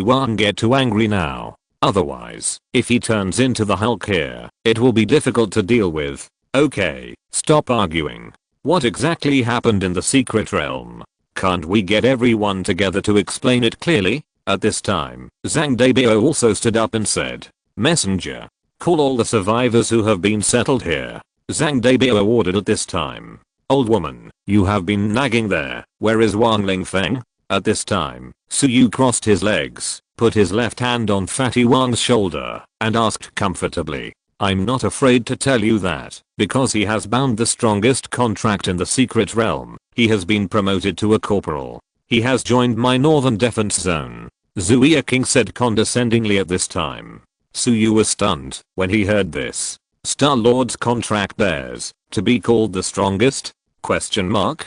Wang get too angry now. Otherwise, if he turns into the Hulk here, it will be difficult to deal with. Okay, stop arguing. What exactly happened in the secret realm? Can't we get everyone together to explain it clearly? At this time, Zhang Debio also stood up and said, Messenger, call all the survivors who have been settled here. Zhang Debio ordered at this time. Old woman, you have been nagging there. Where is Wang Lingfeng? At this time, Suyu crossed his legs, put his left hand on Fatty Wang's shoulder, and asked comfortably. I'm not afraid to tell you that, because he has bound the strongest contract in the secret realm. He has been promoted to a corporal. He has joined my northern defense zone. Zuya King said condescendingly at this time. Suyu was stunned when he heard this. Star-Lord's contract bears to be called the strongest? Question mark?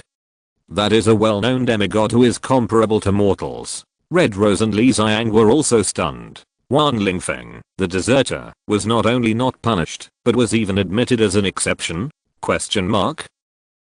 That is a well-known demigod who is comparable to mortals. Red Rose and Li Xiang were also stunned. Wang Lingfeng, the deserter, was not only not punished, but was even admitted as an exception? Question mark?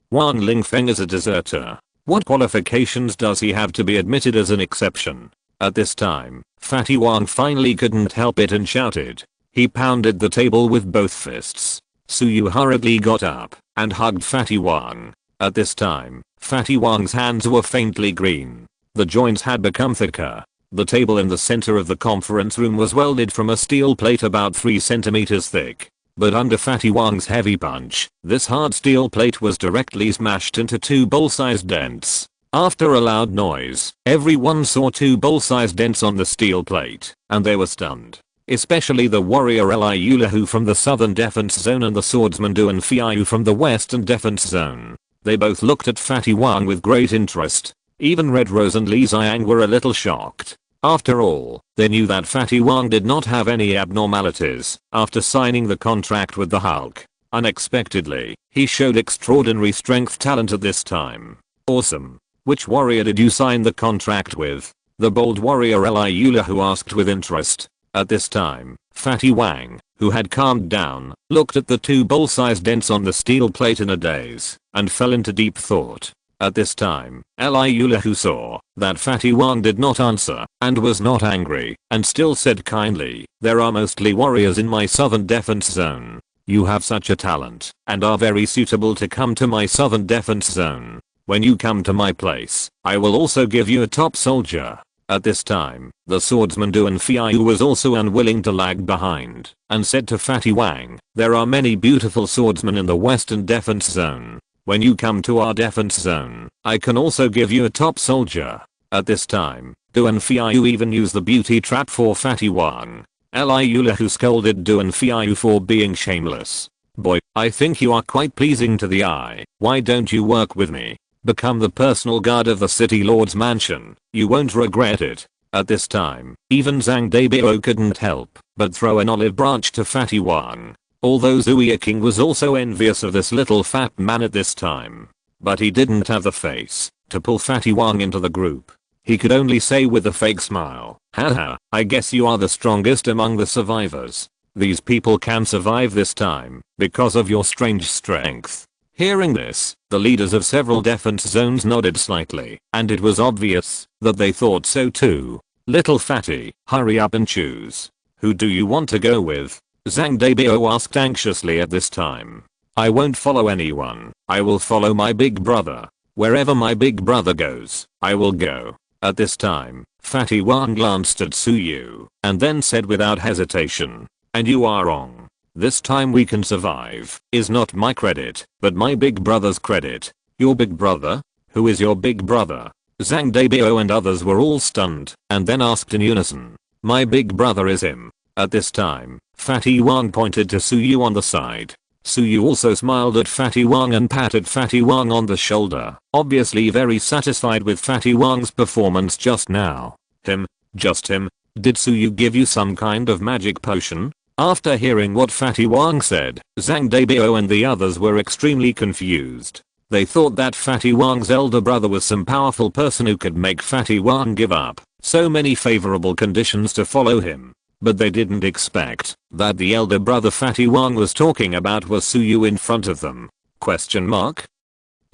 Wang Lingfeng is a deserter. What qualifications does he have to be admitted as an exception? At this time, Fatty Wang finally couldn't help it and shouted. He pounded the table with both fists. Suyu hurriedly got up and hugged Fatty Wang. At this time, Fatty Wang's hands were faintly green. The joints had become thicker. The table in the center of the conference room was welded from a steel plate about 3 centimeters thick. But under Fatty Wang's heavy punch, this hard steel plate was directly smashed into 2 bowl-sized dents. After a loud noise, everyone saw 2 bowl-sized dents on the steel plate, and they were stunned. Especially the warrior Eliulahu from the southern defense zone and the swordsman Duan Fiu from the western defense zone. They both looked at Fatty Wang with great interest. Even Red Rose and Li Xiang were a little shocked. After all, they knew that Fatty Wang did not have any abnormalities after signing the contract with the Hulk. Unexpectedly, he showed extraordinary strength talent at this time. Awesome. Which warrior did you sign the contract with? The bold warrior Eliulahu asked with interest. At this time, Fatty Wang, who had calmed down, looked at the two bowl-sized dents on the steel plate in a daze, and fell into deep thought. At this time, Eliula, who saw that Fatty Wang did not answer, and was not angry, and still said kindly, "There are mostly warriors in my southern defense zone. You have such a talent, and are very suitable to come to my southern defense zone. When you come to my place, I will also give you a top soldier." At this time, the swordsman Duan Fiu was also unwilling to lag behind, and said to Fatty Wang, "There are many beautiful swordsmen in the western defense zone. When you come to our defense zone, I can also give you a top soldier." At this time, Duan Fiu even used the beauty trap for Fatty Wang. Eliula, who scolded Duan Fiu for being shameless. "Boy, I think you are quite pleasing to the eye. Why don't you work with me? Become the personal guard of the city lord's mansion. You won't regret it." At this time, even Zhang Debao couldn't help but throw an olive branch to Fatty Wang. Although Zuya King was also envious of this little fat man at this time. But he didn't have the face to pull Fatty Wang into the group. He could only say with a fake smile, "Haha, I guess you are the strongest among the survivors. These people can survive this time because of your strange strength." Hearing this, the leaders of several defense zones nodded slightly, and it was obvious that they thought so too. "Little fatty, hurry up and choose. Who do you want to go with?" Zhang Debao asked anxiously at this time. "I won't follow anyone. I will follow my big brother. Wherever my big brother goes, I will go." At this time, Fatty Wang glanced at Suyu, and then said without hesitation, "And you are wrong. This time we can survive is not my credit, but my big brother's credit." "Your big brother? Who is your big brother?" Zhang Debao and others were all stunned, and then asked in unison. "My big brother is him." At this time, Fatty Wang pointed to Suyu on the side. Suyu also smiled at Fatty Wang and patted Fatty Wang on the shoulder, obviously very satisfied with Fatty Wang's performance just now. "Him? Just him? Did Suyu give you some kind of magic potion?" After hearing what Fatty Wang said, Zhang Debao and the others were extremely confused. They thought that Fatty Wang's elder brother was some powerful person who could make Fatty Wang give up so many favorable conditions to follow him. But they didn't expect that the elder brother Fatty Wang was talking about was Suyu in front of them. Question mark?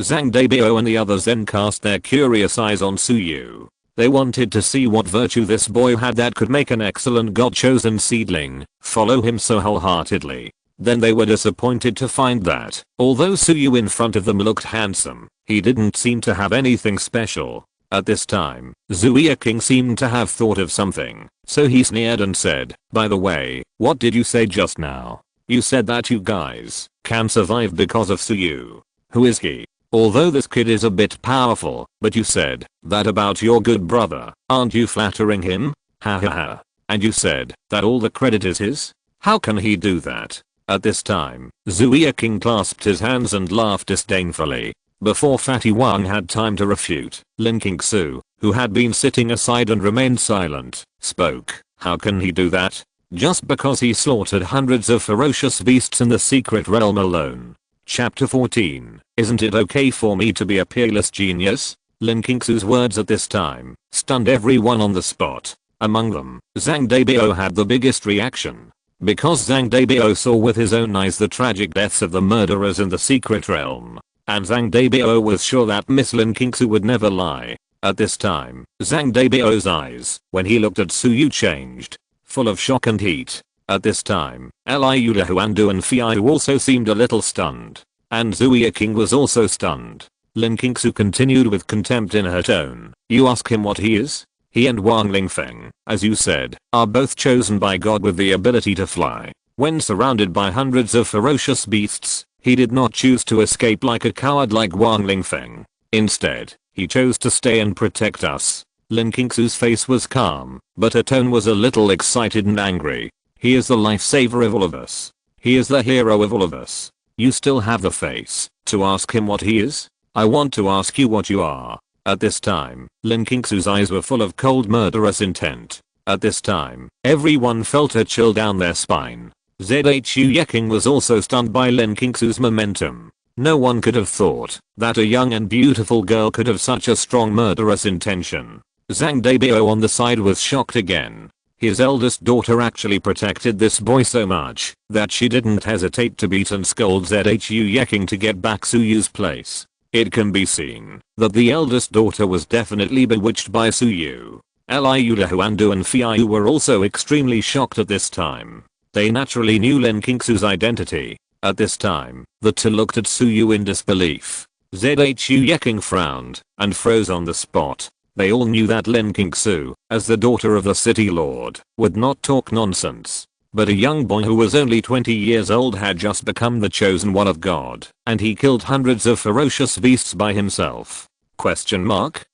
Zhang Debao and the others then cast their curious eyes on Suyu. They wanted to see what virtue this boy had that could make an excellent god-chosen seedling follow him so wholeheartedly. Then they were disappointed to find that, although Suyu in front of them looked handsome, he didn't seem to have anything special. At this time, Zuya King seemed to have thought of something, so he sneered and said, "By the way, what did you say just now? You said that you guys can survive because of Suyu. Who is he? Although this kid is a bit powerful, but you said that about your good brother. Aren't you flattering him? Ha ha ha. And you said that all the credit is his? How can he do that?" At this time, Zuya King clasped his hands and laughed disdainfully. Before Fatty Wang had time to refute, Linkages, who had been sitting aside and remained silent, spoke. "How can he do that? Just because he slaughtered hundreds of ferocious beasts in the secret realm alone." Chapter 14. Isn't it okay for me to be a peerless genius? Linkages' words at this time stunned everyone on the spot. Among them, Zhang Debao had the biggest reaction. Because Zhang Debao saw with his own eyes the tragic deaths of the murderers in the secret realm. And Zhang Debao was sure that Miss Linkages would never lie. At this time, Zhang Debao's eyes, when he looked at Suyu, changed, full of shock and heat. At this time, Eliula and Duan Fiu also seemed a little stunned. And Zuya King was also stunned. Linkages continued with contempt in her tone. "You ask him what he is? He and Wang Lingfeng, as you said, are both chosen by God with the ability to fly. When surrounded by hundreds of ferocious beasts, he did not choose to escape like a coward like Wang Lingfeng. Instead, he chose to stay and protect us." Linkages' face was calm, but her tone was a little excited and angry. "He is the lifesaver of all of us. He is the hero of all of us. You still have the face to ask him what he is? I want to ask you what you are." At this time, Linkages' eyes were full of cold murderous intent. At this time, everyone felt a chill down their spine. Zhu King was also stunned by Linkages' momentum. No one could have thought that a young and beautiful girl could have such a strong murderous intention. Zhang Debao on the side was shocked again. His eldest daughter actually protected this boy so much that she didn't hesitate to beat and scold Zhu Yeking to get back Suyu's place. It can be seen that the eldest daughter was definitely bewitched by Suyu. Liu Huandu and Fiyu were also extremely shocked at this time. They naturally knew Lin Qingsu's identity. At this time, the two looked at Suyu in disbelief. Zhu Yeking frowned and froze on the spot. They all knew that Lin Qingsu, as the daughter of the city lord, would not talk nonsense. But a young boy who was only 20 years old had just become the chosen one of God, and he killed hundreds of ferocious beasts by himself. Question mark?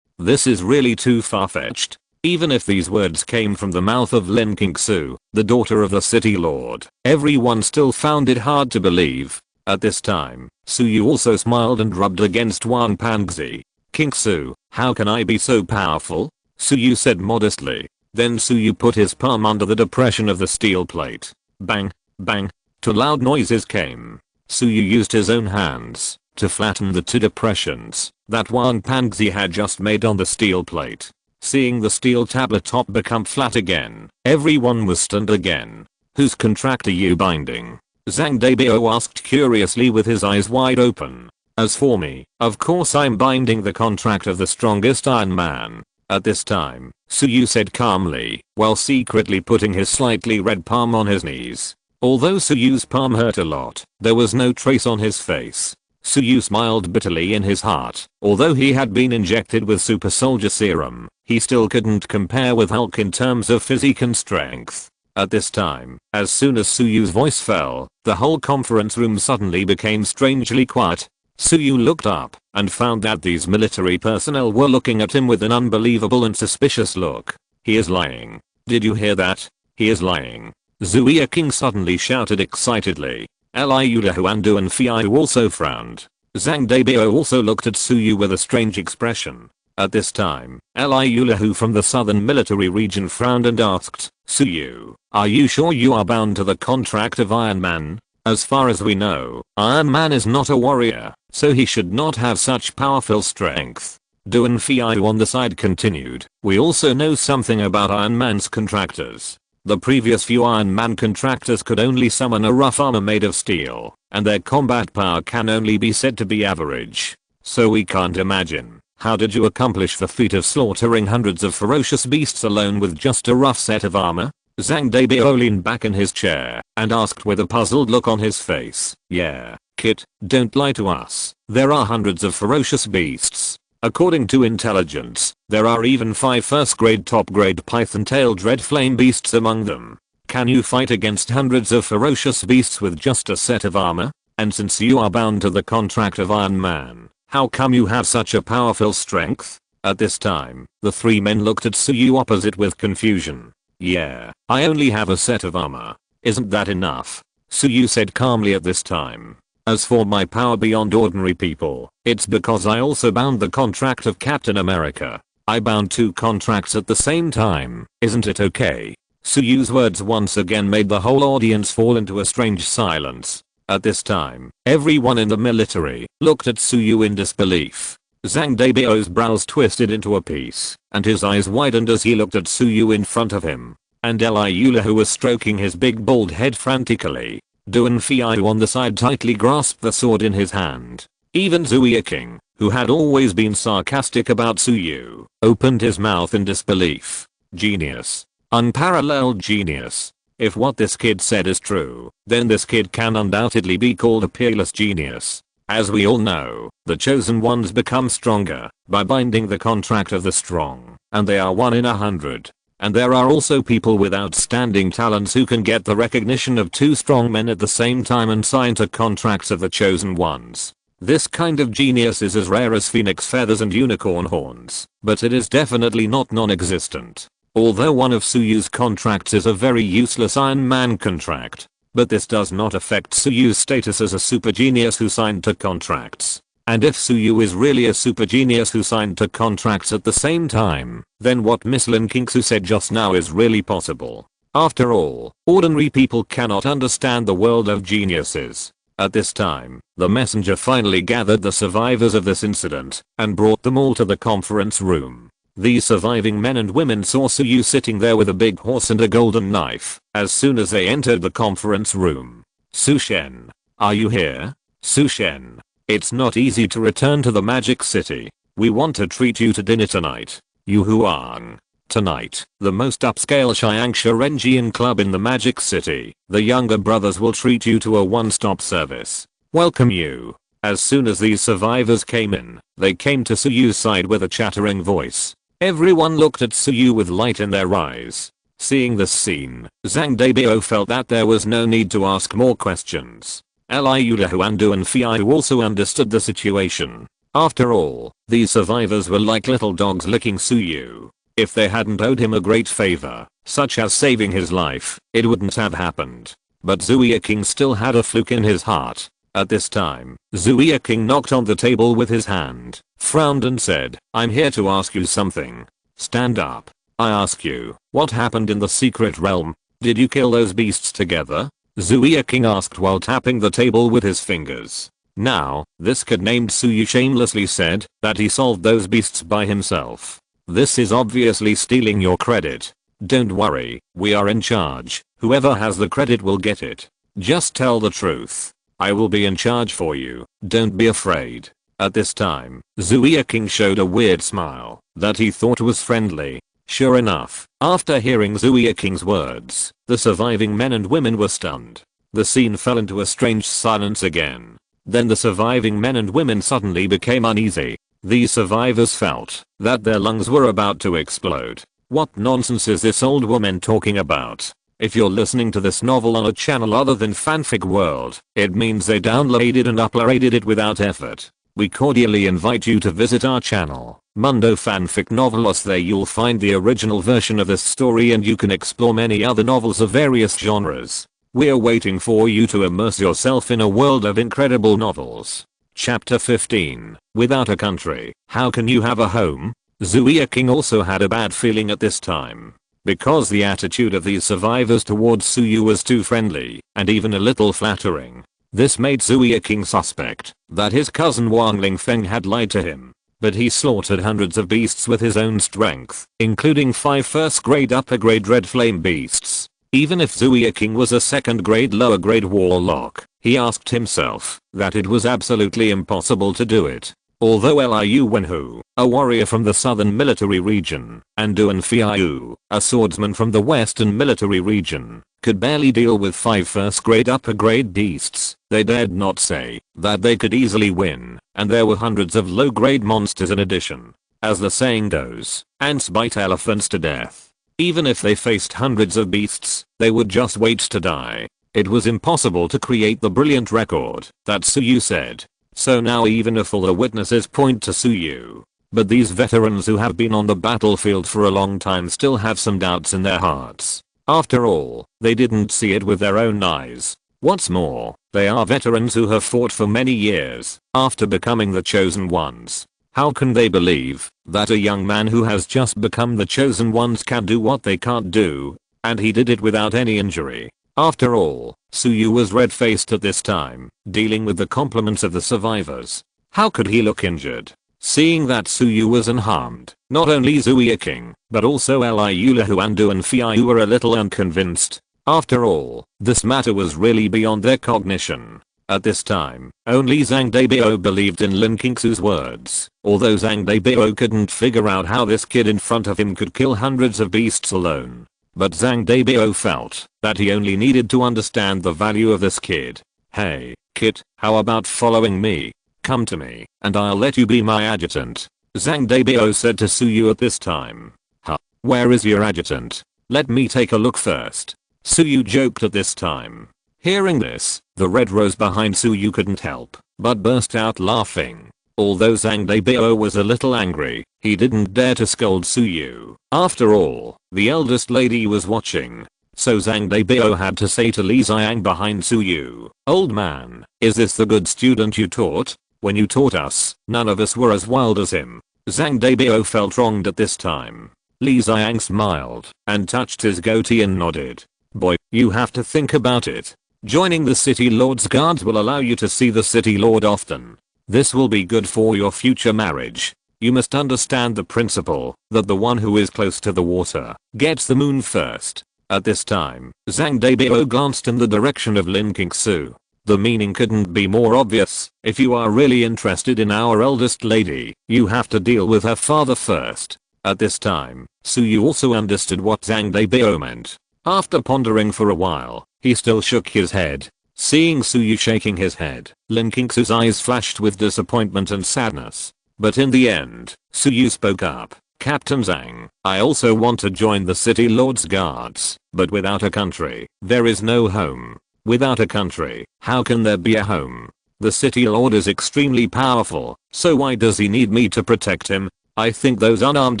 This is really too far-fetched. Even if these words came from the mouth of Lin Qingsu, the daughter of the city lord, everyone still found it hard to believe. At this time, Suyu also smiled and rubbed against Wang Pangzi. Qingsu, how can I be so powerful? Suyu said modestly. Then Suyu put his palm under the depression of the steel plate. Bang, bang. Two loud noises came. Suyu used his own hands to flatten the two depressions that Wang Pangzi had just made on the steel plate. Seeing the steel tablet top become flat again, everyone was stunned again. Whose contract are you binding? Zhang Debao asked curiously with his eyes wide open. As for me, of course I'm binding the contract of the strongest Iron Man. At this time, Suyu said calmly, while secretly putting his slightly red palm on his knees. Although Suyu's palm hurt a lot, there was no trace on his face. Suyu smiled bitterly in his heart. Although he had been injected with super soldier serum, he still couldn't compare with Hulk in terms of physique and strength. At this time, as soon as Suyu's voice fell, the whole conference room suddenly became strangely quiet. Suyu looked up and found that these military personnel were looking at him with an unbelievable and suspicious look. He is lying. Did you hear that? He is lying. Zhu Yeking suddenly shouted excitedly. Liu Huandu and Fiyu also frowned. Zhang Debao also looked at Suyu with a strange expression. At this time, Liu Hu from the southern military region frowned and asked, Suyu, are you sure you are bound to the contract of Iron Man? As far as we know, Iron Man is not a warrior, so he should not have such powerful strength. Du and Fiyu on the side continued. We also know something about Iron Man's contractors. The previous few Iron Man contractors could only summon a rough armor made of steel, and their combat power can only be said to be average. So we can't imagine. How did you accomplish the feat of slaughtering hundreds of ferocious beasts alone with just a rough set of armor? Zhang Debao leaned back in his chair and asked with a puzzled look on his face. Yeah, kid, don't lie to us. There are hundreds of ferocious beasts. According to intelligence, there are even 5 first-grade top-grade python-tailed red flame beasts among them. Can you fight against hundreds of ferocious beasts with just a set of armor? And since you are bound to the contract of Iron Man, how come you have such a powerful strength? At this time, the three men looked at Suyu opposite with confusion. Yeah, I only have a set of armor. Isn't that enough? Suyu said calmly at this time. As for my power beyond ordinary people, it's because I also bound the contract of Captain America. I bound 2 contracts at the same time. Isn't it okay? Suyu's words once again made the whole audience fall into a strange silence. At this time, everyone in the military looked at Suyu in disbelief. Zhang Debao's brows twisted into a piece, and his eyes widened as he looked at Suyu in front of him. And Liu who was stroking his big bald head frantically. Du and Fiyu on the side tightly grasped the sword in his hand. Even Zhu Yeking, who had always been sarcastic about Suyu, opened his mouth in disbelief. Genius. Unparalleled genius. If what this kid said is true, then this kid can undoubtedly be called a peerless genius. As we all know, the chosen ones become stronger by binding the contract of the strong, and they are 1 in 100. And there are also people with outstanding talents who can get the recognition of 2 strong men at the same time and sign to contracts of the chosen ones. This kind of genius is as rare as phoenix feathers and unicorn horns, but it is definitely not non-existent. Although one of Suyu's contracts is a very useless Iron Man contract, but this does not affect Suyu's status as a super genius who signed to contracts. And if Suyu is really a super genius who signed to contracts at the same time, then what Miss Lin Qingsu said just now is really possible. After all, ordinary people cannot understand the world of geniuses. At this time, the messenger finally gathered the survivors of this incident and brought them all to the conference room. These surviving men and women saw Suyu sitting there with a big horse and a golden knife as soon as they entered the conference room. Sushen, are you here? Sushen, it's not easy to return to the magic city. We want to treat you to dinner tonight. Yu Huang. Tonight, the most upscale Xiangsha club in the magic city. The younger brothers will treat you to a one-stop service. Welcome you. As soon as these survivors came in, they came to Suyu's side with a chattering voice. Everyone looked at Suyu with light in their eyes. Seeing this scene, Zhang Deibao felt that there was no need to ask more questions. Liu Huandu and Fiu also understood the situation. After all, these survivors were like little dogs licking Suyu. If they hadn't owed him a great favor, such as saving his life, it wouldn't have happened. But Zuya King still had a fluke in his heart. At this time, Zuya King knocked on the table with his hand, frowned and said, I'm here to ask you something. Stand up. I ask you, what happened in the secret realm? Did you kill those beasts together? Zuya King asked while tapping the table with his fingers. Now, this kid named Suyu shamelessly said that he solved those beasts by himself. This is obviously stealing your credit. Don't worry, we are in charge. Whoever has the credit will get it. Just tell the truth. I will be in charge for you. Don't be afraid. At this time, Zuya King showed a weird smile that he thought was friendly. Sure enough, after hearing Zuya King's words, the surviving men and women were stunned. The scene fell into a strange silence again. Then the surviving men and women suddenly became uneasy. These survivors felt that their lungs were about to explode. What nonsense is this old woman talking about? If you're listening to this novel on a channel other than Fanfic World, it means they downloaded and uploaded it without effort. We cordially invite you to visit our channel, Mundo Fanfic Novelos. There you'll find the original version of this story and you can explore many other novels of various genres. We're waiting for you to immerse yourself in a world of incredible novels. Chapter 15. Without a country, how can you have a home? Zuya King also had a bad feeling at this time. Because the attitude of these survivors towards Suyu was too friendly and even a little flattering. This made Zuya King suspect that his cousin Wang Lingfeng had lied to him. But he slaughtered hundreds of beasts with his own strength, including 5 first-grade upper-grade red flame beasts. Even if Zuya King was a second-grade lower-grade warlock, he asked himself that it was absolutely impossible to do it. Although Liu Wenhu, a warrior from the southern military region, and Duan Fiu, a swordsman from the western military region, could barely deal with 5 first-grade upper-grade beasts, they dared not say that they could easily win, and there were hundreds of low-grade monsters in addition. As the saying goes, ants bite elephants to death. Even if they faced hundreds of beasts, they would just wait to die. It was impossible to create the brilliant record that Suyu said. So now even if all the witnesses point to Suyu, but these veterans who have been on the battlefield for a long time still have some doubts in their hearts. After all, they didn't see it with their own eyes. What's more, they are veterans who have fought for many years after becoming the chosen ones. How can they believe that a young man who has just become the chosen ones can do what they can't do? And he did it without any injury. After all, Suyu was red-faced at this time, dealing with the compliments of the survivors. How could he look injured? Seeing that Suyu was unharmed, not only Zuya King, but also Liu Huandu and Fiu were a little unconvinced. After all, this matter was really beyond their cognition. At this time, only Zhang Deibao believed in Lin Qingsu's words, although Zhang Deibao couldn't figure out how this kid in front of him could kill hundreds of beasts alone. But Zhang Deibao felt that he only needed to understand the value of this kid. Hey, kid, how about following me? Come to me, and I'll let you be my adjutant. Zhang Deibao said to Suyu at this time. Huh, where is your adjutant? Let me take a look first. Suyu joked at this time. Hearing this, the red rose behind Suyu couldn't help but burst out laughing. Although Zhang Deibao was a little angry, he didn't dare to scold Suyu. After all, the eldest lady was watching. So Zhang Deibao had to say to Li Xiang behind Suyu, "Old man, is this the good student you taught? When you taught us, none of us were as wild as him." Zhang Deibao felt wronged at this time. Li Xiang smiled and touched his goatee and nodded. "Boy, you have to think about it. Joining the City Lord's guards will allow you to see the City Lord often. This will be good for your future marriage. You must understand the principle that the one who is close to the water gets the moon first. At this time, Zhang Deibao glanced in the direction of Lin Qingsu. The meaning couldn't be more obvious. If you are really interested in our eldest lady, you have to deal with her father first. At this time, Su Yu also understood what Zhang Deibao meant. After pondering for a while, he still shook his head. Seeing Su Yu shaking his head, Lin Qingsu's eyes flashed with disappointment and sadness. But in the end, Su Yu spoke up. Captain Zhang, I also want to join the City Lord's Guards, but without a country, there is no home. Without a country, how can there be a home? The City Lord is extremely powerful, so why does he need me to protect him? I think those unarmed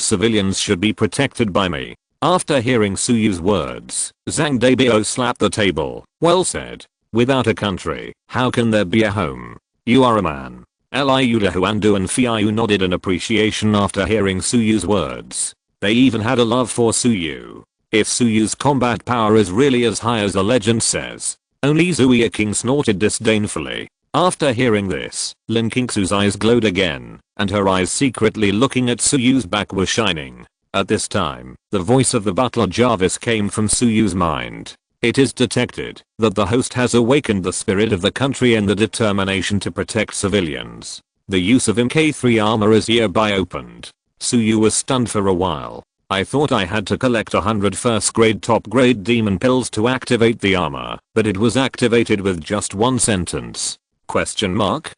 civilians should be protected by me. After hearing Su Yu's words, Zhang Deibao slapped the table. Well said. Without a country, how can there be a home? You are a man. Liu Huandu and Fiu nodded in appreciation after hearing Su Yu's words. They even had a love for Su Yu. If Su Yu's combat power is really as high as the legend says. Only Zuya King snorted disdainfully. After hearing this, Lin Qingsu's eyes glowed again, and her eyes secretly looking at Su Yu's back were shining. At this time, the voice of the butler Jarvis came from Su Yu's mind. It is detected that the host has awakened the spirit of the country and the determination to protect civilians. The use of MK3 armor is hereby opened. Su Yu was stunned for a while. I thought I had to collect 100 first grade top grade demon pills to activate the armor, but it was activated with just one sentence. Question mark?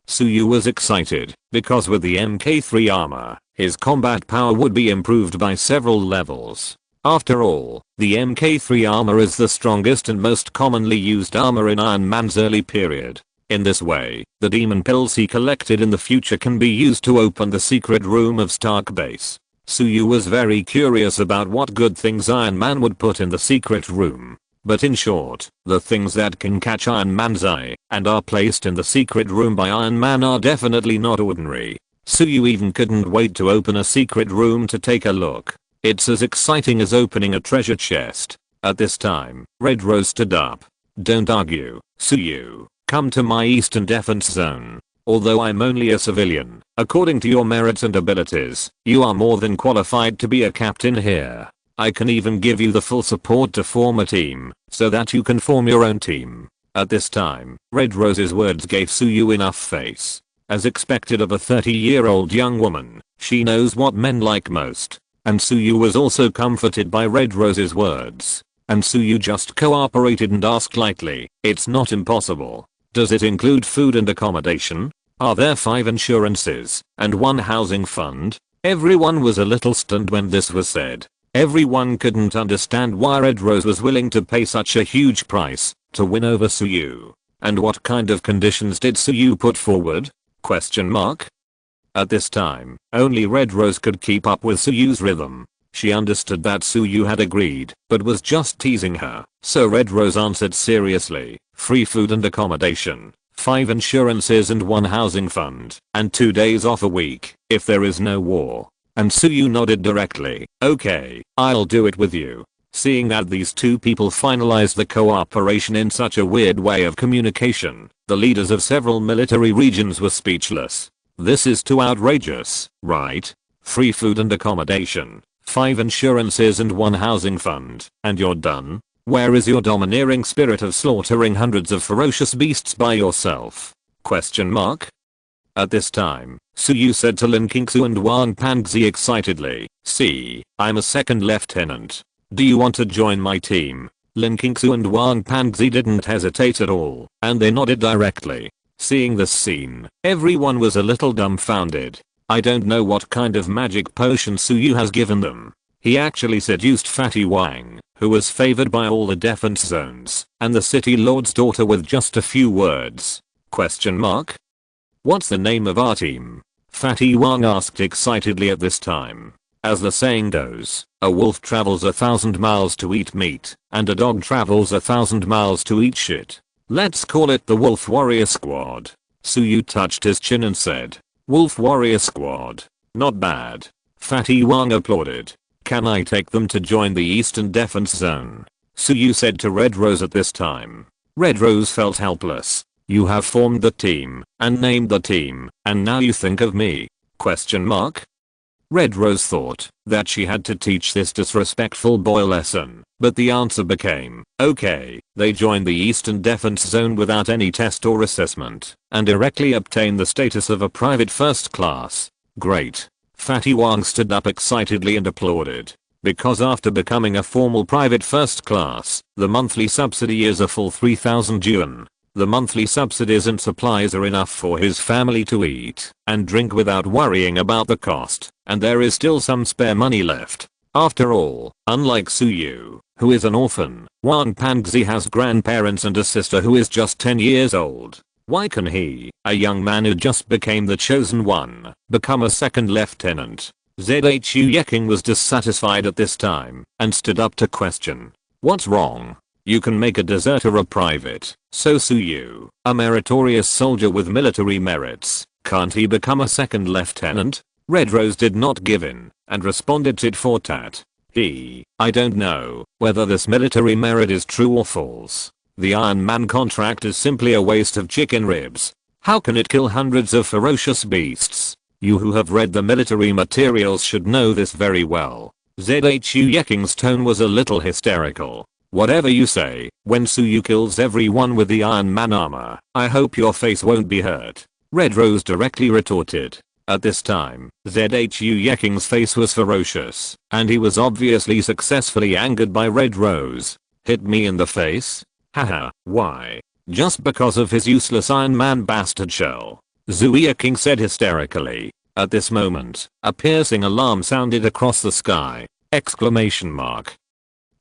Su Yu was excited, because with the MK3 armor, his combat power would be improved by several levels. After all, the MK3 armor is the strongest and most commonly used armor in Iron Man's early period. In this way, the demon pills he collected in the future can be used to open the secret room of Stark Base. Su Yu was very curious about what good things Iron Man would put in the secret room. But in short, the things that can catch Iron Man's eye and are placed in the secret room by Iron Man are definitely not ordinary. Su Yu even couldn't wait to open a secret room to take a look. It's as exciting as opening a treasure chest. At this time, Red Rose stood up. Don't argue, Su Yu. Come to my Eastern Defense Zone. Although I'm only a civilian, according to your merits and abilities, you are more than qualified to be a captain here. I can even give you the full support to form a team, so that you can form your own team. At this time, Red Rose's words gave Su Yu enough face. As expected of a 30-year-old young woman, she knows what men like most. And Su Yu was also comforted by Red Rose's words. And Su Yu just cooperated and asked lightly, it's not impossible. Does it include food and accommodation? Are there 5 insurances and 1 housing fund? Everyone was a little stunned when this was said. Everyone couldn't understand why Red Rose was willing to pay such a huge price to win over Su Yu. And what kind of conditions did Su Yu put forward? Question mark. At this time, only Red Rose could keep up with Su Yu's rhythm. She understood that Su Yu had agreed, but was just teasing her. So Red Rose answered seriously, free food and accommodation, 5 insurances and 1 housing fund, and 2 days off a week, if there is no war. And Su Yu nodded directly, okay, I'll do it with you. Seeing that these two people finalized the cooperation in such a weird way of communication, the leaders of several military regions were speechless. This is too outrageous, right? Free food and accommodation, 5 insurances and 1 housing fund, and you're done? Where is your domineering spirit of slaughtering hundreds of ferocious beasts by yourself? Question mark. At this time, Su Yu said to Lin Qingsu and Wang Panzi excitedly, see, I'm a 2nd lieutenant. Do you want to join my team? Lin Qingsu and Wang Panzi didn't hesitate at all, and they nodded directly. Seeing this scene, everyone was a little dumbfounded. I don't know what kind of magic potion Su Yu has given them. He actually seduced Fatty Wang, who was favored by all the defense zones, and the city lord's daughter with just a few words. Question mark. What's the name of our team? Fatty Wang asked excitedly at this time. As the saying goes, a wolf travels 1,000 miles to eat meat, and a dog travels 1,000 miles to eat shit. Let's call it the Wolf Warrior Squad. Su Yu touched his chin and said, Wolf Warrior Squad. Not bad. Fatty Wang applauded. Can I take them to join the Eastern Defense Zone? Su Yu said to Red Rose at this time. Red Rose felt helpless. You have formed the team, and named the team, and now you think of me. Question mark? Red Rose thought that she had to teach this disrespectful boy a lesson, but the answer became, okay. They joined the Eastern Defense Zone without any test or assessment, and directly obtained the status of a private first class. Great. Fatty Wang stood up excitedly and applauded. Because after becoming a formal private first class, the monthly subsidy is a full 3,000 yuan. The monthly subsidies and supplies are enough for his family to eat and drink without worrying about the cost, and there is still some spare money left. After all, unlike Suyu, who is an orphan, Wang Pangzi has grandparents and a sister who is just 10 years old. Why can he, a young man who just became the chosen one, become a second lieutenant? Zhu Yeking was dissatisfied at this time and stood up to question. What's wrong? You can make a deserter a private, so Suyu, a meritorious soldier with military merits, can't he become a second lieutenant? Red Rose did not give in and responded tit for tat. I don't know whether this military merit is true or false. The Iron Man contract is simply a waste of chicken ribs. How can it kill hundreds of ferocious beasts? You who have read the military materials should know this very well. Zhu Yeking's tone was a little hysterical. Whatever you say, when Suyu kills everyone with the Iron Man armor, I hope your face won't be hurt. Red Rose directly retorted. At this time, Zhu Yeking's face was ferocious, and he was obviously successfully angered by Red Rose. Hit me in the face? Haha, why? Just because of his useless Iron Man bastard shell. Zhu Yeking said hysterically. At this moment, a piercing alarm sounded across the sky. Exclamation mark.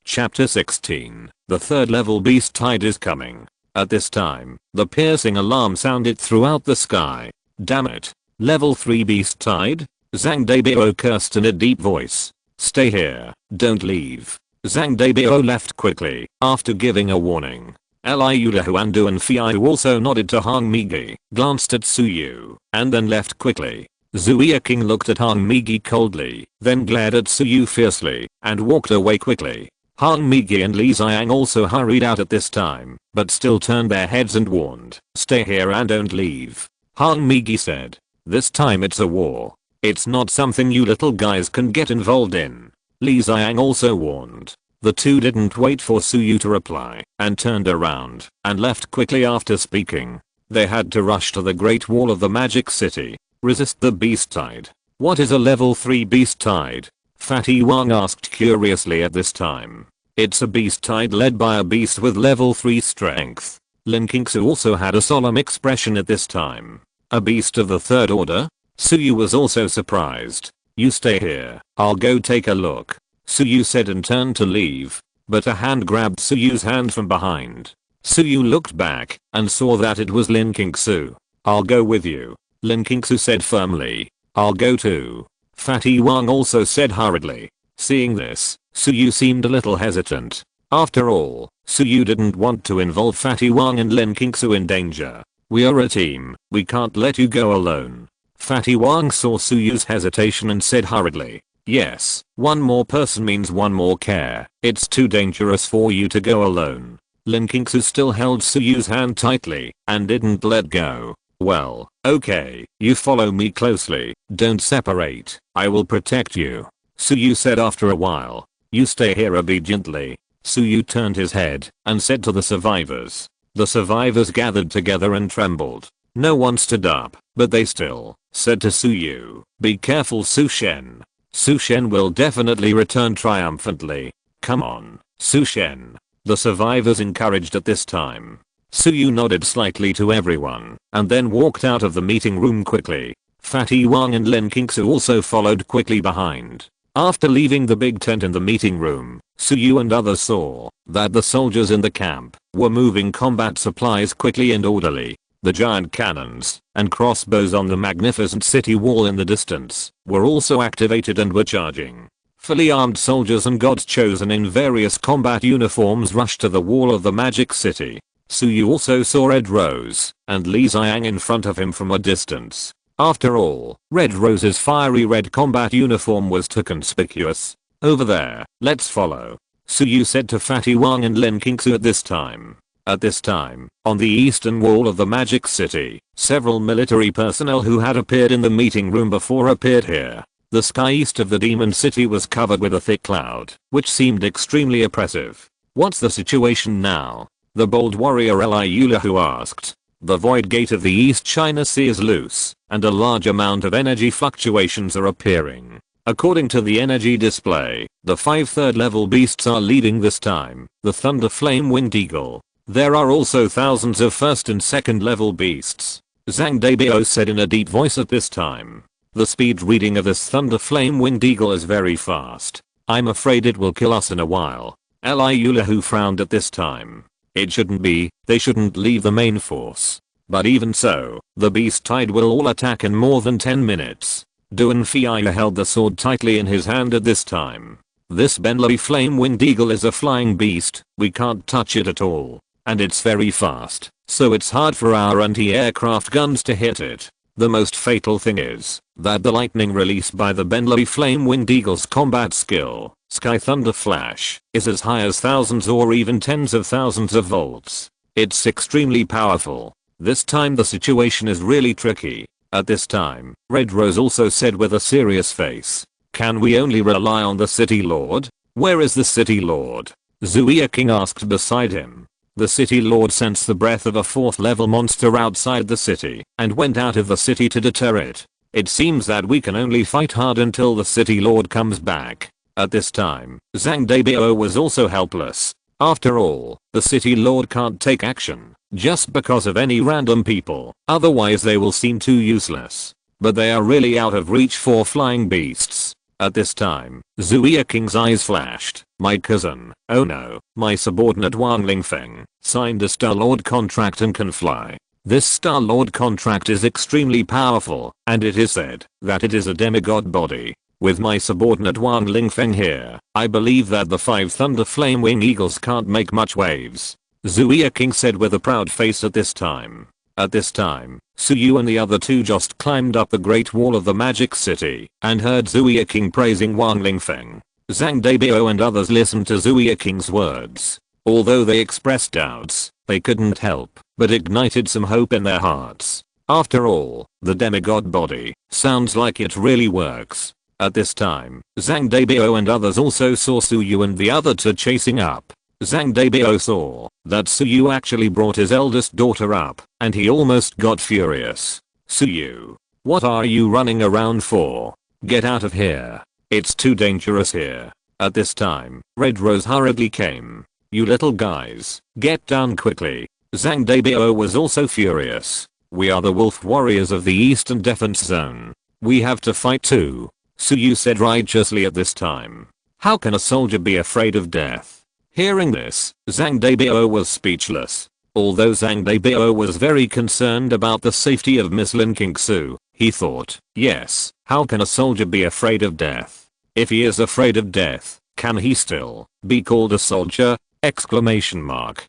Chapter 16. The third level beast tide is coming. At this time, the piercing alarm sounded throughout the sky. Damn it. Level 3 beast tide? Zhang Deibao cursed in a deep voice. Stay here, don't leave. Zhang Deibao left quickly, after giving a warning. Liu Huandu and Fiu also nodded to Hong Migi, glanced at Suyu, and then left quickly. Zhu Yeking looked at Hong Migi coldly, then glared at Suyu fiercely, and walked away quickly. Hong Migi and Li Xiang also hurried out at this time, but still turned their heads and warned, stay here and don't leave. Hong Migi said, this time it's a war. It's not something you little guys can get involved in. Li Xiang also warned. The two didn't wait for Suyu to reply, and turned around, and left quickly after speaking. They had to rush to the Great Wall of the Magic City. Resist the beast tide. What is a level 3 beast tide? Fatty Wang asked curiously at this time. It's a beast tide led by a beast with level 3 strength. Linkingsu also had a solemn expression at this time. A beast of the third order? Suyu was also surprised. You stay here, I'll go take a look. Suyu said and turned to leave, but a hand grabbed Suyu's hand from behind. Suyu looked back and saw that it was Linkingsu. I'll go with you. Linkingsu said firmly. I'll go too. Fatty Wang also said hurriedly. Seeing this, Suyu seemed a little hesitant. After all, Suyu didn't want to involve Fatty Wang and Linkingsu in danger. We are a team, we can't let you go alone. Fatty Wang saw Suyu's hesitation and said hurriedly. Yes, one more person means one more care. It's too dangerous for you to go alone. Linkingsu still held Suyu's hand tightly and didn't let go. Well, okay, you follow me closely, don't separate, I will protect you. Suyu said after a while. You stay here obediently. Suyu turned his head and said to the survivors. The survivors gathered together and trembled. No one stood up, but they still said to Suyu, be careful Sushen. Sushen will definitely return triumphantly. Come on, Sushen. The survivors encouraged at this time. Suyu nodded slightly to everyone and then walked out of the meeting room quickly. Fatty Wang and Linkingsu also followed quickly behind. After leaving the big tent in the meeting room, Suyu and others saw that the soldiers in the camp were moving combat supplies quickly and orderly. The giant cannons and crossbows on the magnificent city wall in the distance were also activated and were charging. Fully armed soldiers and gods chosen in various combat uniforms rushed to the wall of the magic city. Suyu also saw Red Rose and Li Xiang in front of him from a distance. After all, Red Rose's fiery red combat uniform was too conspicuous. Over there, let's follow. Suyu said to Fatty Wang and Linkingsu at this time. At this time, on the eastern wall of the magic city, several military personnel who had appeared in the meeting room before appeared here. The sky east of the demon city was covered with a thick cloud, which seemed extremely oppressive. What's the situation now? The bold warrior Eliulahu asked. The void gate of the East China Sea is loose, and a large amount of energy fluctuations are appearing. According to the energy display, the 5 third-level beasts are leading this time, the Thunder Flame Winged Eagle. There are also thousands of first and second level beasts. Zhang Daibao said in a deep voice at this time. The speed reading of this Thunder Flame Winged Eagle is very fast. I'm afraid it will kill us in a while. Eliulahu frowned at this time. It shouldn't be, they shouldn't leave the main force. But even so, the beast tide will all attack in more than 10 minutes. Duan Feiya held the sword tightly in his hand at this time. This Benley Flame Winged Eagle is a flying beast, we can't touch it at all. And it's very fast, so it's hard for our anti-aircraft guns to hit it. The most fatal thing is that the lightning released by the Benley Flame Winged Eagle's combat skill, Sky Thunder Flash, is as high as thousands or even tens of thousands of volts. It's extremely powerful. This time the situation is really tricky. At this time, Red Rose also said with a serious face. Can we only rely on the City Lord? Where is the City Lord? Zuia King asked beside him. The City Lord sensed the breath of a 4th level monster outside the city and went out of the city to deter it. It seems that we can only fight hard until the City Lord comes back. At this time, Zhang Daibao was also helpless. After all, the City Lord can't take action just because of any random people, otherwise they will seem too useless. But they are really out of reach for flying beasts. At this time, Zuia King's eyes flashed. My cousin, oh no, my subordinate Wang Lingfeng, signed a Star-Lord contract and can fly. This Star-Lord contract is extremely powerful, and it is said that it is a demigod body. With my subordinate Wang Lingfeng here, I believe that the 5 Thunder Flame Wing Eagles can't make much waves. Zuia King said with a proud face at this time. At this time, Suyu and the other two just climbed up the Great Wall of the Magic City and heard Zuia King praising Wang Lingfeng. Zhang Daibao and others listened to Zuia King's words. Although they expressed doubts, they couldn't help but ignited some hope in their hearts. After all, the demigod body sounds like it really works. At this time, Zhang Daibao and others also saw Suyu and the other two chasing up. Zhang Daibao saw that Suyu actually brought his eldest daughter up, and he almost got furious. Suyu, what are you running around for? Get out of here. It's too dangerous here. At this time, Red Rose hurriedly came. You little guys, get down quickly. Zhang Daibao was also furious. We are the wolf warriors of the Eastern Defense Zone. We have to fight too. Suyu said righteously at this time. How can a soldier be afraid of death? Hearing this, Zhang Daibao was speechless. Although Zhang Daibao was very concerned about the safety of Miss Lin Qingsu, he thought, yes, how can a soldier be afraid of death? If he is afraid of death, can he still be called a soldier? Exclamation mark.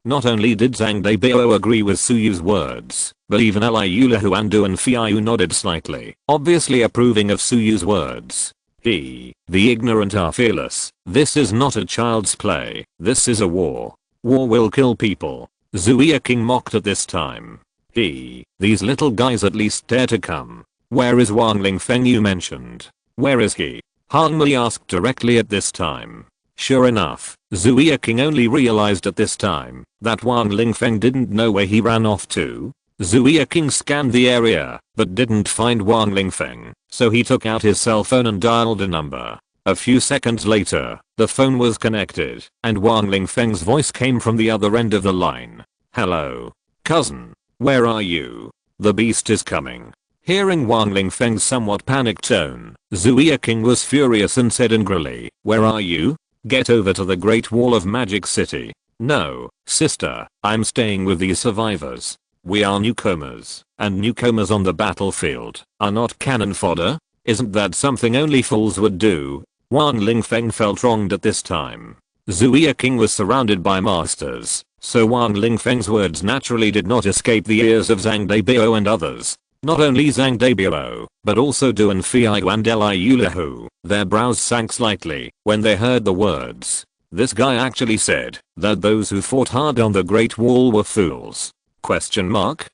Not only did Zhang Daibao agree with Suyu's words, but even Eliulahu and Duan Feiya nodded slightly, obviously approving of Suyu's words. The ignorant are fearless. This is not a child's play. This is a war. War will kill people. Zuia King mocked at this time. These little guys at least dare to come. Where is Wang Lingfeng you mentioned? Where is he? Han Mei asked directly at this time. Sure enough, Zuia King only realized at this time that Wang Lingfeng didn't know where he ran off to. Zuia King scanned the area, but didn't find Wang Lingfeng, so he took out his cell phone and dialed a number. A few seconds later, the phone was connected, and Wang Lingfeng's voice came from the other end of the line. Hello, cousin, where are you? The beast is coming. Hearing Wang Lingfeng's somewhat panicked tone, Zuia King was furious and said angrily, where are you? Get over to the Great Wall of Magic City. No, sister, I'm staying with these survivors. We are newcomers, and newcomers on the battlefield are not cannon fodder. Isn't that something only fools would do? Wang Lingfeng felt wronged at this time. Zuia King was surrounded by masters, so Wang Lingfeng's words naturally did not escape the ears of Zhang Daibao and others. Not only Zhang Daibao, but also Duan Feiya and Eliulahu. Their brows sank slightly when they heard the words. This guy actually said that those who fought hard on the Great Wall were fools. Question mark?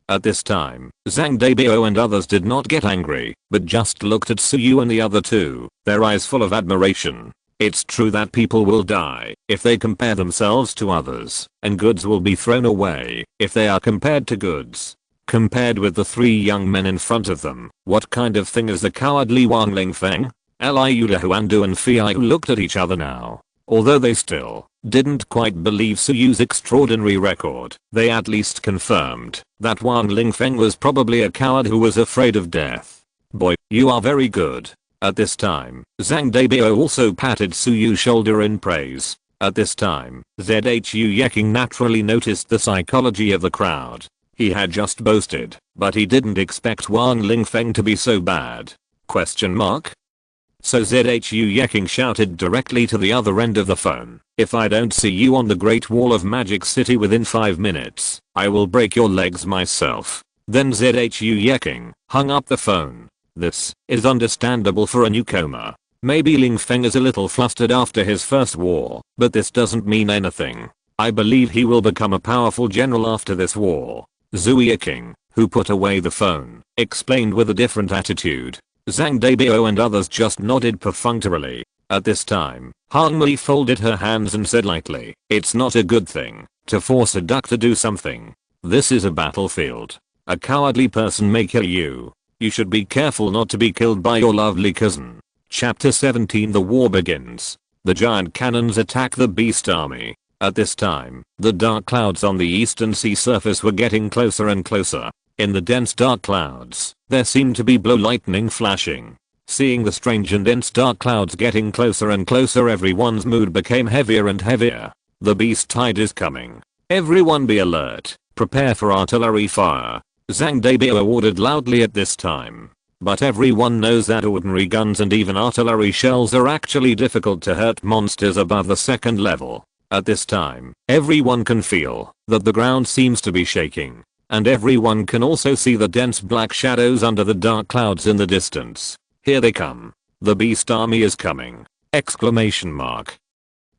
At this time, Zhang Debao and others did not get angry, but just looked at Suyu and the other two, their eyes full of admiration. It's true that people will die if they compare themselves to others, and goods will be thrown away if they are compared to goods. Compared with the three young men in front of them, what kind of thing is the cowardly Wang Lingfeng? Liuda Huandu and Fiai looked at each other now. Although they still didn't quite believe Suyu's extraordinary record, they at least confirmed that Wang Lingfeng was probably a coward who was afraid of death. Boy, you are very good. At this time, Zhang Debao also patted Suyu's shoulder in praise. At this time, Zhu Yeking naturally noticed the psychology of the crowd. He had just boasted, but he didn't expect Wang Lingfeng to be so bad. Question mark? So Zhu Yeking shouted directly to the other end of the phone, "If I don't see you on the Great Wall of Magic City within 5 minutes, I will break your legs myself." Then Zhu Yeking hung up the phone. This is understandable for a newcomer. Maybe Lingfeng is a little flustered after his first war, but this doesn't mean anything. I believe he will become a powerful general after this war. Zhu Yeking, who put away the phone, explained with a different attitude. Zhang Debao and others just nodded perfunctorily. At this time, Han Mei folded her hands and said lightly, "It's not a good thing to force a duck to do something. This is a battlefield. A cowardly person may kill you. You should be careful not to be killed by your lovely cousin." Chapter 17. The war begins. The giant cannons attack the beast army. At this time, the dark clouds on the eastern sea surface were getting closer and closer. In the dense dark clouds, there seemed to be blue lightning flashing. Seeing the strange and dense dark clouds getting closer and closer, everyone's mood became heavier and heavier. The beast tide is coming. Everyone be alert. Prepare for artillery fire. Zhang Debao ordered loudly at this time. But everyone knows that ordinary guns and even artillery shells are actually difficult to hurt monsters above the second level. At this time, everyone can feel that the ground seems to be shaking. And everyone can also see the dense black shadows under the dark clouds in the distance. Here they come. The beast army is coming! Exclamation mark.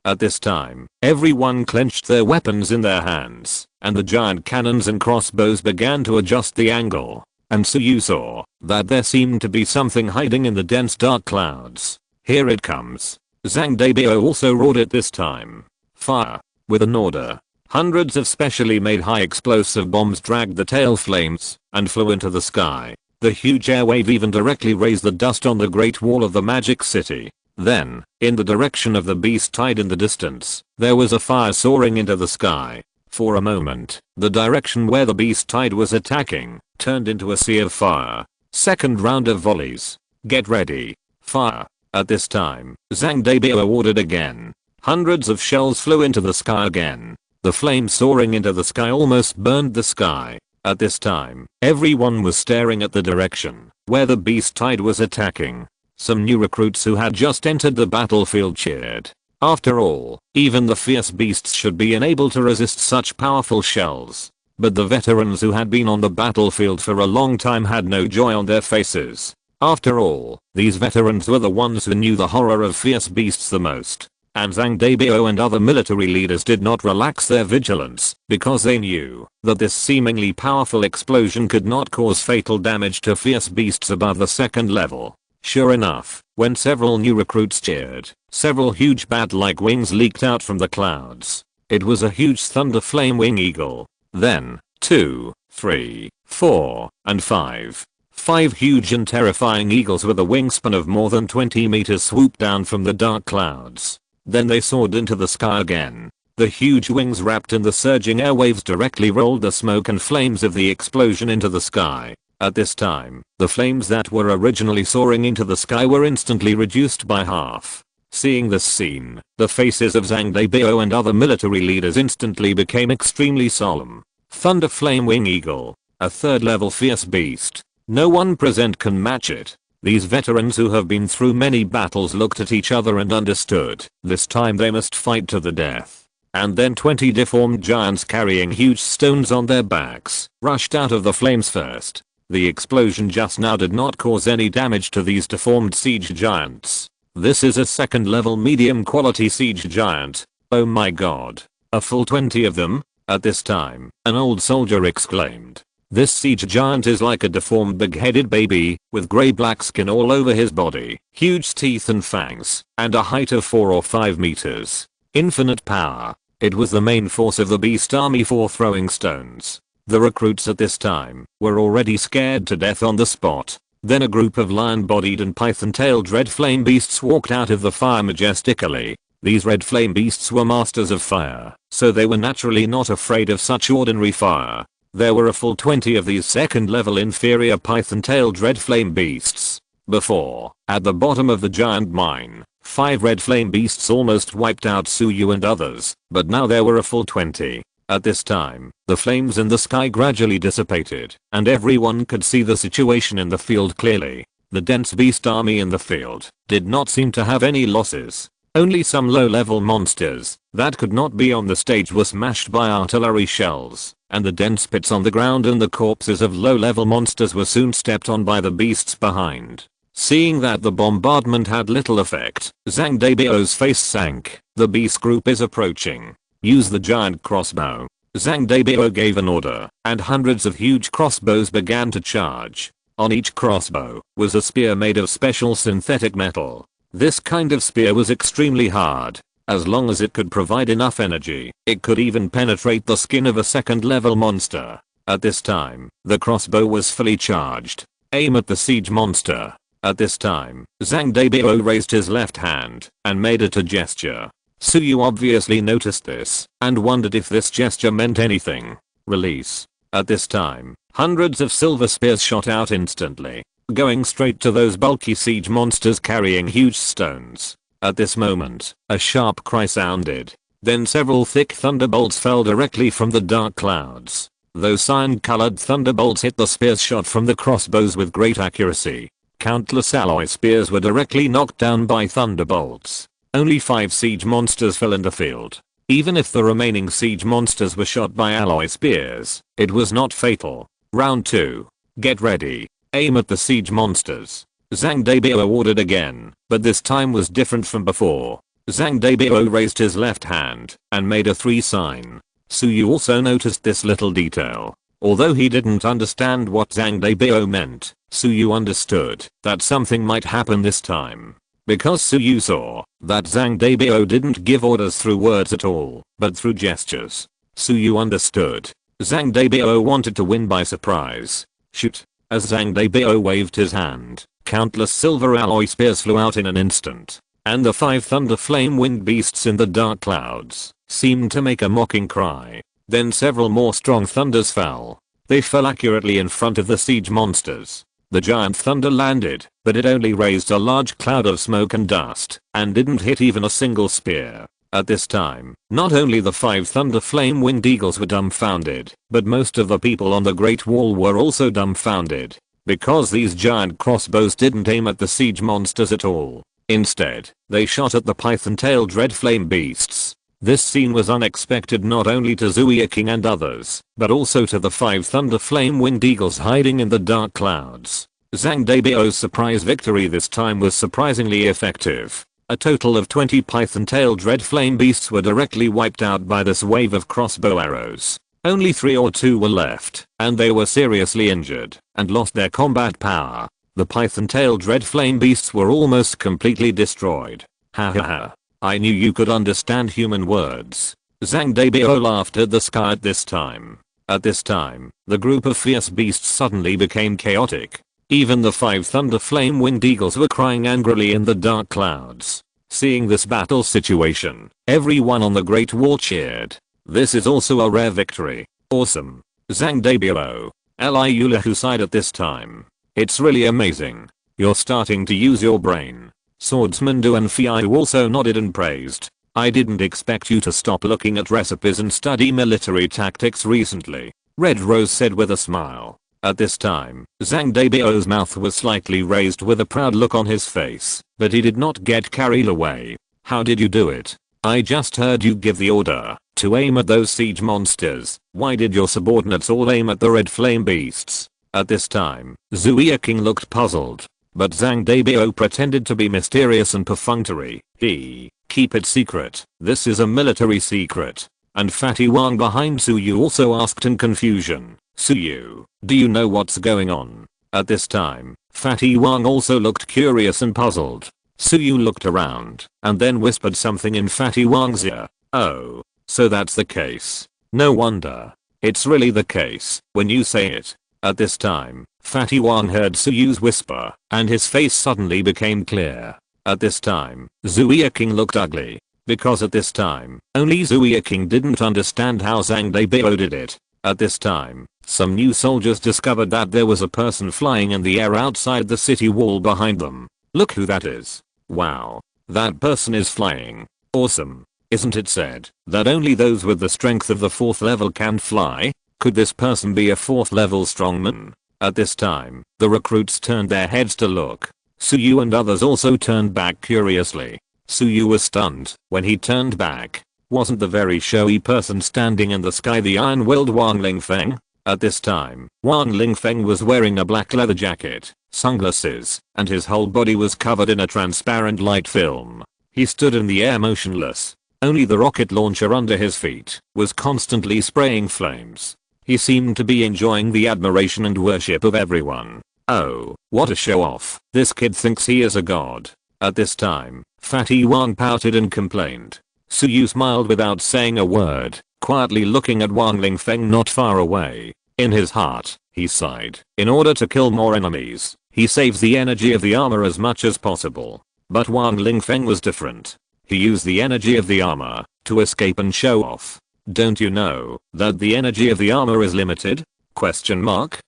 At this time, everyone clenched their weapons in their hands, and the giant cannons and crossbows began to adjust the angle. And Suyu saw that there seemed to be something hiding in the dense dark clouds. Here it comes. Zhang Debao also roared at this time. Fire! With an order. Hundreds of specially made high explosive bombs dragged the tail flames and flew into the sky. The huge airwave even directly raised the dust on the Great Wall of the Magic City. Then, in the direction of the beast tide in the distance, there was a fire soaring into the sky. For a moment, the direction where the beast tide was attacking turned into a sea of fire. Second round of volleys. Get ready. Fire. At this time, Zhang Debao ordered again. Hundreds of shells flew into the sky again. The flame soaring into the sky almost burned the sky. At this time, everyone was staring at the direction where the beast tide was attacking. Some new recruits who had just entered the battlefield cheered. After all, even the fierce beasts should be unable to resist such powerful shells. But the veterans who had been on the battlefield for a long time had no joy on their faces. After all, these veterans were the ones who knew the horror of fierce beasts the most. And Zhang Debao and other military leaders did not relax their vigilance because they knew that this seemingly powerful explosion could not cause fatal damage to fierce beasts above the second level. Sure enough, when several new recruits cheered, several huge bat-like wings leaked out from the clouds. It was a huge thunder flame wing eagle. Then, 2, 3, 4, and 5. 5 huge and terrifying eagles with a wingspan of more than 20 meters swooped down from the dark clouds. Then they soared into the sky again. The huge wings wrapped in the surging airwaves directly rolled the smoke and flames of the explosion into the sky. At this time, the flames that were originally soaring into the sky were instantly reduced by half. Seeing this scene, the faces of Zhang Debao and other military leaders instantly became extremely solemn. Thunder Flame Wing Eagle, a third level fierce beast. No one present can match it. These veterans who have been through many battles looked at each other and understood this time they must fight to the death. And then 20 deformed giants carrying huge stones on their backs rushed out of the flames first. The explosion just now did not cause any damage to these deformed siege giants. This is a second level medium quality siege giant. Oh my god. A full 20 of them? At this time, an old soldier exclaimed. This siege giant is like a deformed big-headed baby, with grey-black skin all over his body, huge teeth and fangs, and a height of 4 or 5 meters. Infinite power. It was the main force of the beast army for throwing stones. The recruits at this time were already scared to death on the spot. Then a group of lion-bodied and python-tailed red flame beasts walked out of the fire majestically. These red flame beasts were masters of fire, so they were naturally not afraid of such ordinary fire. There were a full 20 of these second level inferior python-tailed red flame beasts. Before, at the bottom of the giant mine, 5 red flame beasts almost wiped out Suyu and others, but now there were a full 20. At this time, the flames in the sky gradually dissipated, and everyone could see the situation in the field clearly. The dense beast army in the field did not seem to have any losses. Only some low-level monsters that could not be on the stage were smashed by artillery shells, and the dense pits on the ground and the corpses of low-level monsters were soon stepped on by the beasts behind. Seeing that the bombardment had little effect, Zhang Debio's face sank. The beast group is approaching. Use the giant crossbow. Zhang Debio gave an order, and hundreds of huge crossbows began to charge. On each crossbow was a spear made of special synthetic metal. This kind of spear was extremely hard. As long as it could provide enough energy, it could even penetrate the skin of a second level monster. At this time, the crossbow was fully charged. Aim at the siege monster. At this time, Zhang Debio raised his left hand and made it a gesture. Suyu obviously noticed this and wondered if this gesture meant anything. Release. At this time, hundreds of silver spears shot out instantly, going straight to those bulky siege monsters carrying huge stones. At this moment, a sharp cry sounded. Then several thick thunderbolts fell directly from the dark clouds. Those cyan-colored thunderbolts hit the spears shot from the crossbows with great accuracy. Countless alloy spears were directly knocked down by thunderbolts. Only 5 siege monsters fell in the field. Even if the remaining siege monsters were shot by alloy spears, it was not fatal. Round 2. Get ready. Aim at the siege monsters. Zhang Debio ordered again, but this time was different from before. Zhang Debio raised his left hand and made a 3 sign. Suyu also noticed this little detail. Although he didn't understand what Zhang Debio meant, Suyu understood that something might happen this time. Because Suyu saw that Zhang Debio didn't give orders through words at all, but through gestures. Suyu understood. Zhang Debio wanted to win by surprise. Shoot. As Zhang Debio waved his hand, countless silver alloy spears flew out in an instant. And the 5 thunder flame winged beasts in the dark clouds seemed to make a mocking cry. Then several more strong thunders fell. They fell accurately in front of the siege monsters. The giant thunder landed, but it only raised a large cloud of smoke and dust, and didn't hit even a single spear. At this time, not only the 5 thunder flame winged eagles were dumbfounded, but most of the people on the Great Wall were also dumbfounded. Because these giant crossbows didn't aim at the siege monsters at all. Instead, they shot at the python-tailed red flame beasts. This scene was unexpected not only to Zuya King and others, but also to the 5 thunder flame winged eagles hiding in the dark clouds. Zhang Debio's surprise victory this time was surprisingly effective. A total of 20 python-tailed red flame beasts were directly wiped out by this wave of crossbow arrows. Only 3 or 2 were left, and they were seriously injured and lost their combat power. The python-tailed red flame beasts were almost completely destroyed. Ha ha ha. I knew you could understand human words. Zhang Debio laughed at the sky at this time. At this time, the group of fierce beasts suddenly became chaotic. Even the 5 thunder flame winged eagles were crying angrily in the dark clouds. Seeing this battle situation, everyone on the Great Wall cheered. This is also a rare victory. Awesome. Zhang Debio. Liu who sighed at this time. It's really amazing. You're starting to use your brain. Swordsman Du and Fiu also nodded and praised. I didn't expect you to stop looking at recipes and study military tactics recently, Red Rose said with a smile. At this time, Zhang Debio's mouth was slightly raised with a proud look on his face, but he did not get carried away. How did you do it? I just heard you give the order to aim at those siege monsters. Why did your subordinates all aim at the red flame beasts? At this time, Zuya King looked puzzled. but Zhang Debao pretended to be mysterious and perfunctory. Keep it secret. This is a military secret. And Fatty Wang behind Suyu also asked in confusion. Suyu, do you know what's going on? At this time, Fatty Wang also looked curious and puzzled. Suyu looked around and then whispered something in Fatty Wang's ear. Oh, so that's the case. No wonder. It's really the case when you say it. At this time, Fatty Wang heard Suyu's whisper and his face suddenly became clear. At this time, Zuya King looked ugly. Because at this time, only Zuya King didn't understand how Zhang Debao did it. At this time, some new soldiers discovered that there was a person flying in the air outside the city wall behind them. Look who that is. Wow. That person is flying. Awesome. Isn't it said that only those with the strength of the 4th level can fly? Could this person be a 4th level strongman? At this time, the recruits turned their heads to look. Suyu and others also turned back curiously. Suyu was stunned when he turned back. Wasn't the very showy person standing in the sky the iron-willed Wang Lingfeng? At this time, Wang Lingfeng was wearing a black leather jacket, sunglasses, and his whole body was covered in a transparent light film. He stood in the air motionless. Only the rocket launcher under his feet was constantly spraying flames. He seemed to be enjoying the admiration and worship of everyone. Oh, what a show-off. This kid thinks he is a god. At this time, Fatty Wang pouted and complained. Suyu smiled without saying a word, quietly looking at Wang Lingfeng not far away. In his heart, he sighed. In order to kill more enemies, he saves the energy of the armor as much as possible. But Wang Lingfeng was different. He used the energy of the armor to escape and show off. Don't you know that the energy of the armor is limited? Question mark.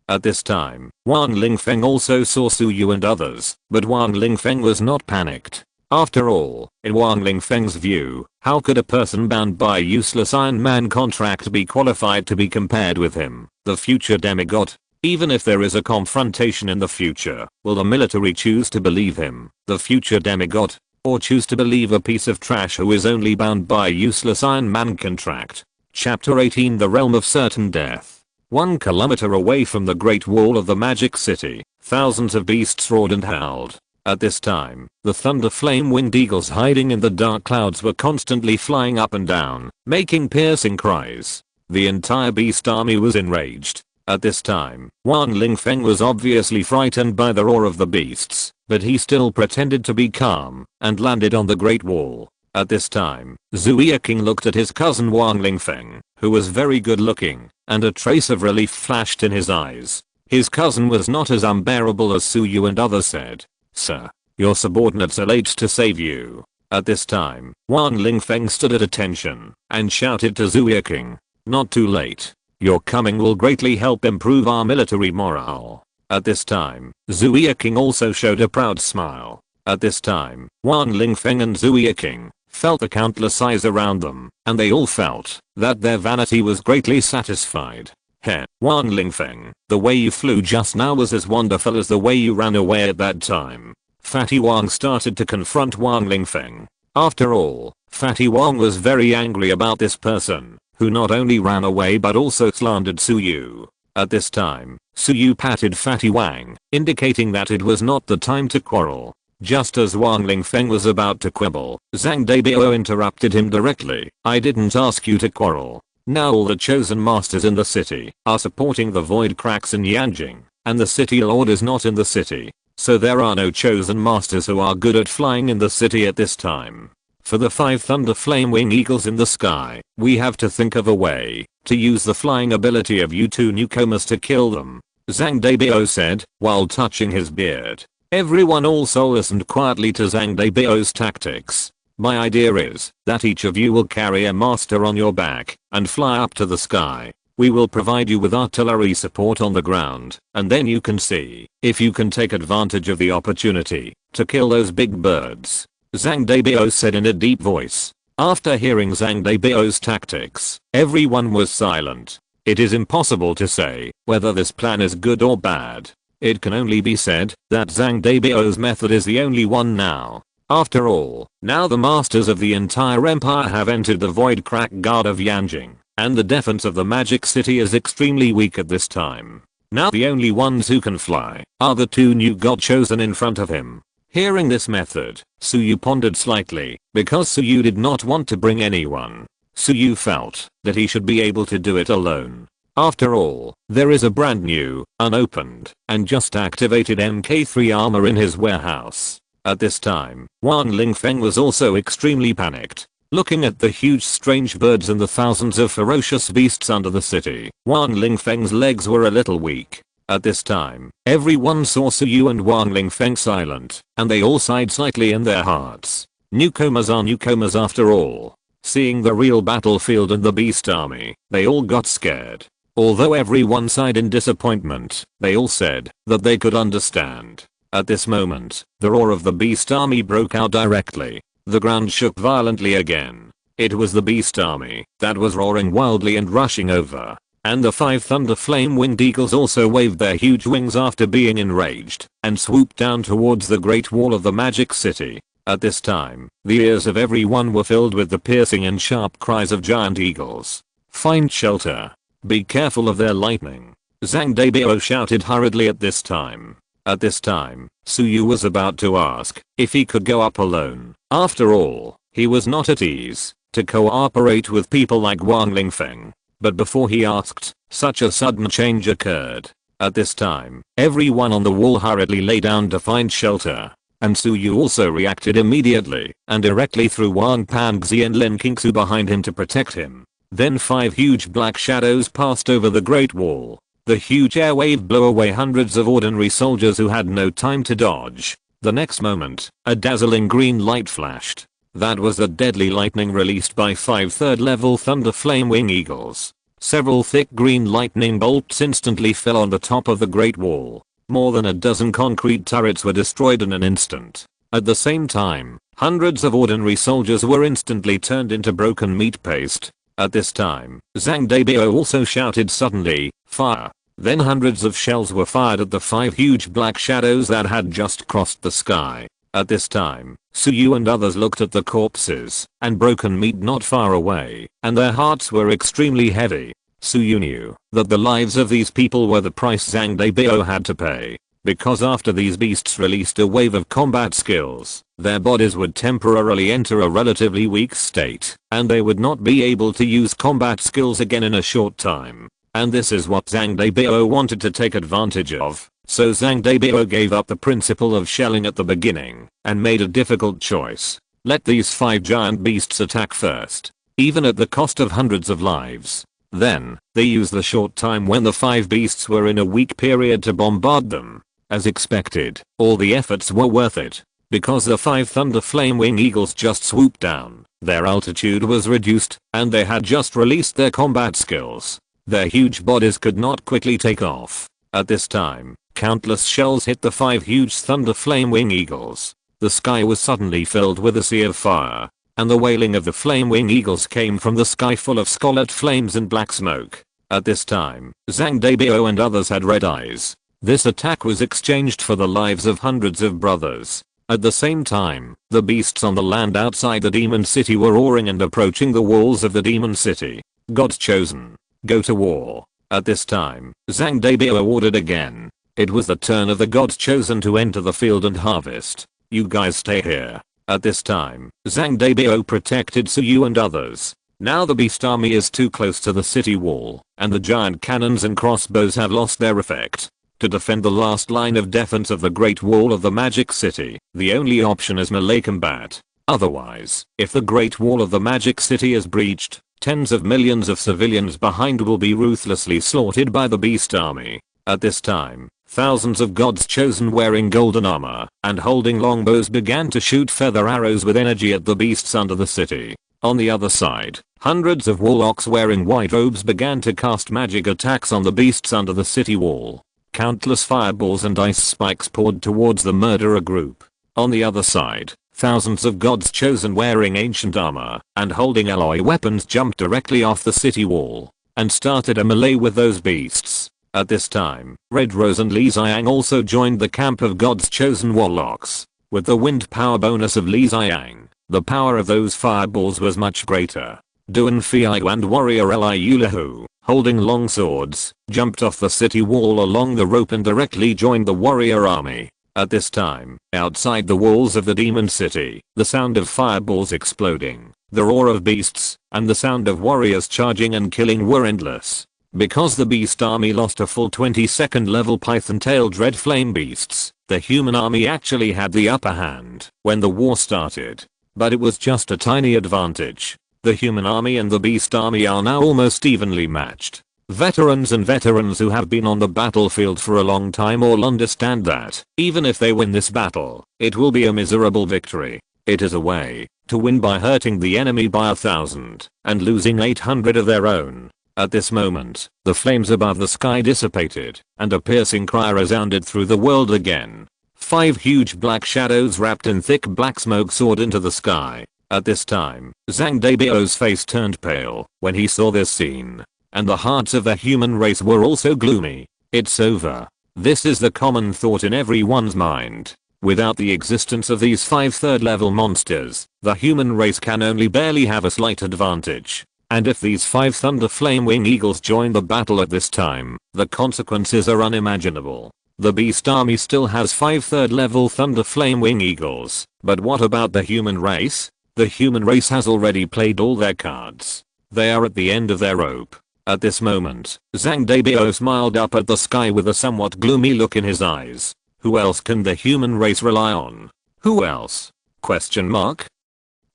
At this time, Wang Lingfeng also saw Suyu and others, but Wang Lingfeng was not panicked. After all, in Wang Lingfeng's view, how could a person bound by a useless Iron Man contract be qualified to be compared with him, the future demigod? Even if there is a confrontation in the future, will the military choose to believe him, the future demigod, or choose to believe a piece of trash who is only bound by a useless Iron Man contract? Chapter 18 The Realm of Certain Death. 1 kilometer away from the Great Wall of the Magic City, thousands of beasts roared and howled. At this time, the thunder flame winged eagles hiding in the dark clouds were constantly flying up and down, making piercing cries. The entire beast army was enraged. At this time, Wang Lingfeng was obviously frightened by the roar of the beasts, but he still pretended to be calm and landed on the Great Wall. At this time, Zuya King looked at his cousin Wang Lingfeng, who was very good looking, and a trace of relief flashed in his eyes. His cousin was not as unbearable as Suyu and others said. Sir, your subordinates are late to save you. At this time, Wang Lingfeng stood at attention and shouted to Zuya King. Not too late. Your coming will greatly help improve our military morale. At this time, Zuya King also showed a proud smile. At this time, Wang Lingfeng and Zuya King felt the countless eyes around them, and they all felt that their vanity was greatly satisfied. Heh, Wang Lingfeng, the way you flew just now was as wonderful as the way you ran away at that time. Fatty Wang started to confront Wang Lingfeng. After all, Fatty Wang was very angry about this person, who not only ran away but also slandered Suyu. At this time, Suyu patted Fatty Wang, indicating that it was not the time to quarrel. Just as Wang Lingfeng was about to quibble, Zhang Debao interrupted him directly. I didn't ask you to quarrel. Now all the chosen masters in the city are supporting the void cracks in Yanjing, and the city lord is not in the city. So there are no chosen masters who are good at flying in the city at this time. For the 5 thunder flame wing eagles in the sky, we have to think of a way to use the flying ability of you 2 newcomers to kill them. Zhang Debao said, while touching his beard. Everyone also listened quietly to Zhang Debao's tactics. My idea is that each of you will carry a master on your back and fly up to the sky. We will provide you with artillery support on the ground, and then you can see if you can take advantage of the opportunity to kill those big birds. Zhang Debao said in a deep voice. After hearing Zhang Debao's tactics, everyone was silent. It is impossible to say whether this plan is good or bad. It can only be said that Zhang Debao's method is the only one now. After all, now the masters of the entire empire have entered the void crack guard of Yanjing, and the defense of the magic city is extremely weak at this time. Now the only ones who can fly are the two new god chosen in front of him. Hearing this method, Suyu pondered slightly, because Suyu did not want to bring anyone. Suyu felt that he should be able to do it alone. After all, there is a brand new, unopened, and just activated Mk3 armor in his warehouse. At this time, Wang Lingfeng was also extremely panicked. Looking at the huge strange birds and the thousands of ferocious beasts under the city, Wang Lingfeng's legs were a little weak. At this time, everyone saw Suyu and Wang Lingfeng silent, and they all sighed slightly in their hearts. Newcomers are newcomers after all. Seeing the real battlefield and the beast army, they all got scared. Although everyone sighed in disappointment, they all said that they could understand. At this moment, the roar of the beast army broke out directly. The ground shook violently again. It was the beast army that was roaring wildly and rushing over. And the 5 thunder flame winged eagles also waved their huge wings after being enraged, and swooped down towards the great wall of the magic city. At this time, the ears of everyone were filled with the piercing and sharp cries of giant eagles. Find shelter. Be careful of their lightning. Zhang Debao shouted hurriedly at this time. At this time, Suyu was about to ask if he could go up alone. After all, he was not at ease to cooperate with people like Wang Lingfeng. But before he asked, such a sudden change occurred. At this time, everyone on the wall hurriedly lay down to find shelter. And Suyu also reacted immediately and directly threw Wang Pangzi and Lin Qingsu behind him to protect him. Then 5 huge black shadows passed over the great wall. The huge airwave blew away hundreds of ordinary soldiers who had no time to dodge. The next moment, a dazzling green light flashed. That was the deadly lightning released by 5 third-level Thunder Flame Wing Eagles. Several thick green lightning bolts instantly fell on the top of the Great Wall. More than a dozen concrete turrets were destroyed in an instant. At the same time, hundreds of ordinary soldiers were instantly turned into broken meat paste. At this time, Zhang Debao also shouted suddenly, "Fire!" Then hundreds of shells were fired at the 5 huge black shadows that had just crossed the sky. At this time, Suyu and others looked at the corpses and broken meat not far away, and their hearts were extremely heavy. Suyu knew that the lives of these people were the price Zhang Debao had to pay, because after these beasts released a wave of combat skills, their bodies would temporarily enter a relatively weak state, and they would not be able to use combat skills again in a short time. And this is what Zhang Debao wanted to take advantage of. So Zhang Debao gave up the principle of shelling at the beginning and made a difficult choice. Let these 5 giant beasts attack first, even at the cost of hundreds of lives. Then, they used the short time when the 5 beasts were in a weak period to bombard them. As expected, all the efforts were worth it. Because the 5 Thunder Flame Wing Eagles just swooped down, their altitude was reduced, and they had just released their combat skills. Their huge bodies could not quickly take off. At this time, countless shells hit the 5 huge Thunder Flame Wing Eagles. The sky was suddenly filled with a sea of fire, and the wailing of the Flame Wing Eagles came from the sky full of scarlet flames and black smoke. At this time, Zhang Debao and others had red eyes. This attack was exchanged for the lives of hundreds of brothers. At the same time, the beasts on the land outside the demon city were roaring and approaching the walls of the demon city. Gods chosen, go to war. At this time, Zhang Debao ordered again. It was the turn of the gods chosen to enter the field and harvest. You guys stay here. At this time, Zhang Debao protected Suyu and others. Now the beast army is too close to the city wall, and the giant cannons and crossbows have lost their effect. To defend the last line of defense of the Great Wall of the Magic City, the only option is melee combat. Otherwise, if the Great Wall of the Magic City is breached, tens of millions of civilians behind will be ruthlessly slaughtered by the beast army. At this time, thousands of gods chosen wearing golden armor and holding longbows began to shoot feather arrows with energy at the beasts under the city. On the other side, hundreds of warlocks wearing white robes began to cast magic attacks on the beasts under the city wall. Countless fireballs and ice spikes poured towards the murderer group. On the other side, thousands of gods chosen wearing ancient armor and holding alloy weapons jumped directly off the city wall and started a melee with those beasts. At this time, Red Rose and Li Xiang also joined the camp of gods chosen warlocks. With the wind power bonus of Li Xiang, the power of those fireballs was much greater. Duan Fiao and warrior Li Yulahu, holding long swords, jumped off the city wall along the rope and directly joined the warrior army. At this time, outside the walls of the demon city, the sound of fireballs exploding, the roar of beasts, and the sound of warriors charging and killing were endless. Because the beast army lost a full 22nd level python-tailed red flame beasts, the human army actually had the upper hand when the war started. But it was just a tiny advantage. The human army and the beast army are now almost evenly matched. Veterans and veterans who have been on the battlefield for a long time all understand that, even if they win this battle, it will be a miserable victory. It is a way to win by hurting the enemy by 1,000 and losing 800 of their own. At this moment, the flames above the sky dissipated, and a piercing cry resounded through the world again. 5 huge black shadows wrapped in thick black smoke soared into the sky. At this time, Zhang Debio's face turned pale when he saw this scene. And the hearts of the human race were also gloomy. It's over. This is the common thought in everyone's mind. Without the existence of these 5 third-level monsters, the human race can only barely have a slight advantage. And if these 5 Thunder Flame Wing Eagles join the battle at this time, the consequences are unimaginable. The beast army still has 5 third-level Thunder Flame Wing Eagles, but what about the human race? The human race has already played all their cards. They are at the end of their rope. At this moment, Zhang Debio smiled up at the sky with a somewhat gloomy look in his eyes. Who else can the human race rely on? Who else? Question mark?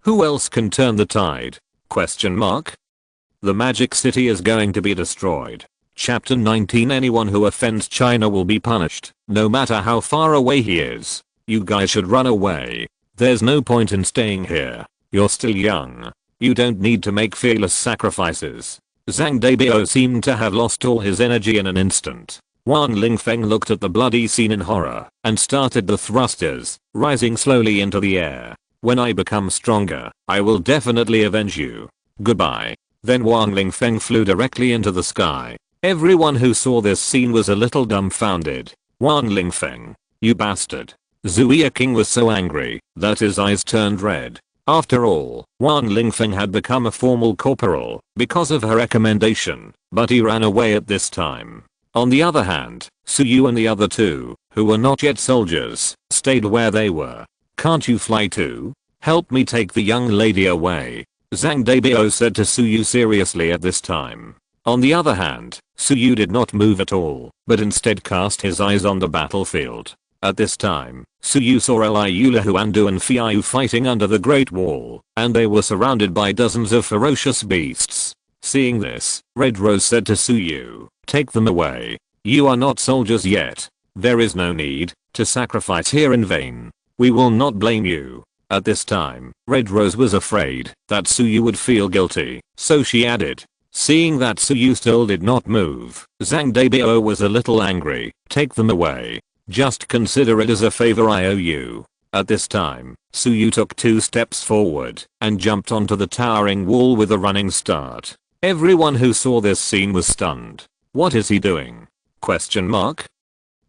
Who else can turn the tide? Question mark? The magic city is going to be destroyed. Chapter 19. Anyone who offends China will be punished, no matter how far away he is. You guys should run away. There's no point in staying here. You're still young. You don't need to make fearless sacrifices. Zhang Debio seemed to have lost all his energy in an instant. Wang Lingfeng looked at the bloody scene in horror and started the thrusters, rising slowly into the air. When I become stronger, I will definitely avenge you. Goodbye. Then Wang Lingfeng flew directly into the sky. Everyone who saw this scene was a little dumbfounded. Wang Lingfeng, you bastard. Zuya King was so angry that his eyes turned red. After all, Wang Lingfeng had become a formal corporal because of her recommendation, but he ran away at this time. On the other hand, Su Yu and the other 2, who were not yet soldiers, stayed where they were. Can't you fly too? Help me take the young lady away. Zhang Debio said to Su Yu seriously at this time. On the other hand, Su Yu did not move at all, but instead cast his eyes on the battlefield. At this time, Su Yu saw Eliulahu and Duan Fiayu fighting under the Great Wall, and they were surrounded by dozens of ferocious beasts. Seeing this, Red Rose said to Su Yu, take them away. You are not soldiers yet. There is no need to sacrifice here in vain. We will not blame you. At this time, Red Rose was afraid that Su Yu would feel guilty, so she added. Seeing that Su Yu still did not move, Zhang Debio was a little angry. Take them away. Just consider it as a favor I owe you. At this time, Su Yu took 2 steps forward and jumped onto the towering wall with a running start. Everyone who saw this scene was stunned. What is he doing? Question mark?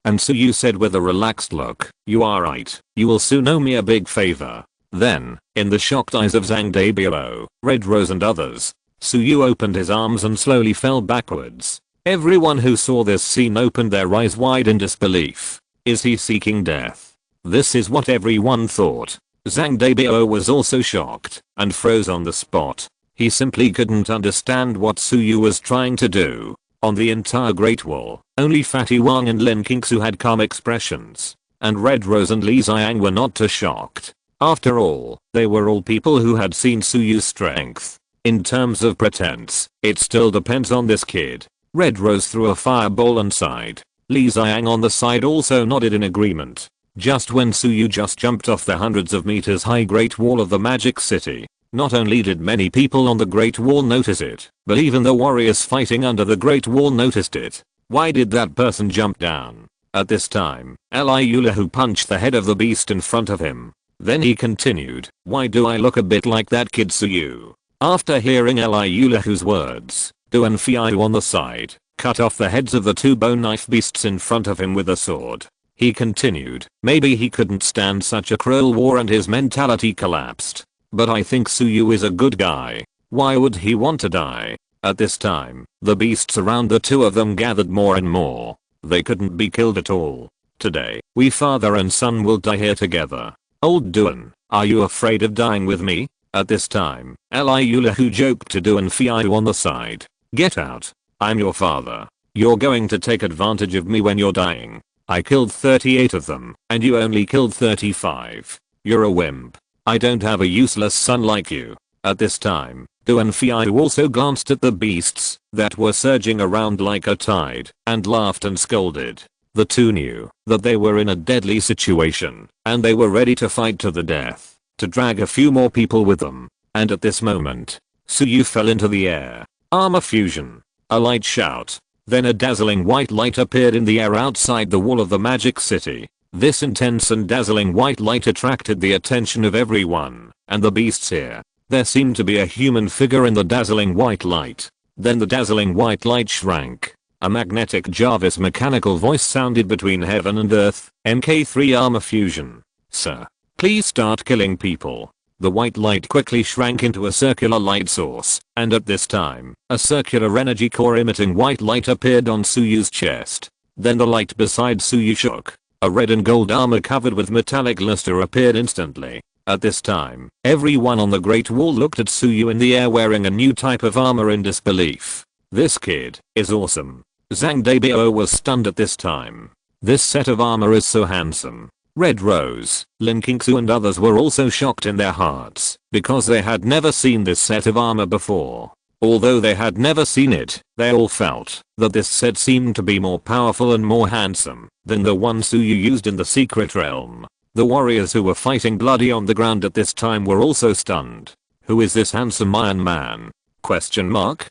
And Su Yu said with a relaxed look, you are right. You will soon owe me a big favor. Then, in the shocked eyes of Zhang Debio, Red Rose and others, Su Yu opened his arms and slowly fell backwards. Everyone who saw this scene opened their eyes wide in disbelief. Is he seeking death? This is what everyone thought. Zhang Debio was also shocked and froze on the spot. He simply couldn't understand what Su Yu was trying to do. On the entire Great Wall, only Fatty Wang and Lin Qingsu had calm expressions, and Red Rose and Li Xiang were not too shocked. After all, they were all people who had seen Su Yu's strength. In terms of pretense, it still depends on this kid. Red Rose threw a fireball and sighed. Li Xiang on the side also nodded in agreement. Just when Su Yu just jumped off the hundreds of meters high Great Wall of the Magic City, not only did many people on the Great Wall notice it, but even the warriors fighting under the Great Wall noticed it. Why did that person jump down? At this time, Eliulahu punched the head of the beast in front of him. Then he continued, why do I look a bit like that kid Su Yu? After hearing Eliulahu's words, Duan Fiayu on the side cut off the heads of the 2 bone knife beasts in front of him with a sword. He continued, maybe he couldn't stand such a cruel war and his mentality collapsed. But I think Su Yu is a good guy. Why would he want to die? At this time, the beasts around the two of them gathered more and more. They couldn't be killed at all. Today, we father and son will die here together. Old Duan, are you afraid of dying with me? At this time, Eliulahu joked to Duan Fiu on the side. Get out. I'm your father. You're going to take advantage of me when you're dying. I killed 38 of them, and you only killed 35. You're a wimp. I don't have a useless son like you. At this time, Duan Fiu also glanced at the beasts that were surging around like a tide and laughed and scolded. The two knew that they were in a deadly situation and they were ready to fight to the death, to drag a few more people with them. And at this moment, Suyu fell into the air. Armor fusion. A light shout. Then a dazzling white light appeared in the air outside the wall of the magic city. This intense and dazzling white light attracted the attention of everyone and the beasts here. There seemed to be a human figure in the dazzling white light. Then the dazzling white light shrank. A magnetic Jarvis mechanical voice sounded between heaven and earth. MK3 armor fusion. Sir, please start killing people. The white light quickly shrank into a circular light source, and at this time, a circular energy core emitting white light appeared on Suyu's chest. Then the light beside Suyu shook. A red and gold armor covered with metallic luster appeared instantly. At this time, everyone on the Great Wall looked at Suyu in the air wearing a new type of armor in disbelief. This kid is awesome. Zhang Debao was stunned at this time. This set of armor is so handsome. Red Rose, Lin Qingsu and others were also shocked in their hearts because they had never seen this set of armor before. Although they had never seen it, they all felt that this set seemed to be more powerful and more handsome than the one Suyu used in the secret realm. The warriors who were fighting bloody on the ground at this time were also stunned. Who is this handsome Iron Man? Question mark?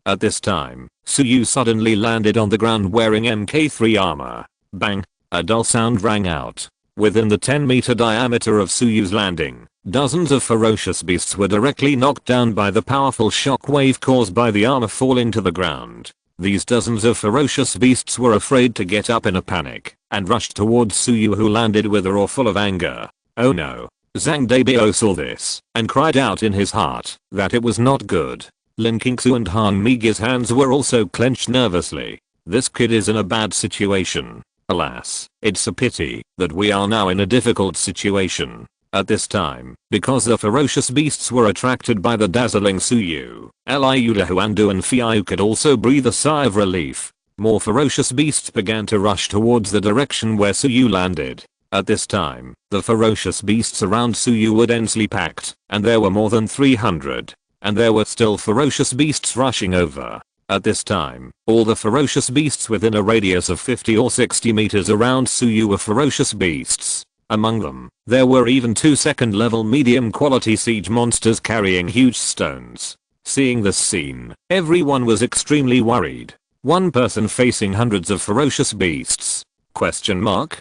At this time, Suyu suddenly landed on the ground wearing MK3 armor. Bang! A dull sound rang out. Within the 10-meter diameter of Suyu's landing, dozens of ferocious beasts were directly knocked down by the powerful shock wave caused by the armor falling to the ground. These dozens of ferocious beasts were afraid to get up in a panic and rushed towards Suyu, who landed with a roar full of anger. Oh no. Zhang Debao saw this and cried out in his heart that it was not good. Lin Qingsu and Han Mige's hands were also clenched nervously. This kid is in a bad situation. Alas, it's a pity that we are now in a difficult situation. At this time, because the ferocious beasts were attracted by the dazzling Suyu, Eliulahu and Duan Fiu could also breathe a sigh of relief. More ferocious beasts began to rush towards the direction where Suyu landed. At this time, the ferocious beasts around Suyu were densely packed, and there were more than 300. And there were still ferocious beasts rushing over. At this time, all the ferocious beasts within a radius of 50 or 60 meters around Suyu were ferocious beasts. Among them, there were even 2 second-level medium-quality siege monsters carrying huge stones. Seeing this scene, everyone was extremely worried. One person facing hundreds of ferocious beasts? Question mark?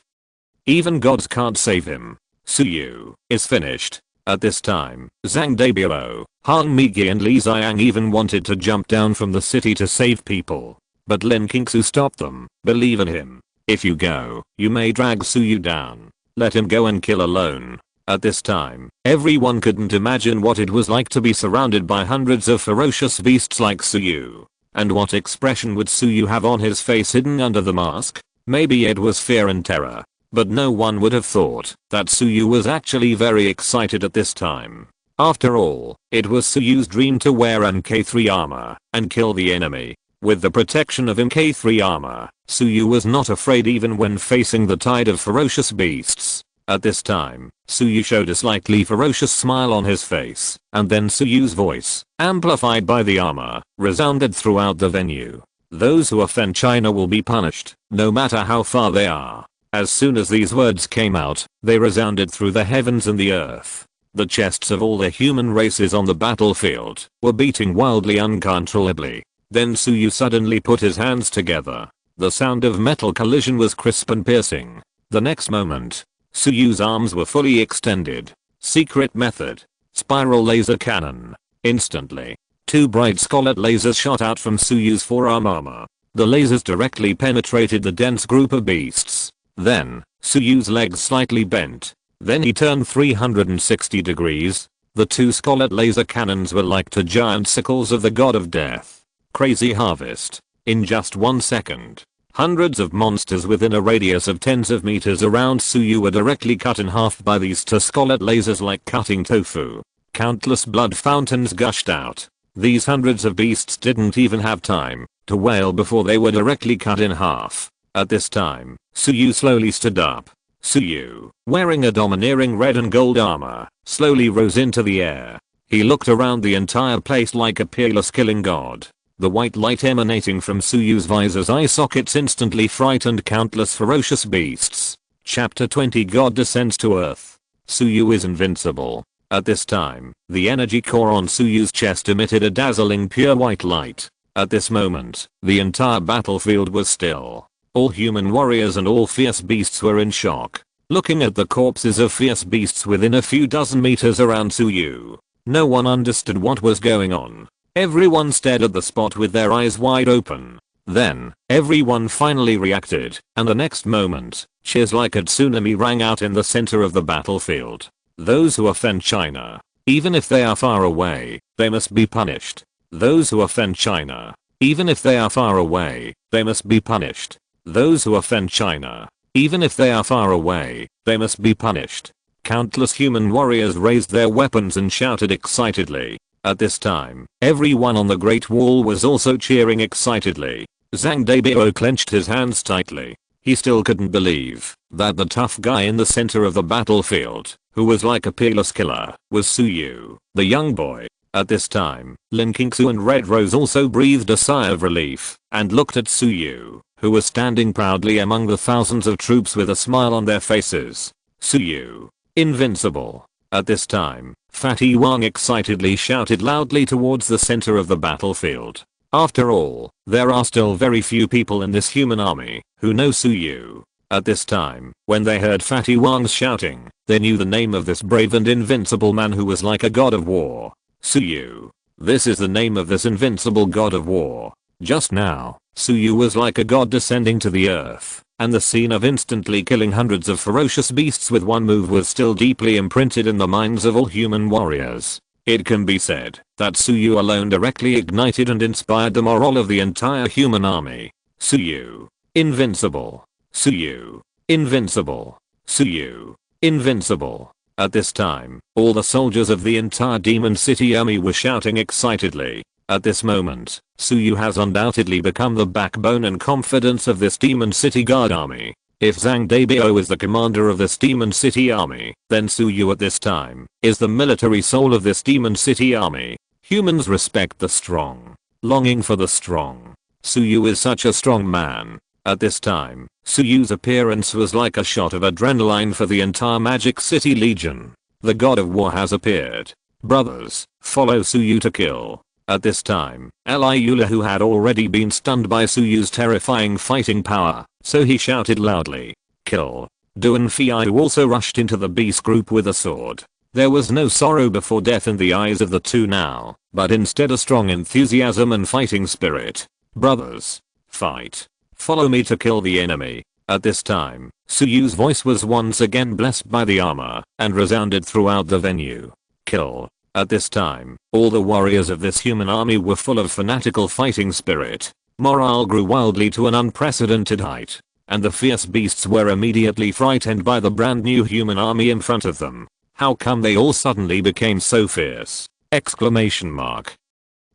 Even gods can't save him. Suyu is finished. At this time, Zhang Debao, Han Mige and Li Xiang even wanted to jump down from the city to save people. But Lin Qingsu stopped them. Believe in him. If you go, you may drag Suyu down. Let him go and kill alone. At this time, everyone couldn't imagine what it was like to be surrounded by hundreds of ferocious beasts like Suyu. And what expression would Suyu have on his face hidden under the mask? Maybe it was fear and terror. But no one would have thought that Suyu was actually very excited at this time. After all, it was Suyu's dream to wear MK3 armor and kill the enemy. With the protection of MK3 armor, Suyu was not afraid even when facing the tide of ferocious beasts. At this time, Suyu showed a slightly ferocious smile on his face, and then Suyu's voice, amplified by the armor, resounded throughout the venue. Those who offend China will be punished, no matter how far they are. As soon as these words came out, they resounded through the heavens and the earth. The chests of all the human races on the battlefield were beating wildly uncontrollably. Then Suyu suddenly put his hands together. The sound of metal collision was crisp and piercing. The next moment, Suyu's arms were fully extended. Secret method. Spiral laser cannon. Instantly, 2 bright scarlet lasers shot out from Suyu's forearm armor. The lasers directly penetrated the dense group of beasts. Then, Suyu's legs slightly bent. Then he turned 360 degrees. The 2 scarlet laser cannons were like 2 giant sickles of the god of death. Crazy harvest. In just 1 second, hundreds of monsters within a radius of tens of meters around Suyu were directly cut in half by these Tuscolet lasers like cutting tofu. Countless blood fountains gushed out. These hundreds of beasts didn't even have time to wail before they were directly cut in half. At this time, Suyu slowly stood up. Suyu, wearing a domineering red and gold armor, slowly rose into the air. He looked around the entire place like a peerless killing god. The white light emanating from Suyu's visor's eye sockets instantly frightened countless ferocious beasts. Chapter 20 God descends to Earth. Suyu is invincible. At this time, the energy core on Suyu's chest emitted a dazzling pure white light. At this moment, the entire battlefield was still. All human warriors and all fierce beasts were in shock, looking at the corpses of fierce beasts within a few dozen meters around Suyu. No one understood what was going on. Everyone stared at the spot with their eyes wide open. Then, everyone finally reacted, and the next moment, cheers like a tsunami rang out in the center of the battlefield. Those who offend China, even if they are far away, they must be punished. Those who offend China, even if they are far away, they must be punished. Those who offend China, even if they are far away, they must be punished. Countless human warriors raised their weapons and shouted excitedly. At this time, everyone on the Great Wall was also cheering excitedly. Zhang Debao clenched his hands tightly. He still couldn't believe that the tough guy in the center of the battlefield, who was like a peerless killer, was Suyu, the young boy. At this time, Linkages and Red Rose also breathed a sigh of relief and looked at Suyu, who was standing proudly among the thousands of troops with a smile on their faces. Suyu, invincible. At this time, Fatty Wang excitedly shouted loudly towards the center of the battlefield. After all, there are still very few people in this human army who know Suyu. At this time, when they heard Fatty Wang's shouting, they knew the name of this brave and invincible man who was like a god of war. Suyu. This is the name of this invincible god of war. Just now, Suyu was like a god descending to the earth, and the scene of instantly killing hundreds of ferocious beasts with one move was still deeply imprinted in the minds of all human warriors. It can be said that Suyu alone directly ignited and inspired the morale of the entire human army. Suyu, invincible. Suyu, invincible. Suyu, invincible. At this time, all the soldiers of the entire Demon City army were shouting excitedly. At this moment, Suyu has undoubtedly become the backbone and confidence of this Demon City Guard army. If Zhang Debao is the commander of this Demon City army, then Suyu at this time is the military soul of this Demon City army. Humans respect the strong, longing for the strong. Suyu is such a strong man. At this time, Suyu's appearance was like a shot of adrenaline for the entire Magic City Legion. The god of war has appeared. Brothers, follow Suyu to kill. At this time, Eliula, who had already been stunned by Suyu's terrifying fighting power, so he shouted loudly, "Kill." Duan Fei, who also rushed into the beast group with a sword. There was no sorrow before death in the eyes of the two now, but instead a strong enthusiasm and fighting spirit. Brothers, fight. Follow me to kill the enemy. At this time, Suyu's voice was once again blessed by the armor and resounded throughout the venue. Kill. At this time, all the warriors of this human army were full of fanatical fighting spirit. Morale grew wildly to an unprecedented height, and the fierce beasts were immediately frightened by the brand new human army in front of them. How come they all suddenly became so fierce? Exclamation mark.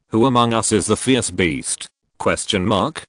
Who among us is the fierce beast? Question mark.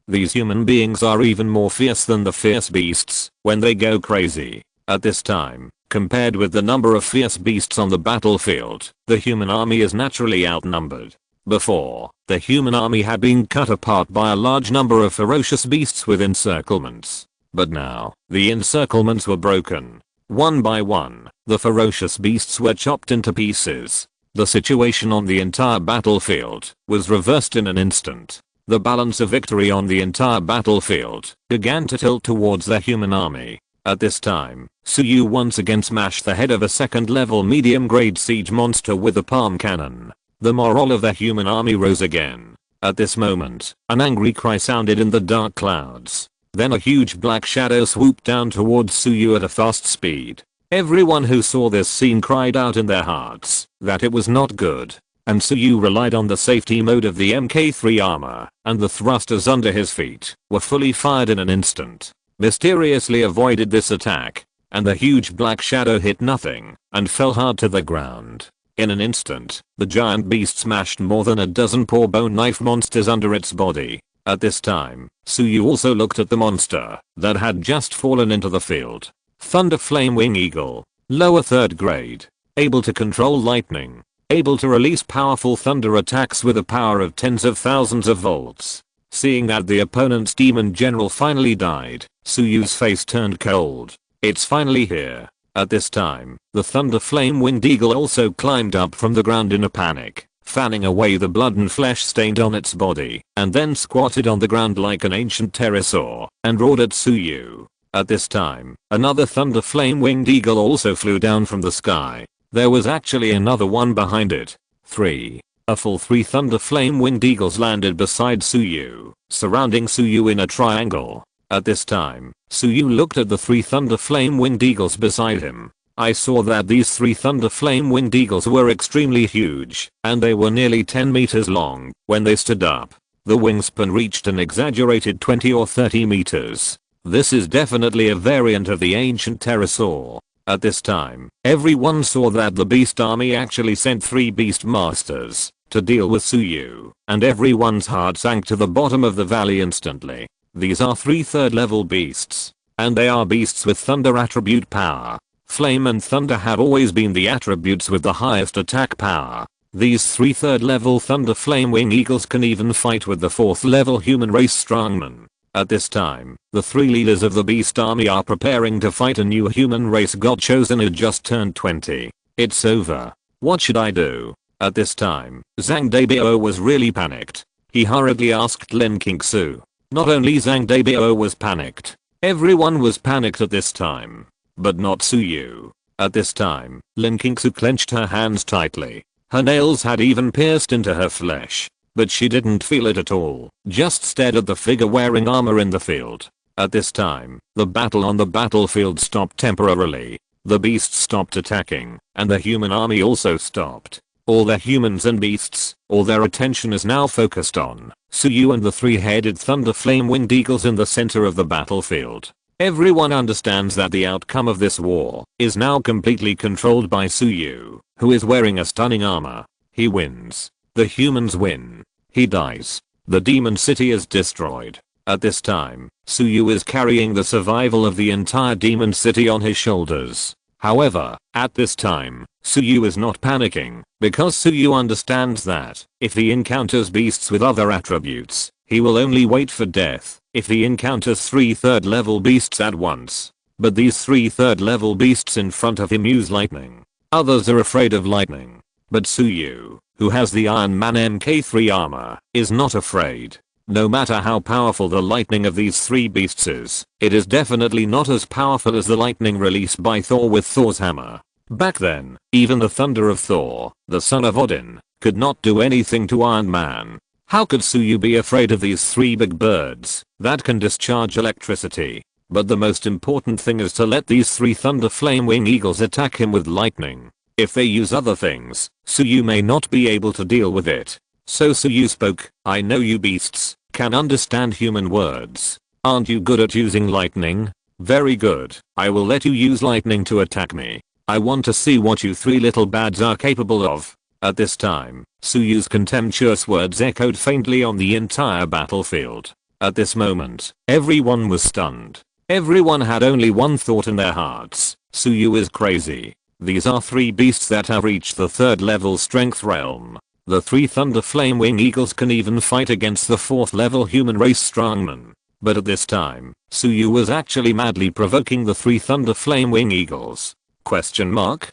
These human beings are even more fierce than the fierce beasts when they go crazy. At this time, compared with the number of fierce beasts on the battlefield, the human army is naturally outnumbered. Before, the human army had been cut apart by a large number of ferocious beasts with encirclements. But now, the encirclements were broken. One by one, the ferocious beasts were chopped into pieces. The situation on the entire battlefield was reversed in an instant. The balance of victory on the entire battlefield began to tilt towards the human army. At this time, Suyu once again smashed the head of a second-level medium-grade siege monster with a palm cannon. The morale of the human army rose again. At this moment, an angry cry sounded in the dark clouds. Then a huge black shadow swooped down towards Suyu at a fast speed. Everyone who saw this scene cried out in their hearts that it was not good. and Suyu relied on the safety mode of the Mk3 armor, and the thrusters under his feet were fully fired in an instant. Mysteriously avoided this attack, and the huge black shadow hit nothing and fell hard to the ground. In an instant, the giant beast smashed more than a dozen poor bone knife monsters under its body. At this time, Suyu also looked at the monster that had just fallen into the field. Thunder Flame Wing Eagle. Lower 3rd grade. Able to control lightning. Able to release powerful thunder attacks with a power of tens of thousands of volts. Seeing that the opponent's demon general finally died, Suyu's face turned cold. It's finally here. At this time, the Thunder Flame Winged Eagle also climbed up from the ground in a panic, fanning away the blood and flesh stained on its body, and then squatted on the ground like an ancient pterosaur, and roared at Suyu. At this time, another Thunder Flame Winged Eagle also flew down from the sky. There was actually another one behind it. 3. A full 3 Thunder Flame Winged Eagles landed beside Suyu, surrounding Suyu in a triangle. At this time, Suyu looked at the 3 Thunder Flame Winged Eagles beside him. I saw that these 3 Thunder Flame Winged Eagles were extremely huge, and they were nearly 10 meters long when they stood up. The wingspan reached an exaggerated 20 or 30 meters. This is definitely a variant of the ancient pterosaur. At this time, everyone saw that the beast army actually sent 3 beast masters to deal with Suyu, and everyone's heart sank to the bottom of the valley instantly. These are 3 3rd level beasts, and they are beasts with thunder attribute power. Flame and thunder have always been the attributes with the highest attack power. These 3 3rd level Thunder Flame Wing Eagles can even fight with the 4th level human race strongmen. At this time, the 3 leaders of the beast army are preparing to fight a new human race god chosen who just turned 20. It's over. What should I do? At this time, Zhang Debao was really panicked. He hurriedly asked Lin Qingsu. Not only Zhang Debao was panicked, everyone was panicked at this time. But not Suyu. At this time, Lin Qingsu clenched her hands tightly. Her nails had even pierced into her flesh. But she didn't feel it at all, just stared at the figure wearing armor in the field. At this time, the battle on the battlefield stopped temporarily. The beasts stopped attacking, and the human army also stopped. All the humans and beasts, all their attention is now focused on Suyu and the 3-headed Thunder Flame Winged Eagles in the center of the battlefield. Everyone understands that the outcome of this war is now completely controlled by Suyu, who is wearing a stunning armor. He wins. The humans win. He dies. The demon city is destroyed. At this time, Suyu is carrying the survival of the entire demon city on his shoulders. However, at this time, Suyu is not panicking, because Suyu understands that, if he encounters beasts with other attributes, he will only wait for death if he encounters 3 3rd level beasts at once. But these 3 3rd level beasts in front of him use lightning. Others are afraid of lightning. But Suyu, who has the Iron Man Mk3 armor, is not afraid. No matter how powerful the lightning of these 3 beasts is, it is definitely not as powerful as the lightning released by Thor with Thor's hammer. Back then, even the thunder of Thor, the son of Odin, could not do anything to Iron Man. How could Suyu be afraid of these 3 big birds that can discharge electricity? But the most important thing is to let these 3 Thunder Flame Wing Eagles attack him with lightning. If they use other things, Suyu may not be able to deal with it. So Suyu spoke, I know you beasts can understand human words. Aren't you good at using lightning? Very good. I will let you use lightning to attack me. I want to see what you 3 little bads are capable of. At this time, Suyu's contemptuous words echoed faintly on the entire battlefield. At this moment, everyone was stunned. Everyone had only one thought in their hearts. Suyu is crazy. These are 3 beasts that have reached the 3rd level strength realm. The 3 Thunder Flame Wing Eagles can even fight against the 4th level human race strongmen. But at this time, Suyu was actually madly provoking the 3 Thunder Flame Wing Eagles. Question mark?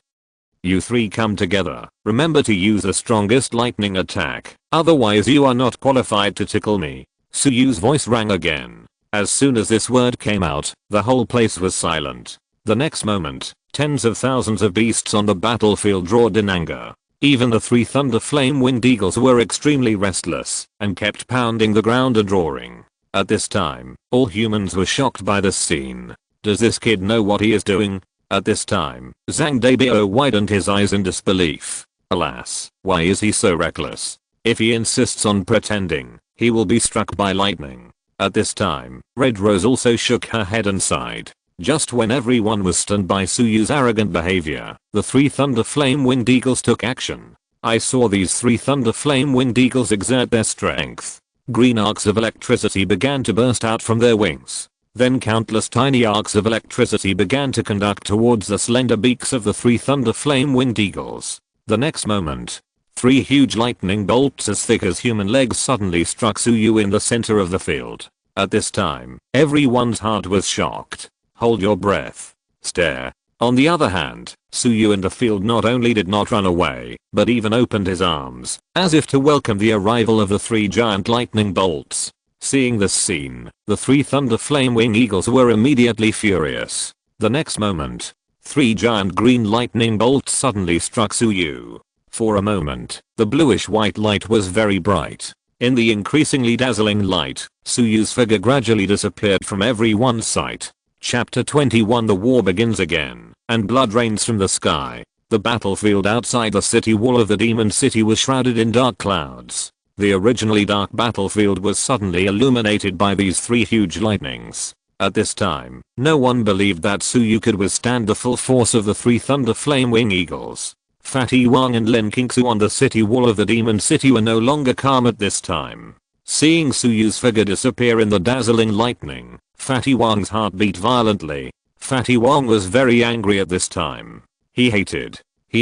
You 3 come together. Remember to use the strongest lightning attack, otherwise you are not qualified to tickle me. Suyu's voice rang again. As soon as this word came out, the whole place was silent. The next moment, tens of thousands of beasts on the battlefield roared in anger. Even the 3 Thunder Flame Winged Eagles were extremely restless and kept pounding the ground and roaring. At this time, all humans were shocked by this scene. Does this kid know what he is doing? At this time, Zhang Debao widened his eyes in disbelief. Alas, why is he so reckless? If he insists on pretending, he will be struck by lightning. At this time, Red Rose also shook her head and sighed. Just when everyone was stunned by Suyu's arrogant behavior, the 3 Thunder Flame Winged Eagles took action. I saw these 3 Thunder Flame Winged Eagles exert their strength. Green arcs of electricity began to burst out from their wings. Then countless tiny arcs of electricity began to conduct towards the slender beaks of the 3 Thunder Flame Winged Eagles. The next moment, 3 huge lightning bolts as thick as human legs suddenly struck Suyu in the center of the field. At this time, everyone's heart was shocked. Hold your breath. Stare. On the other hand, Suyu in the field not only did not run away, but even opened his arms, as if to welcome the arrival of the 3 giant lightning bolts. Seeing this scene, the 3 Thunder Flame Wing Eagles were immediately furious. The next moment, 3 giant green lightning bolts suddenly struck Suyu. For a moment, the bluish-white light was very bright. In the increasingly dazzling light, Suyu's figure gradually disappeared from everyone's sight. Chapter 21 The war begins again, and blood rains from the sky. The battlefield outside the city wall of the demon city was shrouded in dark clouds. The originally dark battlefield was suddenly illuminated by these 3 huge lightnings. At this time, no one believed that Suyu could withstand the full force of the 3 Thunder Flame Wing Eagles. Fatty Wang and Lin Qingsu on the city wall of the demon city were no longer calm at this time. Seeing Suyu's figure disappear in the dazzling lightning, Fatty Wang's heart beat violently. Fatty Wang was very angry at this time. He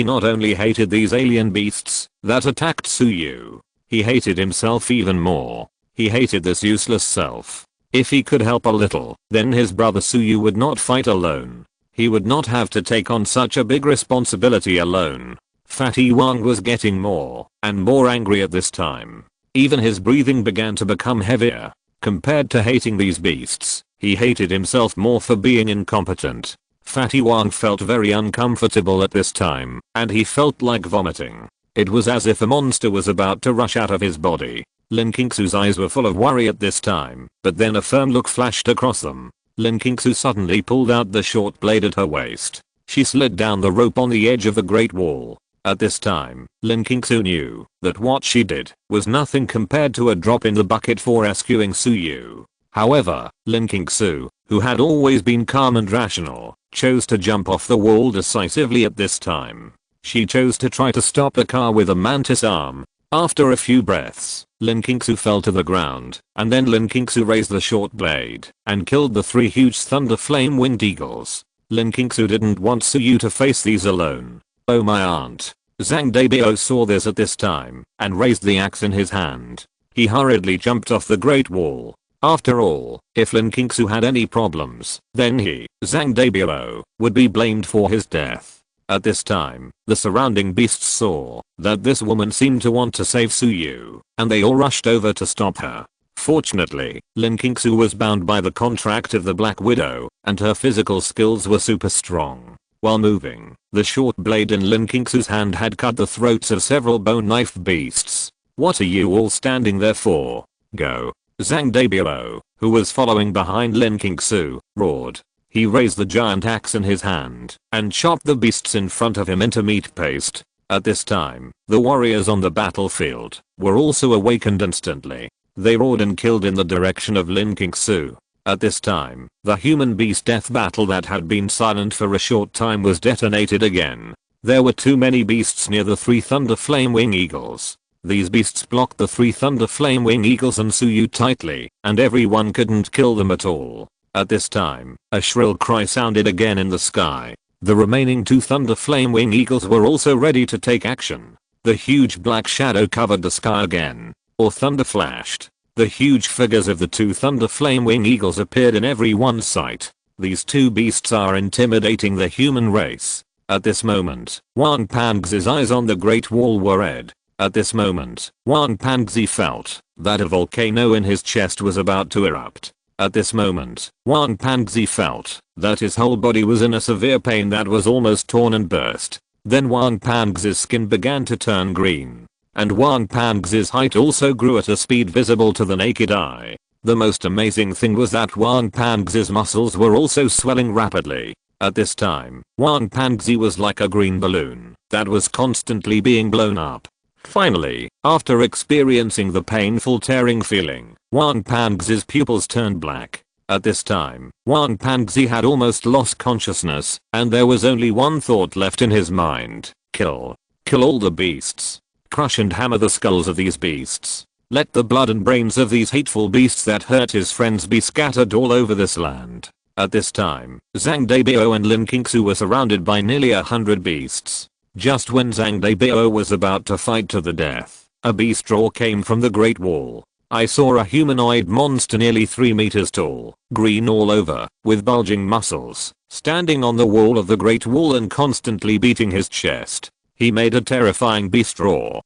not only hated these alien beasts that attacked Suyu, he hated himself even more. He hated this useless self. If he could help a little, then his brother Suyu would not fight alone. He would not have to take on such a big responsibility alone. Fatty Wang was getting more and more angry at this time. Even his breathing began to become heavier. Compared to hating these beasts, he hated himself more for being incompetent. Fatty Wang felt very uncomfortable at this time, and he felt like vomiting. It was as if a monster was about to rush out of his body. Lin Qingsu's eyes were full of worry at this time, but then a firm look flashed across them. Lin Qingsu suddenly pulled out the short blade at her waist. She slid down the rope on the edge of the Great Wall. At this time, Lin Qingsu knew that what she did was nothing compared to a drop in the bucket for rescuing Suyu. However, Lin Qingsu, who had always been calm and rational, chose to jump off the wall decisively at this time. She chose to try to stop the car with a mantis arm. After a few breaths, Lin Qingsu fell to the ground, and then Lin Qingsu raised the short blade and killed the 3 huge Thunder Flame Winged Eagles. Lin Qingsu didn't want Suyu to face these alone. Oh my aunt. Zhang Debao saw this at this time and raised the axe in his hand. He hurriedly jumped off the Great Wall. After all, if Lin Qingsu had any problems, then he, Zhang Debao, would be blamed for his death. At this time, the surrounding beasts saw that this woman seemed to want to save Suyu, and they all rushed over to stop her. Fortunately, Lin Qingsu was bound by the contract of the Black Widow, and her physical skills were super strong. While moving, the short blade in Lin Qingsu's hand had cut the throats of several bone-knife beasts. What are you all standing there for? Go. Zhang Debao, who was following behind Lin Qingsu, roared. He raised the giant axe in his hand and chopped the beasts in front of him into meat paste. At this time, the warriors on the battlefield were also awakened instantly. They roared and killed in the direction of Lin Qingsu. At this time, the human-beast death battle that had been silent for a short time was detonated again. There were too many beasts near the 3 Thunder Flame Wing Eagles. These beasts blocked the 3 Thunder Flame Wing Eagles and Suyu tightly, and everyone couldn't kill them at all. At this time, a shrill cry sounded again in the sky. The remaining 2 Thunder Flame Wing Eagles were also ready to take action. The huge black shadow covered the sky again. Or thunder flashed. The huge figures of the 2 Thunder Flame Wing Eagles appeared in everyone's sight. These 2 beasts are intimidating the human race. At this moment, Wang Pangzi's eyes on the Great Wall were red. At this moment, Wang Pangzi felt that a volcano in his chest was about to erupt. At this moment, Wang Pangzi felt that his whole body was in a severe pain that was almost torn and burst. Then Wang Pangzi's skin began to turn green. And Wang Pangzi's height also grew at a speed visible to the naked eye. The most amazing thing was that Wang Pangzi's muscles were also swelling rapidly. At this time, Wang Panzi was like a green balloon that was constantly being blown up. Finally, after experiencing the painful tearing feeling, Wang Panzi's pupils turned black. At this time, Wang Panzi had almost lost consciousness, and there was only one thought left in his mind: kill. Kill all the beasts. Crush and hammer the skulls of these beasts. Let the blood and brains of these hateful beasts that hurt his friends be scattered all over this land. At this time, Zhang Deibao and Lin Qingsu were surrounded by nearly 100 beasts. Just when Zhang Deibao was about to fight to the death, a beast roar came from the Great Wall. I saw a humanoid monster nearly 3 meters tall, green all over, with bulging muscles, standing on the wall of the Great Wall and constantly beating his chest. He made a terrifying beast roar.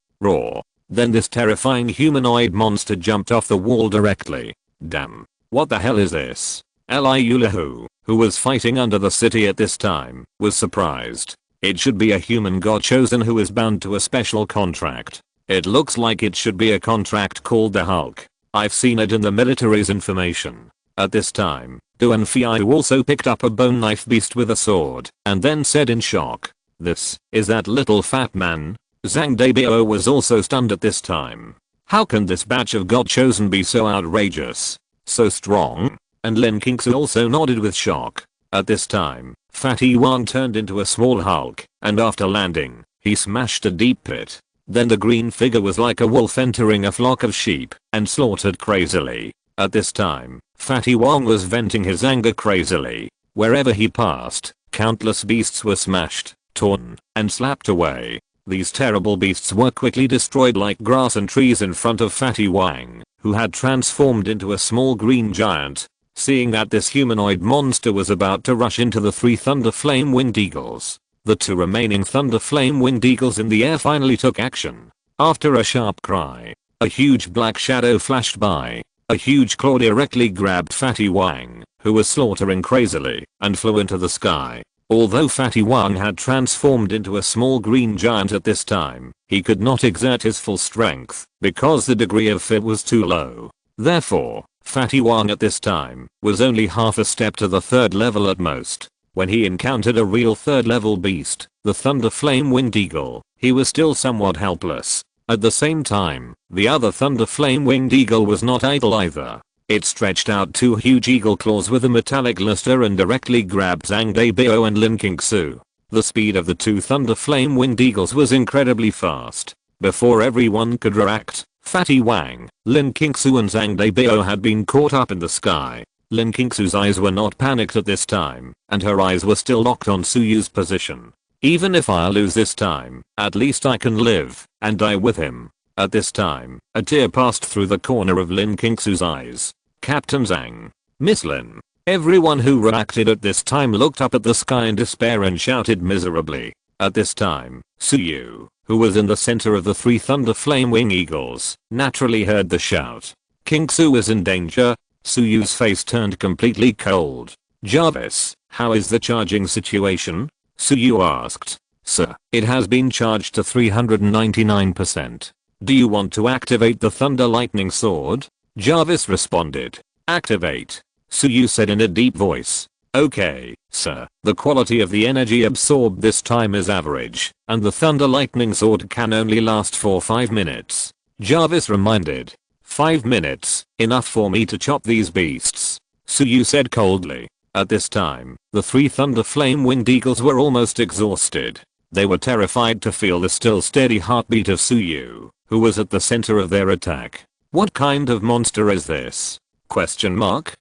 Then this terrifying humanoid monster jumped off the wall directly. Damn. What the hell is this? Eliulahu, who was fighting under the city at this time, was surprised. It should be a human god chosen who is bound to a special contract. It looks like it should be a contract called the Hulk. I've seen it in the military's information. At this time, Duan Fiu also picked up a bone knife beast with a sword, and then said in shock, "This is that little fat man." Zhang Deibao was also stunned at this time. How can this batch of god chosen be so outrageous? So strong? And Lin Qingsu also nodded with shock. At this time, Fatty Wang turned into a small hulk, and after landing, he smashed a deep pit. Then the green figure was like a wolf entering a flock of sheep, and slaughtered crazily. At this time, Fatty Wang was venting his anger crazily. Wherever he passed, countless beasts were smashed, torn, and slapped away. These terrible beasts were quickly destroyed like grass and trees in front of Fatty Wang, who had transformed into a small green giant. Seeing that this humanoid monster was about to rush into the 3 Thunder Flame Winged Eagles, the 2 remaining Thunder Flame Winged Eagles in the air finally took action. After a sharp cry, a huge black shadow flashed by. A huge claw directly grabbed Fatty Wang, who was slaughtering crazily, and flew into the sky. Although Fatty Wang had transformed into a small green giant at this time, he could not exert his full strength because the degree of fear was too low. Therefore, Fatty Wang at this time was only half a step to the 3rd level at most. When he encountered a real 3rd level beast, the Thunder Flame Winged Eagle, he was still somewhat helpless. At the same time, the other Thunder Flame Winged Eagle was not idle either. It stretched out 2 huge eagle claws with a metallic luster and directly grabbed Zhang Deibao and Lin Qingsu. The speed of the 2 Thunder Flame Winged Eagles was incredibly fast. Before everyone could react, Fatty Wang, Lin Qingsu and Zhang Deibao had been caught up in the sky. Lin Qingsu's eyes were not panicked at this time, and her eyes were still locked on Suyu's position. Even if I lose this time, at least I can live and die with him. At this time, a tear passed through the corner of Lin Qingsu's eyes. Captain Zhang. Miss Lin. Everyone who reacted at this time looked up at the sky in despair and shouted miserably. At this time, Suyu, who was in the center of the 3 Thunder Flame Wing Eagles, naturally heard the shout. Qingsu is in danger. Suyu's face turned completely cold. Jarvis, how is the charging situation? Suyu asked. Sir, it has been charged to 399%. Do you want to activate the Thunder Lightning Sword? Jarvis responded. Activate. Suyu said in a deep voice. Okay, sir. The quality of the energy absorbed this time is average, and the Thunder Lightning Sword can only last for 5 minutes. Jarvis reminded. 5 minutes, enough for me to chop these beasts. Suyu said coldly. At this time, the 3 Thunder Flame Winged Eagles were almost exhausted. They were terrified to feel the still steady heartbeat of Suyu, who was at the center of their attack. What kind of monster is this? Question mark?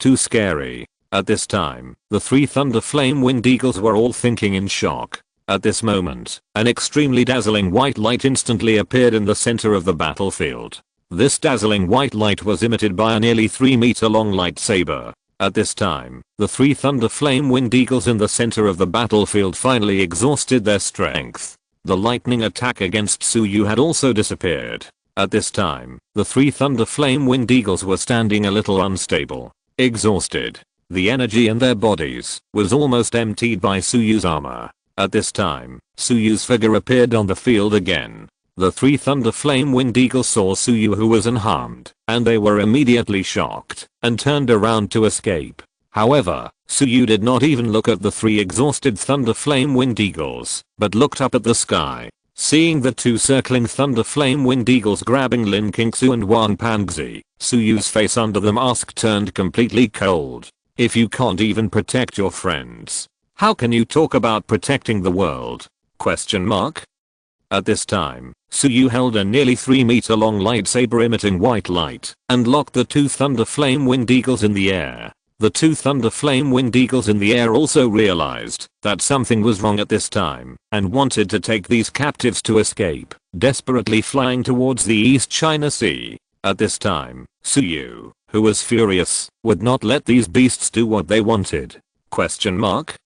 Too scary. At this time, the 3 Thunder Flame Winged Eagles were all thinking in shock. At this moment, an extremely dazzling white light instantly appeared in the center of the battlefield. This dazzling white light was emitted by a nearly 3-meter long lightsaber. At this time, the 3 Thunder Flame Winged Eagles in the center of the battlefield finally exhausted their strength. The lightning attack against Suyu had also disappeared. At this time, the 3 Thunder Flame Winged Eagles were standing a little unstable, exhausted. The energy in their bodies was almost emptied by Suyu's armor. At this time, Suyu's figure appeared on the field again. The 3 Thunder Flame Winged Eagles saw Suyu, who was unharmed, and they were immediately shocked and turned around to escape. However, Suyu did not even look at the 3 exhausted Thunder Flame Wind Eagles, but looked up at the sky. Seeing the 2 circling Thunder Flame Wind Eagles grabbing Lin Qingsu and Wang Panzi, Suyu's face under the mask turned completely cold. If you can't even protect your friends, how can you talk about protecting the world? Question mark. At this time, Suyu held a nearly 3-meter long lightsaber emitting white light and locked the 2 Thunder Flame Wind Eagles in the air. The 2 Thunder Flame Wind Eagles in the air also realized that something was wrong at this time and wanted to take these captives to escape, desperately flying towards the East China Sea. At this time, Suyu, who was furious, would not let these beasts do what they wanted. Question mark.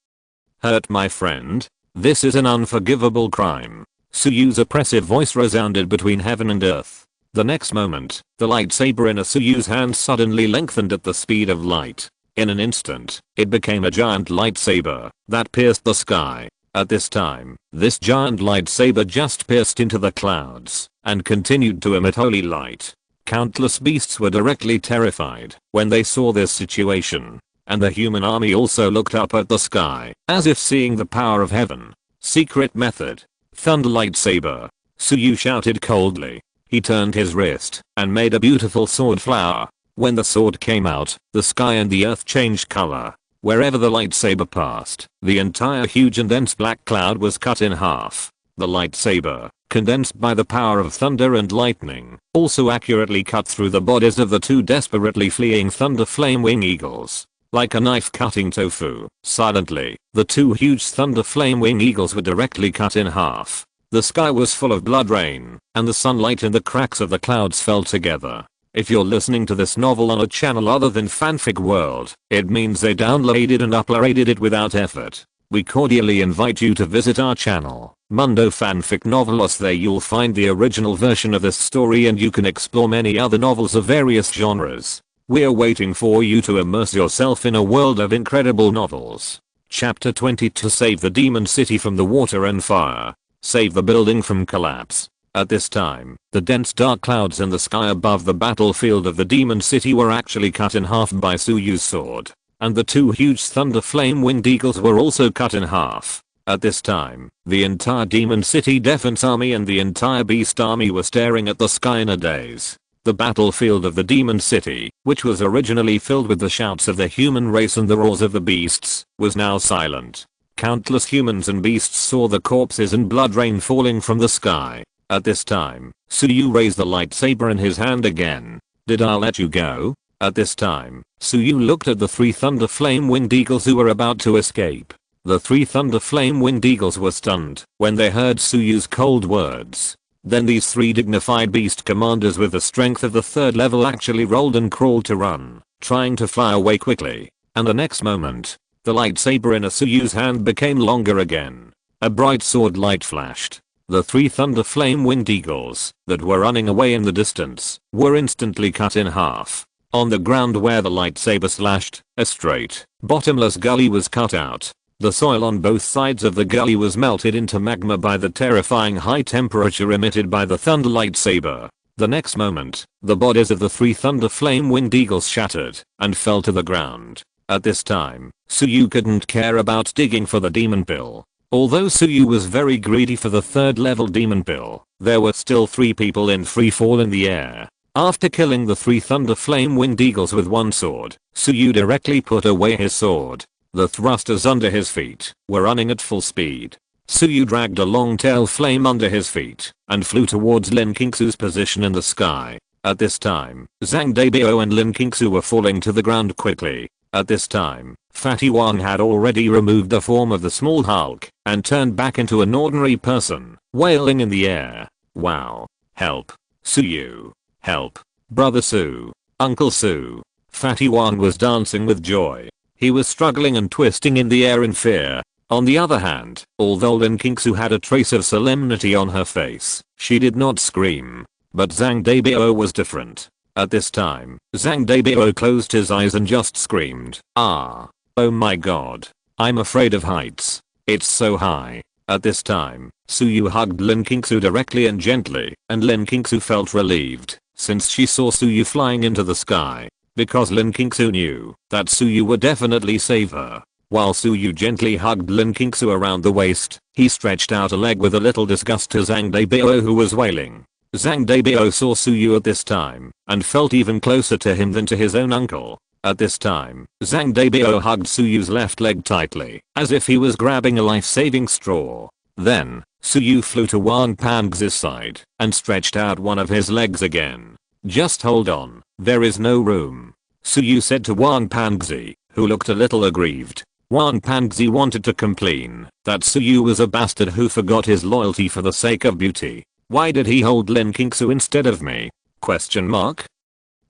Hurt my friend? This is an unforgivable crime. Suyu's oppressive voice resounded between heaven and earth. The next moment, the lightsaber in Suyu's hand suddenly lengthened at the speed of light. In an instant, it became a giant lightsaber that pierced the sky. At this time, this giant lightsaber just pierced into the clouds and continued to emit holy light. Countless beasts were directly terrified when they saw this situation, and the human army also looked up at the sky, as if seeing the power of heaven. Secret method. Thunder lightsaber. Suyu shouted coldly. He turned his wrist and made a beautiful sword flower. When the sword came out, the sky and the earth changed color. Wherever the lightsaber passed, the entire huge and dense black cloud was cut in half. The lightsaber, condensed by the power of thunder and lightning, also accurately cut through the bodies of the 2 desperately fleeing Thunder Flame Wing Eagles. Like a knife cutting tofu, silently, the 2 huge Thunder Flame Wing Eagles were directly cut in half. The sky was full of blood rain, and the sunlight in the cracks of the clouds fell together. If you're listening to this novel on a channel other than Fanfic World, it means they downloaded and uploaded it without effort. We cordially invite you to visit our channel, Mundo Fanfic Novelos. There you'll find the original version of this story and you can explore many other novels of various genres. We're waiting for you to immerse yourself in a world of incredible novels. Chapter 22. Save the Demon City from the water and fire. Save the building from collapse. At this time, the dense dark clouds in the sky above the battlefield of the Demon City were actually cut in half by Suyu's sword, and the 2 huge Thunder Flame Winged Eagles were also cut in half. At this time, the entire Demon City Defense Army and the entire Beast Army were staring at the sky in a daze. The battlefield of the Demon City, which was originally filled with the shouts of the human race and the roars of the beasts, was now silent. Countless humans and beasts saw the corpses and blood rain falling from the sky. At this time, Suyu raised the lightsaber in his hand again. Did I let you go? At this time, Suyu looked at the 3 Thunder Flame Winged Eagles who were about to escape. The 3 Thunder Flame Winged Eagles were stunned when they heard Suyu's cold words. Then these 3 dignified beast commanders with the strength of the 3rd level actually rolled and crawled to run, trying to fly away quickly. And the next moment, the lightsaber in Suyu's hand became longer again. A bright sword light flashed. The 3 Thunder Flame Winged Eagles that were running away in the distance were instantly cut in half. On the ground where the lightsaber slashed, a straight, bottomless gully was cut out. The soil on both sides of the gully was melted into magma by the terrifying high temperature emitted by the thunder lightsaber. The next moment, the bodies of the 3 Thunder Flame Winged Eagles shattered and fell to the ground. At this time, Suyu couldn't care about digging for the demon pill. Although Suyu was very greedy for the 3rd level demon pill, there were still 3 people in free fall in the air. After killing the 3 Thunder Flame Winged Eagles with one sword, Suyu directly put away his sword. The thrusters under his feet were running at full speed. Suyu dragged a long tail flame under his feet and flew towards Lin Qingsu's position in the sky. At this time, Zhang Debao and Lin Qingsu were falling to the ground quickly. At this time, Fatty Wang had already removed the form of the small Hulk and turned back into an ordinary person, wailing in the air. Wow. Help. Suyu. Help. Brother Su. Uncle Su. Fatty Wang was dancing with joy. He was struggling and twisting in the air in fear. On the other hand, although Lin Qingsu had a trace of solemnity on her face, she did not scream. But Zhang Debao was different. At this time, Zhang Debao closed his eyes and just screamed, "Ah! Oh my god. I'm afraid of heights. It's so high." At this time, Suyu hugged Lin Qingsu directly and gently, and Lin Qingsu felt relieved, since she saw Suyu flying into the sky. because Linkingsu knew that Suyu would definitely save her. While Suyu gently hugged Linkingsu around the waist, he stretched out a leg with a little disgust to Zhang Deibao, who was wailing. Zhang Deibao saw Suyu at this time and felt even closer to him than to his own uncle. At this time, Zhang Deibao hugged Suyu's left leg tightly, as if he was grabbing a life-saving straw. Then, Suyu flew to Wang Pangzi's side and stretched out one of his legs again. "Just hold on, there is no room," Suyu said to Wang Pangzi, who looked a little aggrieved. Wang Pangzi wanted to complain that Suyu was a bastard who forgot his loyalty for the sake of beauty. Why did he hold Linkingsu instead of me?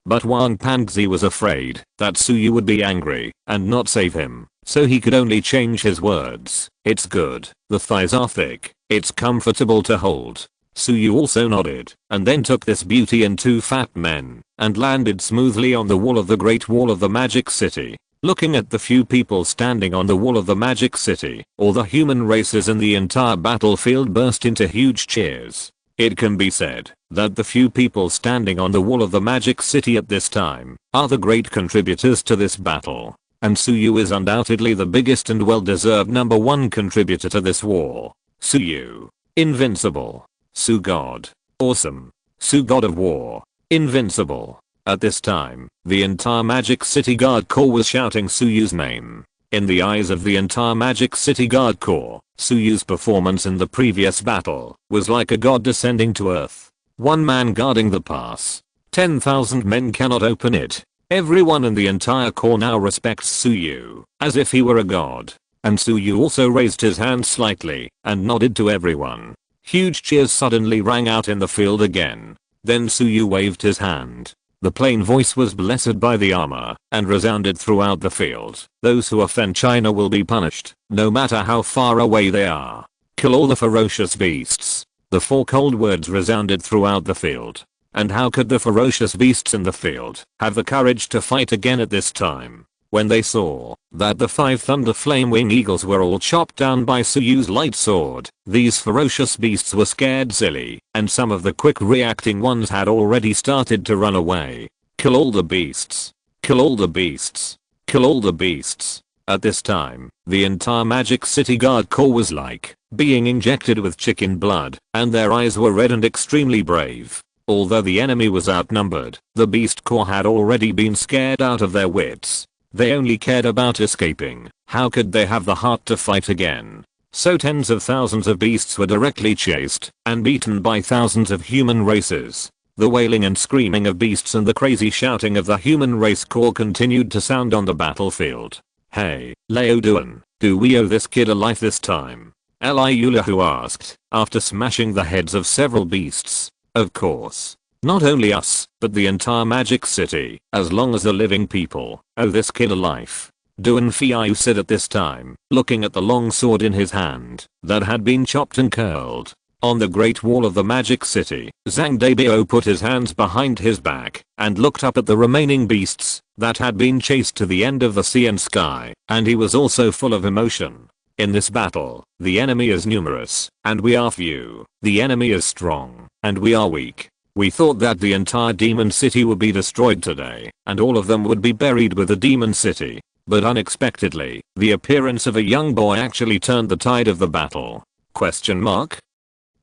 But Wang Pangzi was afraid that Suyu would be angry and not save him, so he could only change his words. "It's good, the thighs are thick, it's comfortable to hold." Suyu also nodded, and then took this beauty and two fat men, and landed smoothly on the wall of the Great Wall of the Magic City. Looking at the few people standing on the wall of the Magic City, all the human races in the entire battlefield burst into huge cheers. It can be said that the few people standing on the wall of the Magic City at this time are the great contributors to this battle, and Suyu is undoubtedly the biggest and well-deserved #1 contributor to this war. Suyu. Invincible. Su God. Awesome. Su God of War. Invincible. At this time, the entire Magic City Guard Corps was shouting Suyu's name. In the eyes of the entire Magic City Guard Corps, Suyu's performance in the previous battle was like a god descending to earth. One man guarding the pass. 10,000 men cannot open it. Everyone in the entire corps now respects Suyu, as if he were a god. And Suyu also raised his hand slightly and nodded to everyone. Huge cheers suddenly rang out in the field again. Then Suyu waved his hand. The plain voice was blessed by the armor and resounded throughout the field. "Those who offend China will be punished, no matter how far away they are. Kill all the ferocious beasts." The four cold words resounded throughout the field. And how could the ferocious beasts in the field have the courage to fight again at this time? When they saw that the 5 Thunder Flame Wing Eagles were all chopped down by Suyu's light sword, these ferocious beasts were scared silly, and some of the quick reacting ones had already started to run away. "Kill all the beasts. Kill all the beasts. Kill all the beasts." At this time, the entire Magic City Guard Corps was like being injected with chicken blood, and their eyes were red and extremely brave. Although the enemy was outnumbered, the Beast Corps had already been scared out of their wits. They only cared about escaping. How could they have the heart to fight again? So tens of thousands of beasts were directly chased and beaten by thousands of human races. The wailing and screaming of beasts and the crazy shouting of the human race corps continued to sound on the battlefield. "Hey, Lao Duan, do we owe this kid a life this time?" Eliulahu asked, after smashing the heads of several beasts. "Of course. Not only us, but the entire Magic City, as long as the living people owe this kid a life," Duan Fiu said at this time, looking at the long sword in his hand that had been chopped and curled. On the Great Wall of the Magic City, Zhang Deibao put his hands behind his back and looked up at the remaining beasts that had been chased to the end of the sea and sky, and he was also full of emotion. "In this battle, the enemy is numerous, and we are few. The enemy is strong, and we are weak. We thought that the entire Demon City would be destroyed today, and all of them would be buried with the Demon City. But unexpectedly, the appearance of a young boy actually turned the tide of the battle."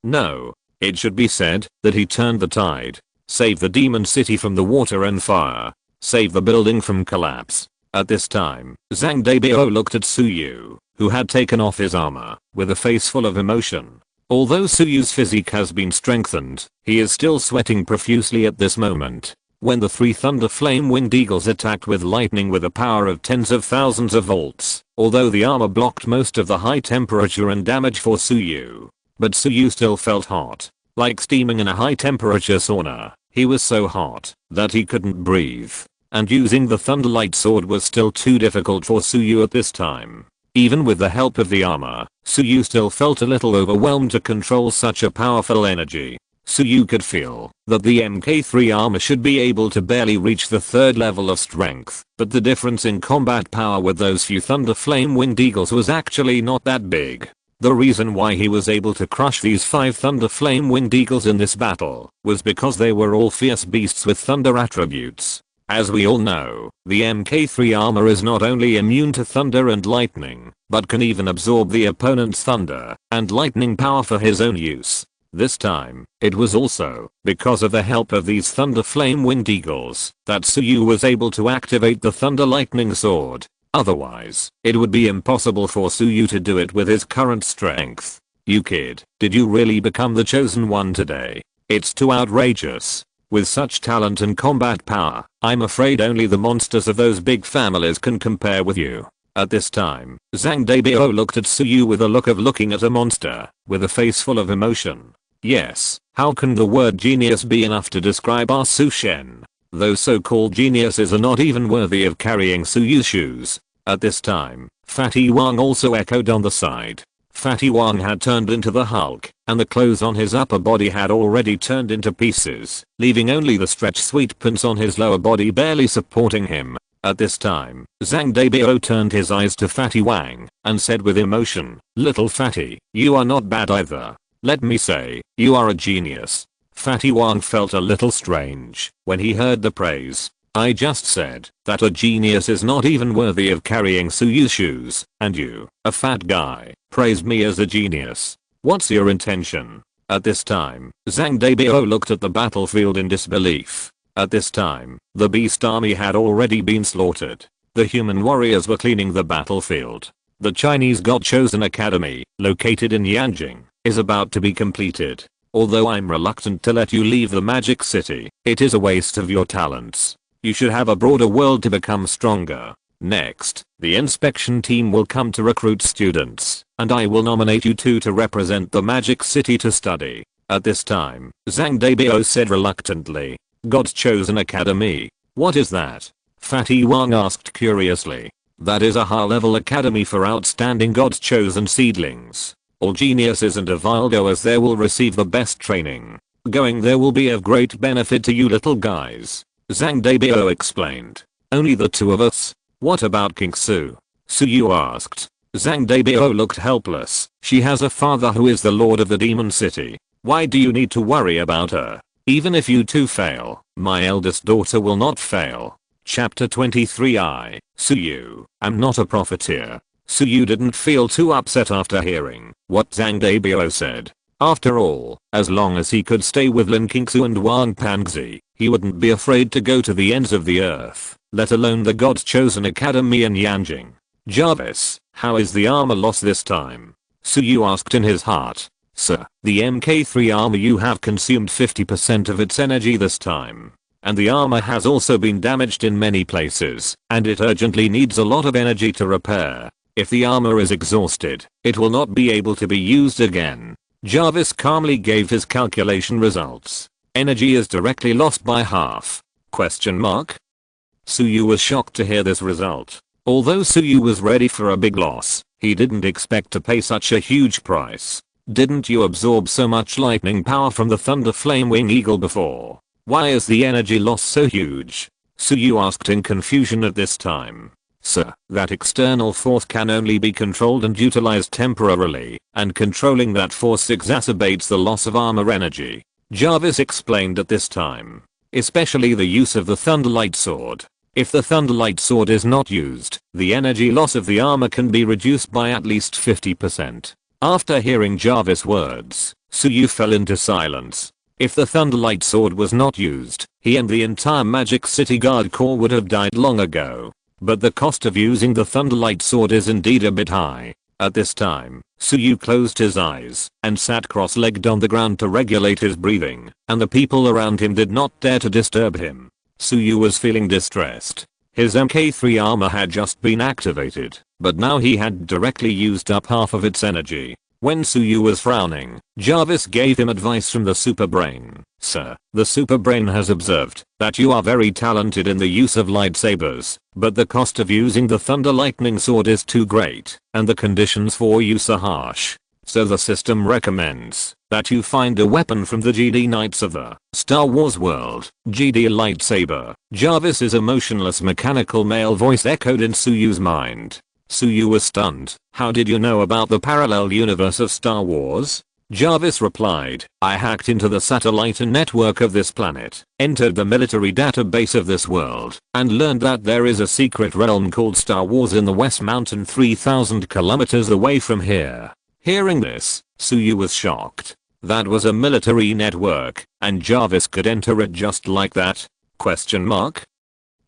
No, it should be said that he turned the tide. Save the Demon City from the water and fire. Save the building from collapse. At this time, Zhang Deibao looked at Suyu, who had taken off his armor, with a face full of emotion. Although Suyu's physique has been strengthened, he is still sweating profusely at this moment. When the 3 Thunder Flame Winged Eagles attacked with lightning with a power of tens of thousands of volts, although the armor blocked most of the high temperature and damage for Suyu. But Suyu still felt hot, like steaming in a high temperature sauna. He was so hot that he couldn't breathe, and using the Thunderlight Sword was still too difficult for Suyu at this time. Even with the help of the armor, Suyu still felt a little overwhelmed to control such a powerful energy. Suyu could feel that the Mk3 armor should be able to barely reach the 3rd level of strength, but the difference in combat power with those few Thunder Flame Winged Eagles was actually not that big. The reason why he was able to crush these 5 Thunder Flame Winged Eagles in this battle was because they were all fierce beasts with thunder attributes. As we all know, the Mk3 armor is not only immune to thunder and lightning, but can even absorb the opponent's thunder and lightning power for his own use. This time, it was also because of the help of these thunder flame winged eagles that Suyu was able to activate the thunder lightning sword. Otherwise, it would be impossible for Suyu to do it with his current strength. You kid, did you really become the chosen one today? It's too outrageous. With such talent and combat power, I'm afraid only the monsters of those big families can compare with you. At this time, Zhang Deibao looked at Suyu with a look of looking at a monster, with a face full of emotion. Yes, how can the word genius be enough to describe our Su Shen? Those so-called geniuses are not even worthy of carrying Suyu's shoes. At this time, Fatty Wang also echoed on the side. Fatty Wang had turned into the Hulk, and the clothes on his upper body had already turned into pieces, leaving only the stretched sweet pants on his lower body barely supporting him. At this time, Zhang Deibao turned his eyes to Fatty Wang, and said with emotion, "Little Fatty, you are not bad either. Let me say, you are a genius." Fatty Wang felt a little strange when he heard the praise. I just said that a genius is not even worthy of carrying Suyu's shoes, and you, a fat guy, praised me as a genius. What's your intention? At this time, Zhang Deibao looked at the battlefield in disbelief. At this time, the beast army had already been slaughtered. The human warriors were cleaning the battlefield. The Chinese God Chosen Academy, located in Yanjing, is about to be completed. Although I'm reluctant to let you leave the magic city, it is a waste of your talents. You should have a broader world to become stronger. Next, the inspection team will come to recruit students, and I will nominate you two to represent the magic city to study. At this time, Zhang Deibao said reluctantly, God's Chosen Academy. What is that? Fatty Wang asked curiously. That is a high-level academy for outstanding God's Chosen seedlings. All geniuses and Avilgoers there will receive the best training. Going there will be of great benefit to you little guys. Zhang Deibao explained. Only the two of us? What about King Su? Suyu asked. Zhang Deibao looked helpless. She has a father who is the lord of the demon city. Why do you need to worry about her? Even if you two fail, my eldest daughter will not fail. Chapter 23 Suyu, I'm not a profiteer. Suyu didn't feel too upset after hearing what Zhang Deibao said. After all, as long as he could stay with Lin Qingsu and Wang Panzi, he wouldn't be afraid to go to the ends of the earth, let alone the God's Chosen Academy in Yanjing. Jarvis, how is the armor lost this time? Suyu asked in his heart. Sir, the Mk3 armor you have consumed 50% of its energy this time. And the armor has also been damaged in many places, and it urgently needs a lot of energy to repair. If the armor is exhausted, it will not be able to be used again. Jarvis calmly gave his calculation results. Energy is directly lost by half. Suyu was shocked to hear this result. Although Suyu was ready for a big loss, he didn't expect to pay such a huge price. Didn't you absorb so much lightning power from the Thunder Flame Wing Eagle before? Why is the energy loss so huge? Suyu asked in confusion at this time. Sir, that external force can only be controlled and utilized temporarily, and controlling that force exacerbates the loss of armor energy. Jarvis explained at this time. Especially the use of the Thunderlight Sword. If the Thunderlight Sword is not used, the energy loss of the armor can be reduced by at least 50%. After hearing Jarvis' words, Suyu fell into silence. If the Thunderlight Sword was not used, he and the entire Magic City Guard Corps would have died long ago. But the cost of using the Thunderlight Sword is indeed a bit high. At this time, Suyu closed his eyes and sat cross-legged on the ground to regulate his breathing, and the people around him did not dare to disturb him. Suyu was feeling distressed. His Mk3 armor had just been activated, but now he had directly used up half of its energy. When Suyu was frowning, Jarvis gave him advice from the Super Brain. Sir, the Super Brain has observed that you are very talented in the use of lightsabers, but the cost of using the Thunder Lightning Sword is too great, and the conditions for use are harsh. So the system recommends that you find a weapon from the GD Knights of the Star Wars world. GD lightsaber. Jarvis's emotionless mechanical male voice echoed in Suyu's mind. Suyu was stunned. How did you know about the parallel universe of Star Wars? Jarvis replied, I hacked into the satellite network of this planet, entered the military database of this world, and learned that there is a secret realm called Star Wars in the West Mountain 3,000 kilometers away from here. Hearing this, Suyu was shocked. That was a military network, and Jarvis could enter it just like that? Question mark.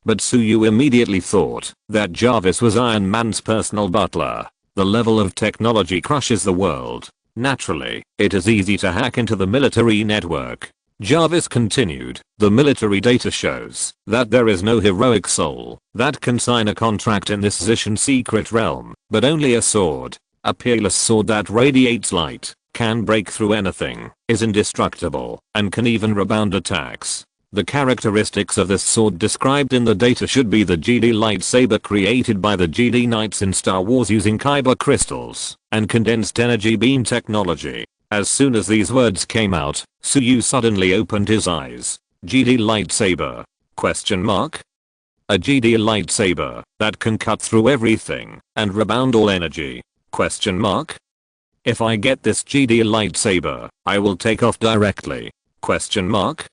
But Suyu immediately thought that Jarvis was Iron Man's personal butler. The level of technology crushes the world. Naturally, it is easy to hack into the military network. Jarvis continued, the military data shows that there is no heroic soul that can sign a contract in this Zishan secret realm, but only a sword. A peerless sword that radiates light, can break through anything, is indestructible, and can even rebound attacks. The characteristics of this sword described in the data should be the GD lightsaber created by the GD Knights in Star Wars using kyber crystals and condensed energy beam technology. As soon as these words came out, Suyu suddenly opened his eyes. GD lightsaber? Question mark. A GD lightsaber that can cut through everything and rebound all energy? Question mark. If I get this GD lightsaber, I will take off directly? Question mark.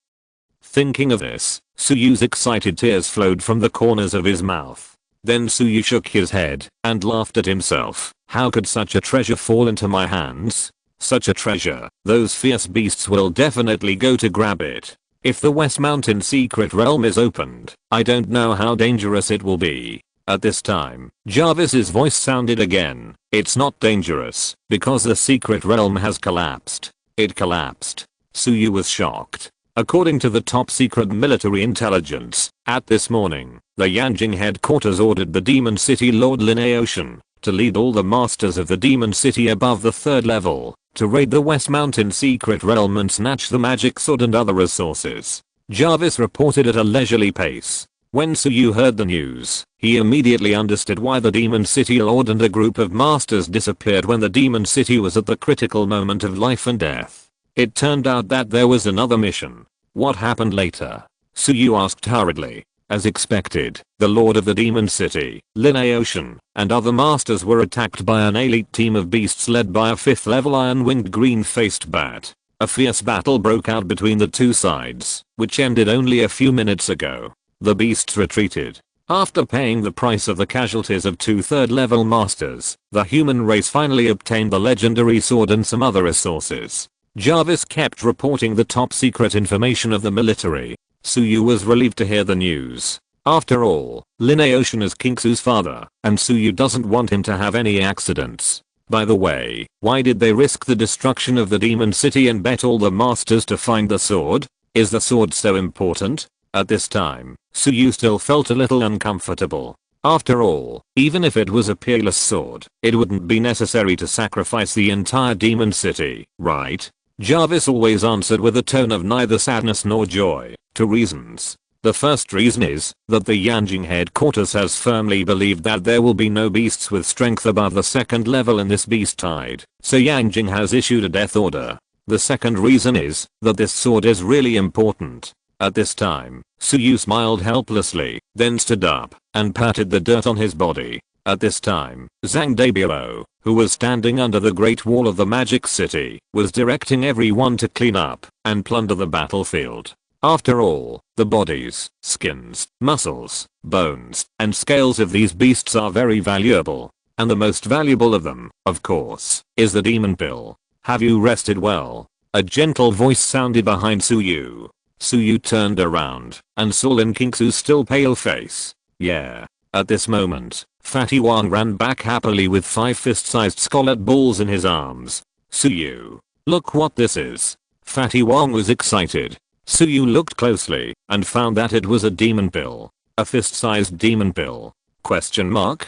Thinking of this, Suyu's excited tears flowed from the corners of his mouth. Then Suyu shook his head and laughed at himself. How could such a treasure fall into my hands? Such a treasure, those fierce beasts will definitely go to grab it. If the West Mountain secret realm is opened, I don't know how dangerous it will be. At this time, Jarvis's voice sounded again. It's not dangerous, because the secret realm has collapsed. It collapsed. Suyu was shocked. According to the top secret military intelligence, at this morning, the Yanjing headquarters ordered the Demon City Lord Lineocean to lead all the masters of the Demon City above the 3rd level to raid the West Mountain secret realm and snatch the magic sword and other resources. Jarvis reported at a leisurely pace. When Suyu heard the news, he immediately understood why the Demon City Lord and a group of masters disappeared when the Demon City was at the critical moment of life and death. It turned out that there was another mission. What happened later? Suyu asked hurriedly. As expected, the Lord of the Demon City, Lineocean, and other masters were attacked by an elite team of beasts led by a 5th level iron-winged green-faced bat. A fierce battle broke out between the two sides, which ended only a few minutes ago. The beasts retreated. After paying the price of the casualties of 2 3rd level masters, the human race finally obtained the legendary sword and some other resources. Jarvis kept reporting the top secret information of the military. Suyu was relieved to hear the news. After all, Lineocean is Kingsu's father, and Suyu doesn't want him to have any accidents. By the way, why did they risk the destruction of the Demon City and bet all the masters to find the sword? Is the sword so important? At this time, Suyu still felt a little uncomfortable. After all, even if it was a peerless sword, it wouldn't be necessary to sacrifice the entire Demon City, right? Jarvis always answered with a tone of neither sadness nor joy. 2 reasons. The first reason is that the Yanjing headquarters has firmly believed that there will be no beasts with strength above the 2nd level in this beast tide, so Yanjing has issued a death order. The second reason is that this sword is really important. At this time, Suyu smiled helplessly, then stood up and patted the dirt on his body. At this time, Zhang Debiro, who was standing under the Great Wall of the Magic City, was directing everyone to clean up and plunder the battlefield. After all, the bodies, skins, muscles, bones, and scales of these beasts are very valuable. And the most valuable of them, of course, is the demon pill. Have you rested well? A gentle voice sounded behind Suyu. Suyu turned around and saw Lin Kingsu's still pale face. Yeah. At this moment, Fatty Wang ran back happily with 5 fist-sized scarlet balls in his arms. Suyu. Look what this is. Fatty Wang was excited. Suyu looked closely and found that it was a demon pill. A fist-sized demon pill? Question mark.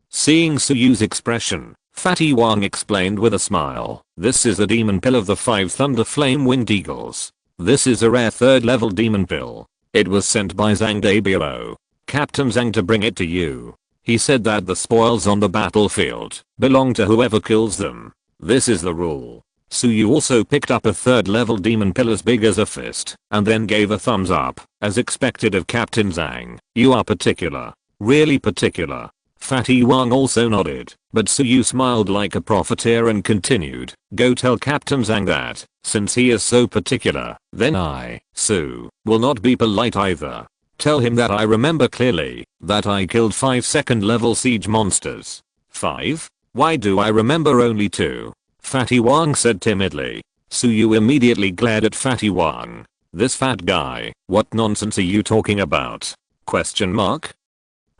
Seeing Suyu's expression, Fatty Wang explained with a smile. This is the demon pill of the 5 Thunder Flame Winged Eagles. This is a rare 3rd level demon pill. It was sent by Zhang Debiro, Captain Zhang, to bring it to you. He said that the spoils on the battlefield belong to whoever kills them. This is the rule. Suyu also picked up a 3rd level demon pill as big as a fist and then gave a thumbs up, as expected of Captain Zhang. You are particular. Really particular. Fatty Wang also nodded, but Suyu smiled like a profiteer and continued, go tell Captain Zhang that, since he is so particular, then I, Su, will not be polite either. Tell him that I remember clearly, that I killed 5 second level siege monsters. 5? Why do I remember only 2? Fatty Wang said timidly. Suyu immediately glared at Fatty Wang. This fat guy, what nonsense are you talking about? Question mark?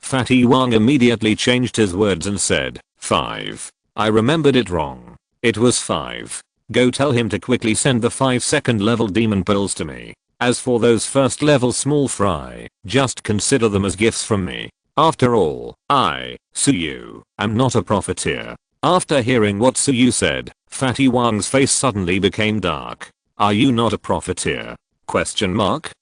Fatty Wang immediately changed his words and said, 5. I remembered it wrong. It was 5. Go tell him to quickly send the 5 second level demon pills to me. As for those first level small fry, just consider them as gifts from me. After all, I, Suyu, am not a profiteer. After hearing what Suyu said, Fatty Wang's face suddenly became dark. Are you not a profiteer? Question mark?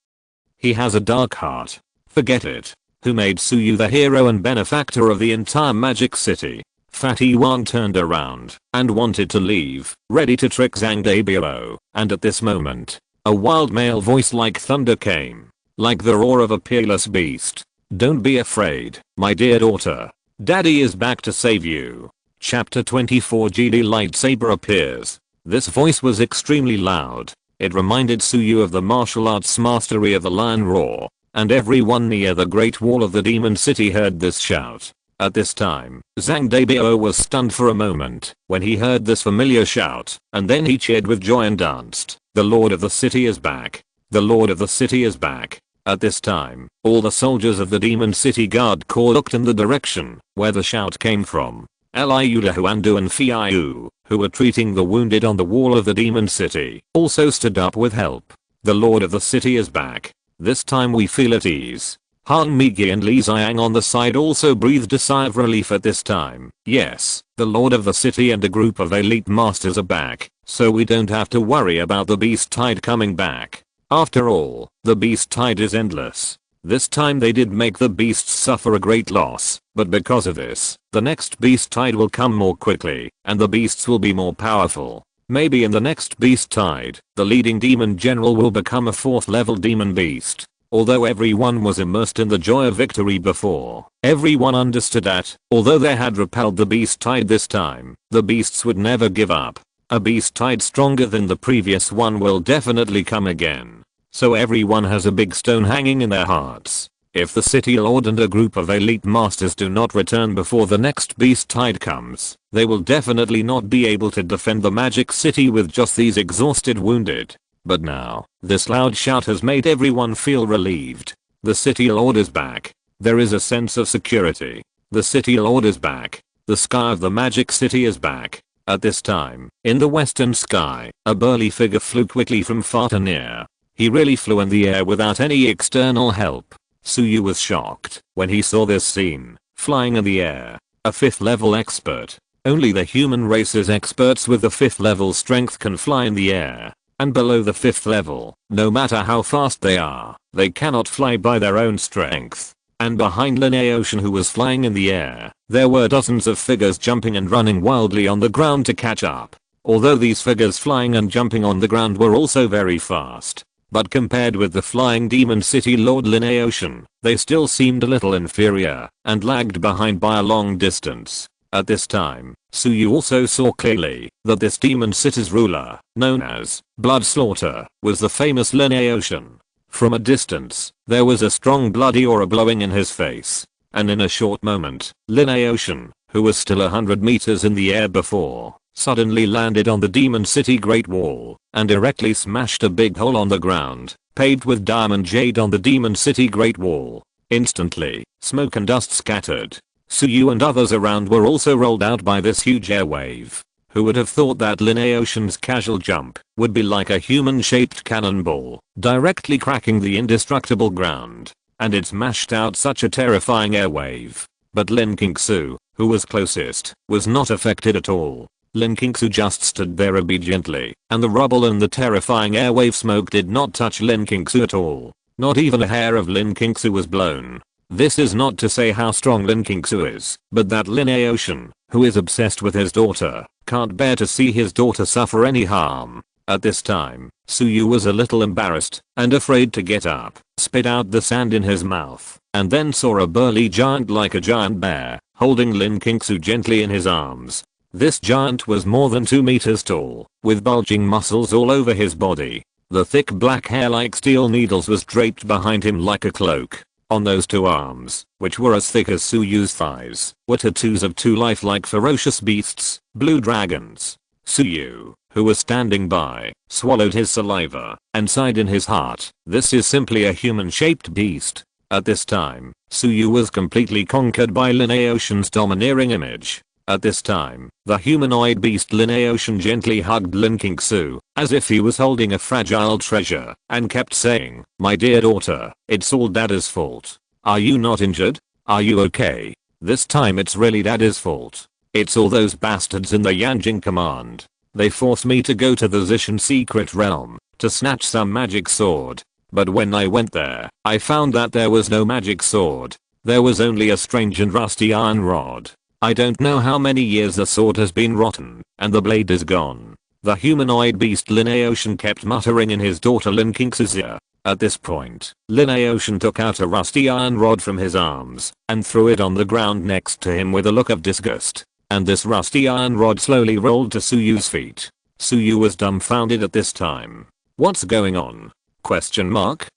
He has a dark heart. Forget it. Who made Suyu the hero and benefactor of the entire magic city? Fatty Wang turned around and wanted to leave, ready to trick Zhang Daibao, and at this moment, a wild male voice like thunder came, like the roar of a peerless beast. Don't be afraid, my dear daughter. Daddy is back to save you. Chapter 24 GD lightsaber appears. This voice was extremely loud. It reminded Suyu of the martial arts mastery of the lion roar, and everyone near the Great Wall of the Demon City heard this shout. At this time, Zhang Daibao was stunned for a moment when he heard this familiar shout, and then he cheered with joy and danced. The Lord of the City is back. The Lord of the City is back. At this time, all the soldiers of the Demon City Guard Corps looked in the direction where the shout came from. Liu Dahuandu and Fiu, who were treating the wounded on the wall of the Demon City, also stood up with help. The Lord of the City is back. This time we feel at ease. Han Migi and Li Xiang on the side also breathed a sigh of relief at this time. Yes, the Lord of the City and a group of elite masters are back, so we don't have to worry about the beast tide coming back. After all, the beast tide is endless. This time they did make the beasts suffer a great loss, but because of this, the next beast tide will come more quickly, and the beasts will be more powerful. Maybe in the next beast tide, the leading demon general will become a 4th level demon beast. Although everyone was immersed in the joy of victory before, everyone understood that, although they had repelled the beast tide this time, the beasts would never give up. A beast tide stronger than the previous one will definitely come again. So everyone has a big stone hanging in their hearts. If the city lord and a group of elite masters do not return before the next beast tide comes, they will definitely not be able to defend the magic city with just these exhausted wounded. But now, this loud shout has made everyone feel relieved. The city lord is back. There is a sense of security. The city lord is back. The sky of the magic city is back. At this time, in the western sky, a burly figure flew quickly from far to near. He really flew in the air without any external help. Suyu was shocked when he saw this scene, flying in the air. A 5th level expert. Only the human race's experts with the 5th level strength can fly in the air. And below the 5th level, no matter how fast they are, they cannot fly by their own strength. And behind Linkages, who was flying in the air, there were dozens of figures jumping and running wildly on the ground to catch up. Although these figures flying and jumping on the ground were also very fast, but compared with the flying demon city lord Linkages, they still seemed a little inferior and lagged behind by a long distance. At this time, Suyu also saw clearly that this demon city's ruler, known as Blood Slaughter, was the famous Linkages. From a distance, there was a strong bloody aura blowing in his face, and in a short moment, Linkages, who was still 100 meters in the air before, suddenly landed on the demon city Great Wall and directly smashed a big hole on the ground, paved with diamond jade on the demon city Great Wall. Instantly, smoke and dust scattered. Suyu and others around were also rolled out by this huge airwave. Who would have thought that Linkages' casual jump would be like a human-shaped cannonball, directly cracking the indestructible ground, and it smashed out such a terrifying airwave. But Linkages, who was closest, was not affected at all. Linkages just stood there obediently, and the rubble and the terrifying airwave smoke did not touch Linkages at all. Not even a hair of Linkages was blown. This is not to say how strong Linkages is, but that Linkages, who is obsessed with his daughter, can't bear to see his daughter suffer any harm. At this time, Suyu was a little embarrassed and afraid to get up, spit out the sand in his mouth, and then saw a burly giant like a giant bear, holding Linkages gently in his arms. This giant was more than 2 meters tall, with bulging muscles all over his body. The thick black hair like steel needles was draped behind him like a cloak. On those 2 arms, which were as thick as Suyu's thighs, were tattoos of 2 lifelike ferocious beasts, blue dragons. Suyu, who was standing by, swallowed his saliva, and sighed in his heart, "This is simply a human-shaped beast." At this time, Suyu was completely conquered by Lineocean's domineering image. At this time, the humanoid beast Lineocean gently hugged Linkingsu, as if he was holding a fragile treasure, and kept saying, "My dear daughter, it's all Dada's fault. Are you not injured? Are you okay? This time it's really Dada's fault. It's all those bastards in the Yanjing command. They forced me to go to the Zishan secret realm, to snatch some magic sword. But when I went there, I found that there was no magic sword. There was only a strange and rusty iron rod. I don't know how many years the sword has been rotten, and the blade is gone." The humanoid beast Lineocean kept muttering in his daughter Linking's ear. At this point, Lineocean took out a rusty iron rod from his arms, and threw it on the ground next to him with a look of disgust. And this rusty iron rod slowly rolled to Suyu's feet. Suyu was dumbfounded at this time. "What's going on?" Question mark.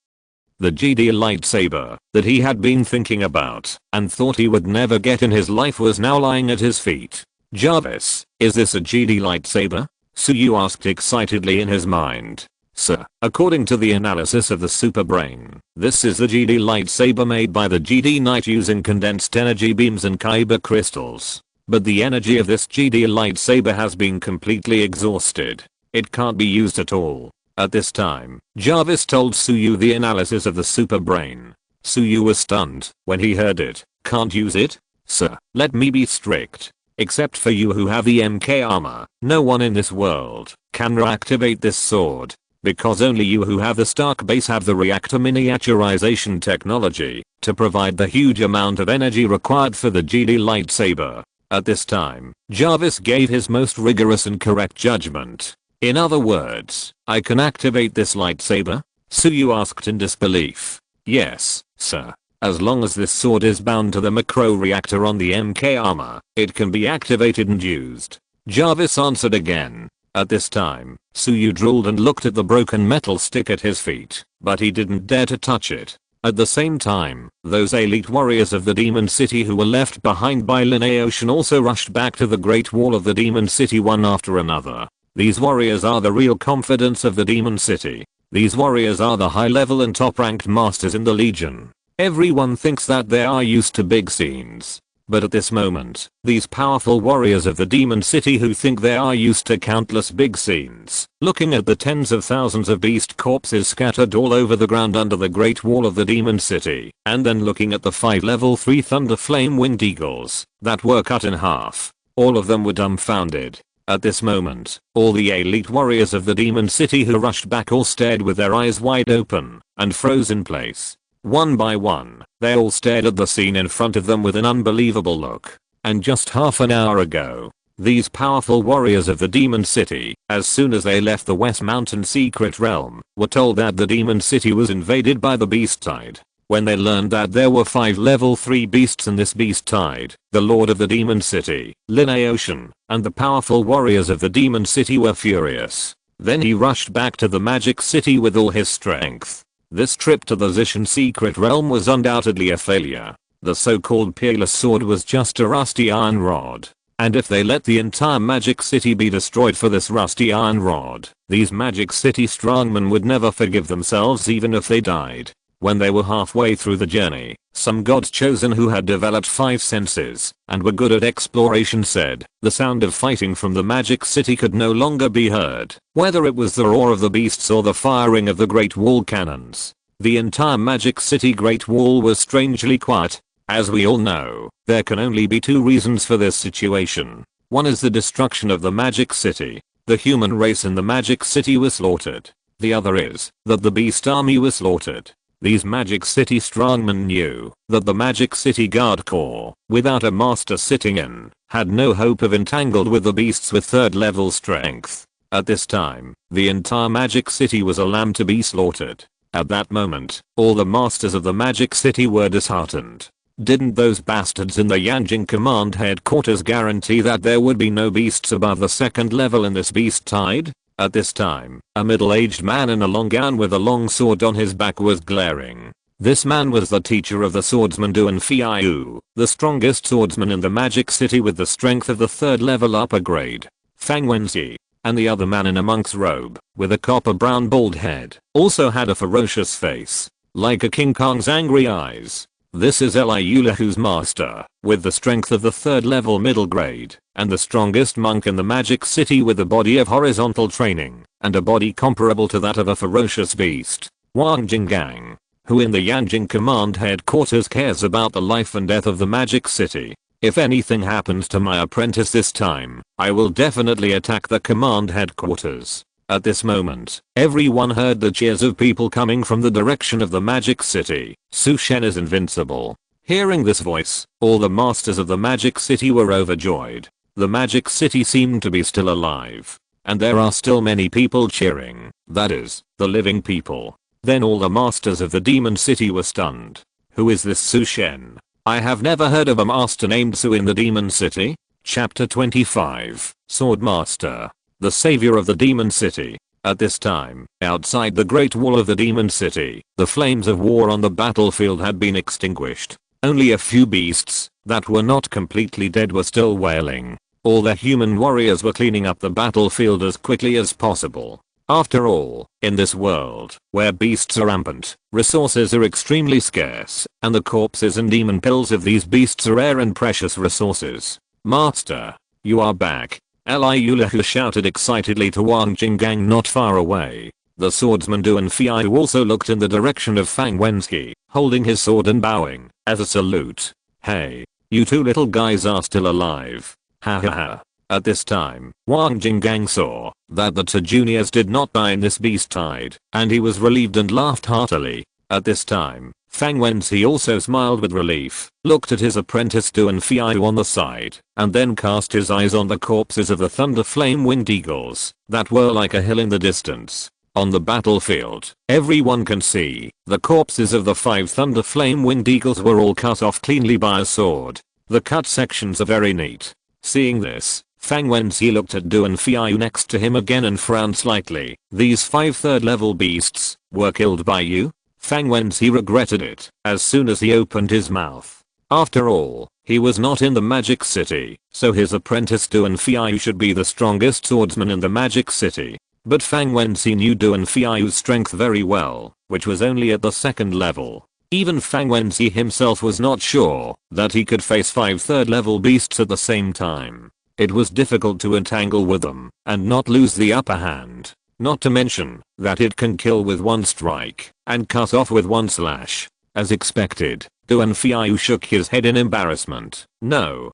The GD lightsaber that he had been thinking about and thought he would never get in his life was now lying at his feet. "Jarvis, is this a GD lightsaber?" Suyu asked excitedly in his mind. "Sir, according to the analysis of the super brain, this is the GD lightsaber made by the GD Knight using condensed energy beams and kyber crystals. But the energy of this GD lightsaber has been completely exhausted. It can't be used at all." At this time, Jarvis told Suyu the analysis of the super brain. Suyu was stunned when he heard it. "Can't use it? Sir, let me be strict. Except for you who have EMK armor, no one in this world can reactivate this sword. Because only you who have the Stark base have the reactor miniaturization technology to provide the huge amount of energy required for the GD lightsaber." At this time, Jarvis gave his most rigorous and correct judgment. "In other words, I can activate this lightsaber?" Suyu asked in disbelief. "Yes, sir. As long as this sword is bound to the macro reactor on the MK armor, it can be activated and used." Jarvis answered again. At this time, Suyu drooled and looked at the broken metal stick at his feet, but he didn't dare to touch it. At the same time, those elite warriors of the Demon City who were left behind by Lineocean also rushed back to the Great Wall of the Demon City one after another. These warriors are the real confidence of the Demon City. These warriors are the high-level and top-ranked masters in the Legion. Everyone thinks that they are used to big scenes. But at this moment, these powerful warriors of the Demon City who think they are used to countless big scenes, looking at the tens of thousands of beast corpses scattered all over the ground under the Great Wall of the Demon City, and then looking at the 5 level 3 Thunder Flame Winged Eagles that were cut in half. All of them were dumbfounded. At this moment, all the elite warriors of the Demon City who rushed back all stared with their eyes wide open and froze in place. One by one, they all stared at the scene in front of them with an unbelievable look. And just half an hour ago, these powerful warriors of the Demon City, as soon as they left the West Mountain secret realm, were told that the Demon City was invaded by the Beast Tide. When they learned that there were 5 level 3 beasts in this Beast Tide, the Lord of the Demon City, Lineocean, and the powerful warriors of the Demon City were furious. Then he rushed back to the Magic City with all his strength. This trip to the Zishan secret realm was undoubtedly a failure. The so-called peerless sword was just a rusty iron rod. And if they let the entire Magic City be destroyed for this rusty iron rod, these Magic City strongmen would never forgive themselves even if they died. When they were halfway through the journey, some gods chosen who had developed 5 senses and were good at exploration said the sound of fighting from the Magic City could no longer be heard, whether it was the roar of the beasts or the firing of the Great Wall cannons. The entire Magic City Great Wall was strangely quiet. As we all know, there can only be 2 reasons for this situation. One is the destruction of the Magic City. The human race in the Magic City was slaughtered. The other is that the Beast Army was slaughtered. These Magic City strongmen knew that the Magic City Guard Corps, without a master sitting in, had no hope of entangled with the beasts with 3rd level strength. At this time, the entire Magic City was a lamb to be slaughtered. At that moment, all the masters of the Magic City were disheartened. Didn't those bastards in the Yanjing command headquarters guarantee that there would be no beasts above the second level in this beast tide? At this time, a middle-aged man in a long gown with a long sword on his back was glaring. This man was the teacher of the swordsman Duan Fiu, the strongest swordsman in the magic city with the strength of the third level upper grade. Fang Wenxi, and the other man in a monk's robe, with a copper brown bald head, also had a ferocious face, like a King Kong's angry eyes. This is Eliulahu's master, with the strength of the third level middle grade, and the strongest monk in the magic city with a body of horizontal training, and a body comparable to that of a ferocious beast. Wang Jinggang, who in the Yanjing command headquarters cares about the life and death of the magic city. If anything happens to my apprentice this time, I will definitely attack the command headquarters. At this moment, everyone heard the cheers of people coming from the direction of the magic city. Su Shen is invincible. Hearing this voice, all the masters of the magic city were overjoyed. The magic city seemed to be still alive. And there are still many people cheering, that is, the living people. Then all the masters of the demon city were stunned. Who is this Su Shen? I have never heard of a master named Su in the demon city. Chapter 25, Swordmaster. The savior of the demon city. At this time, outside the great wall of the demon city, the flames of war on the battlefield had been extinguished. Only a few beasts, that were not completely dead, were still wailing. All the human warriors were cleaning up the battlefield as quickly as possible. After all, in this world, where beasts are rampant, resources are extremely scarce, and the corpses and demon pills of these beasts are rare and precious resources. Master, you are back. Eliulahu shouted excitedly to Wang Jinggang not far away. The swordsman Duan Fiu also looked in the direction of Fang Wenxi, holding his sword and bowing, as a salute. Hey, you two little guys are still alive. Ha ha ha. At this time, Wang Jinggang saw that the two juniors did not die in this beast tide, and he was relieved and laughed heartily. At this time, Fang Wenxi also smiled with relief, looked at his apprentice Duan Fiu on the side, and then cast his eyes on the corpses of the Thunder Flame Winged Eagles that were like a hill in the distance. On the battlefield, everyone can see, the corpses of the 5 Thunder Flame Winged Eagles were all cut off cleanly by a sword. The cut sections are very neat. Seeing this, Fang Wenxi looked at Duan Fiu next to him again and frowned slightly. These 5 third level beasts were killed by you? Fang Wenxi regretted it as soon as he opened his mouth. After all, he was not in the magic city, so his apprentice Duan Fiu should be the strongest swordsman in the magic city. But Fang Wenxi knew Duan Fiu's strength very well, which was only at the second level. Even Fang Wenxi himself was not sure that he could face 5 third level beasts at the same time. It was difficult to entangle with them and not lose the upper hand. Not to mention that it can kill with one strike and cut off with one slash. As expected, Duan Fiu shook his head in embarrassment. No,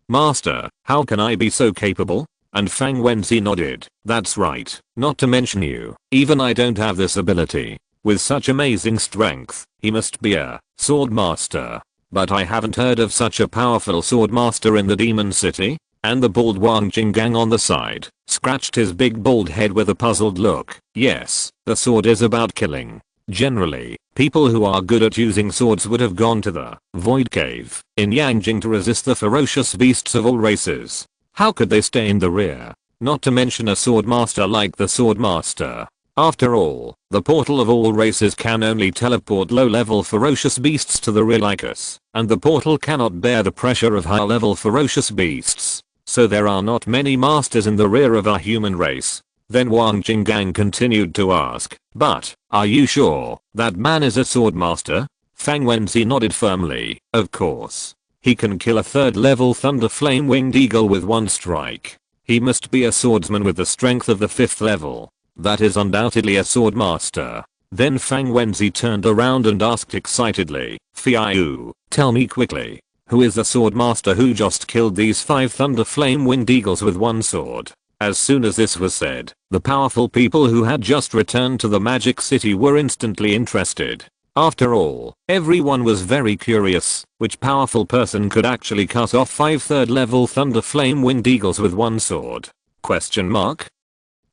master, how can I be so capable? And Fang Wenxi nodded. That's right, not to mention you, even I don't have this ability. With such amazing strength, he must be a sword master. But I haven't heard of such a powerful sword master in the demon city. And the bald Wang Jinggang on the side scratched his big bald head with a puzzled look. Yes, the sword is about killing. Generally, people who are good at using swords would have gone to the Void Cave in Yanjing to resist the ferocious beasts of all races. How could they stay in the rear? Not to mention a sword master like the sword master. After all, the portal of all races can only teleport low-level ferocious beasts to the rear like us, and the portal cannot bear the pressure of high-level ferocious beasts. So there are not many masters in the rear of our human race. Then Wang Jinggang continued to ask, but, are you sure that man is a sword master? Fang Wenxi nodded firmly. Of course. He can kill a 3rd level Thunder Flame Winged Eagle with one strike. He must be a swordsman with the strength of the 5th level. That is undoubtedly a sword master. Then Fang Wenxi turned around and asked excitedly, Fiu, tell me quickly. Who is the sword master who just killed these 5 Thunder Flame Winged Eagles with one sword? As soon as this was said, the powerful people who had just returned to the magic city were instantly interested. After all, everyone was very curious which powerful person could actually cut off 5 3rd level Thunder Flame Winged Eagles with one sword? Question mark?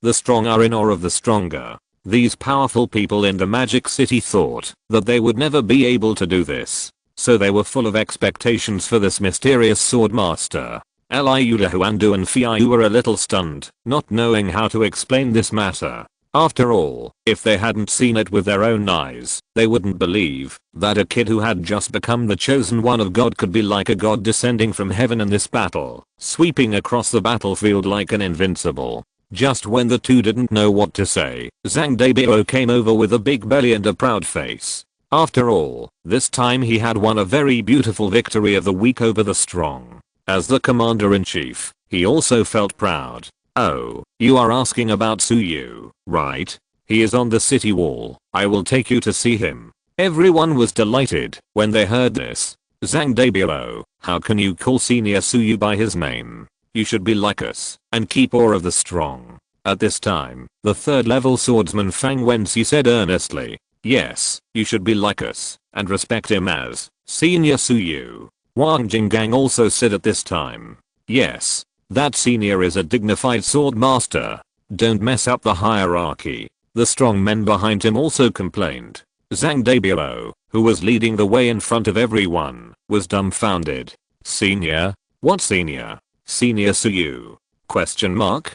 The strong are in awe of the stronger. These powerful people in the magic city thought that they would never be able to do this. so they were full of expectations for this mysterious sword master. Eliulahu and Du and Fiu were a little stunned, not knowing how to explain this matter. After all, if they hadn't seen it with their own eyes, they wouldn't believe that a kid who had just become the chosen one of God could be like a god descending from heaven in this battle, sweeping across the battlefield like an invincible. Just when the two didn't know what to say, Zhang Debao came over with a big belly and a proud face. After all, this time he had won a very beautiful victory of the weak over the strong. As the commander-in-chief, he also felt proud. Oh, you are asking about Suyu, right? He is on the city wall. I will take you to see him. Everyone was delighted when they heard this. Zhang Debao, how can you call Senior Suyu by his name? You should be like us and keep awe of the strong. At this time, the third level swordsman Fang Wenxi said earnestly, yes, you should be like us and respect him as Senior Suyu. Wang Jinggang also said at this time, yes, that senior is a dignified sword master. Don't mess up the hierarchy. The strong men behind him also complained. Zhang Debao, who was leading the way in front of everyone, was dumbfounded. Senior? What senior? Senior Suyu? Question mark?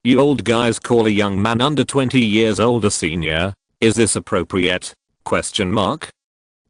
You old guys call a young man under 20 years old a senior? Is this appropriate? Question mark?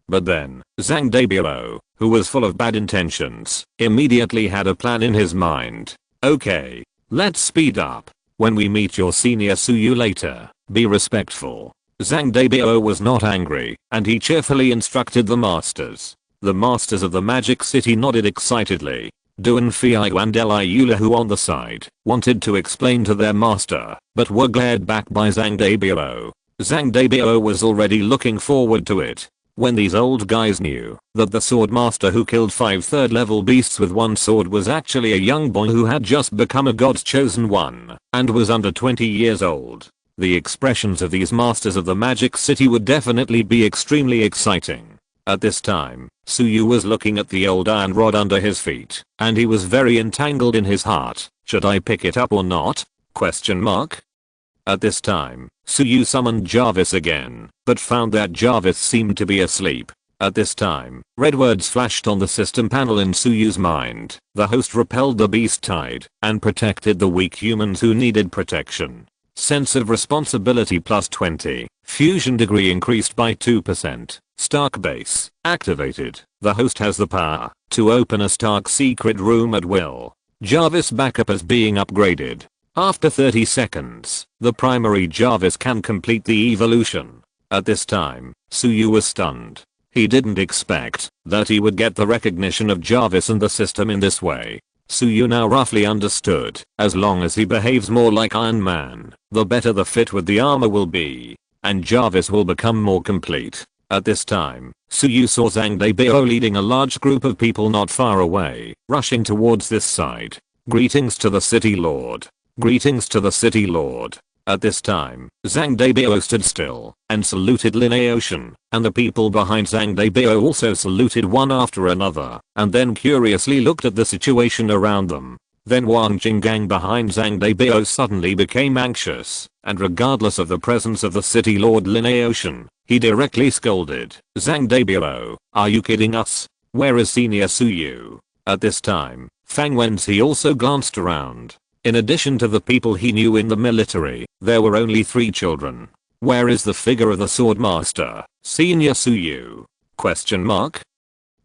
But then, Zhang Debao, who was full of bad intentions, immediately had a plan in his mind. Okay, let's speed up. When we meet your Senior Suyu later, be respectful. Zhang Debao was not angry, and he cheerfully instructed the masters. The masters of the magic city nodded excitedly. Duan Fiu and Eliulahu on the side wanted to explain to their master, but were glared back by Zhang Debao. Zhang Debao was already looking forward to it. When these old guys knew that the sword master who killed 5 third level beasts with one sword was actually a young boy who had just become a god's chosen one and was under 20 years old, the expressions of these masters of the magic city would definitely be extremely exciting. At this time, Suyu was looking at the old iron rod under his feet, and he was very entangled in his heart. Should I pick it up or not? Question mark. At this time, Suyu summoned Jarvis again, but found that Jarvis seemed to be asleep. At this time, red words flashed on the system panel in Suyu's mind. The host repelled the beast tide and protected the weak humans who needed protection. Sense of responsibility plus 20. Fusion degree increased by 2%. Stark base activated. The host has the power to open a Stark secret room at will. Jarvis backup is being upgraded. After 30 seconds, the primary Jarvis can complete the evolution. At this time, Suyu was stunned. He didn't expect that he would get the recognition of Jarvis and the system in this way. Suyu now roughly understood, as long as he behaves more like Iron Man, the better the fit with the armor will be, and Jarvis will become more complete. At this time, Suyu saw Zhang Debao leading a large group of people not far away, rushing towards this side. Greetings to the city lord. Greetings to the city lord. At this time, Zhang Debao stood still and saluted Lineocean, and the people behind Zhang Debao also saluted one after another, and then curiously looked at the situation around them. Then Wang Jinggang behind Zhang Debao suddenly became anxious, and regardless of the presence of the city lord Lineocean, he directly scolded, Zhang Debao, are you kidding us? Where is Senior Suyu? At this time, Fang Wenxi also glanced around. In addition to the people he knew in the military, there were only 3 children. Where is the figure of the sword master, Senior Suyu? Question mark.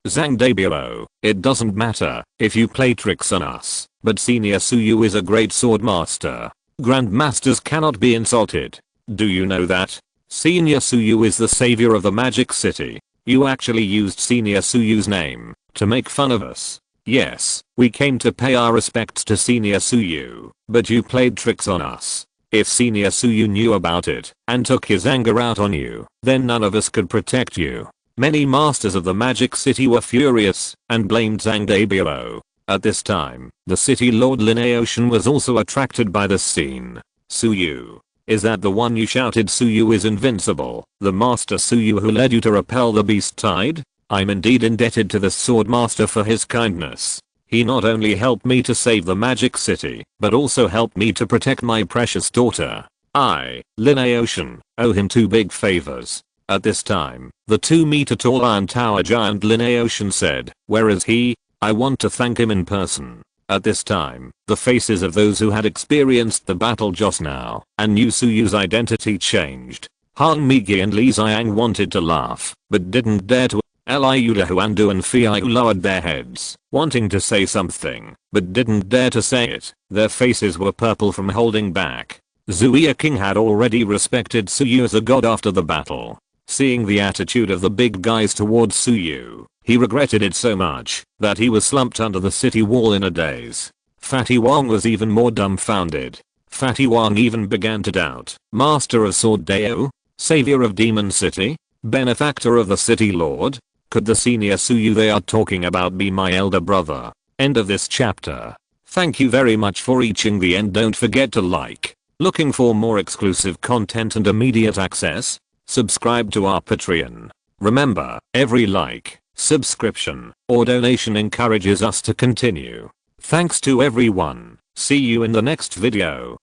Zhang Debao, it doesn't matter if you play tricks on us, but Senior Suyu is a great sword master. Grandmasters cannot be insulted. Do you know that? Senior Suyu is the savior of the magic city. You actually used Senior Suyu's name to make fun of us. Yes, we came to pay our respects to Senior Suyu, but you played tricks on us. If Senior Suyu knew about it and took his anger out on you, then none of us could protect you. Many masters of the magic city were furious and blamed Zhang Debao. At this time, the city lord Lineocean was also attracted by the scene. Suyu. Is that the one you shouted Suyu is invincible, the master Suyu who led you to repel the beast tide? I'm indeed indebted to the sword master for his kindness. He not only helped me to save the magic city, but also helped me to protect my precious daughter. I, Lineocean, owe him 2 big favors. At this time, the 2-meter tall Iron Tower giant Lineocean said, "Where is he? I want to thank him in person." At this time, the faces of those who had experienced the battle just now and knew Suyu's identity changed. Han Migi and Li Xiang wanted to laugh, but didn't dare to. Liu Huandu and Fiu lowered their heads, wanting to say something, but didn't dare to say it. Their faces were purple from holding back. Zuia King had already respected Suyu as a god after the battle. Seeing the attitude of the big guys towards Suyu, he regretted it so much that he was slumped under the city wall in a daze. Fatty Wang was even more dumbfounded. Fatty Wang even began to doubt. Master of Sword Deo? Savior of Demon City? Benefactor of the City Lord? Could the senior Suyu they are talking about be my elder brother? End of this chapter. Thank you very much for reaching the end. Don't forget to like. Looking for more exclusive content and immediate access? Subscribe to our Patreon. Remember, every like, subscription, or donation encourages us to continue. Thanks to everyone. See you in the next video.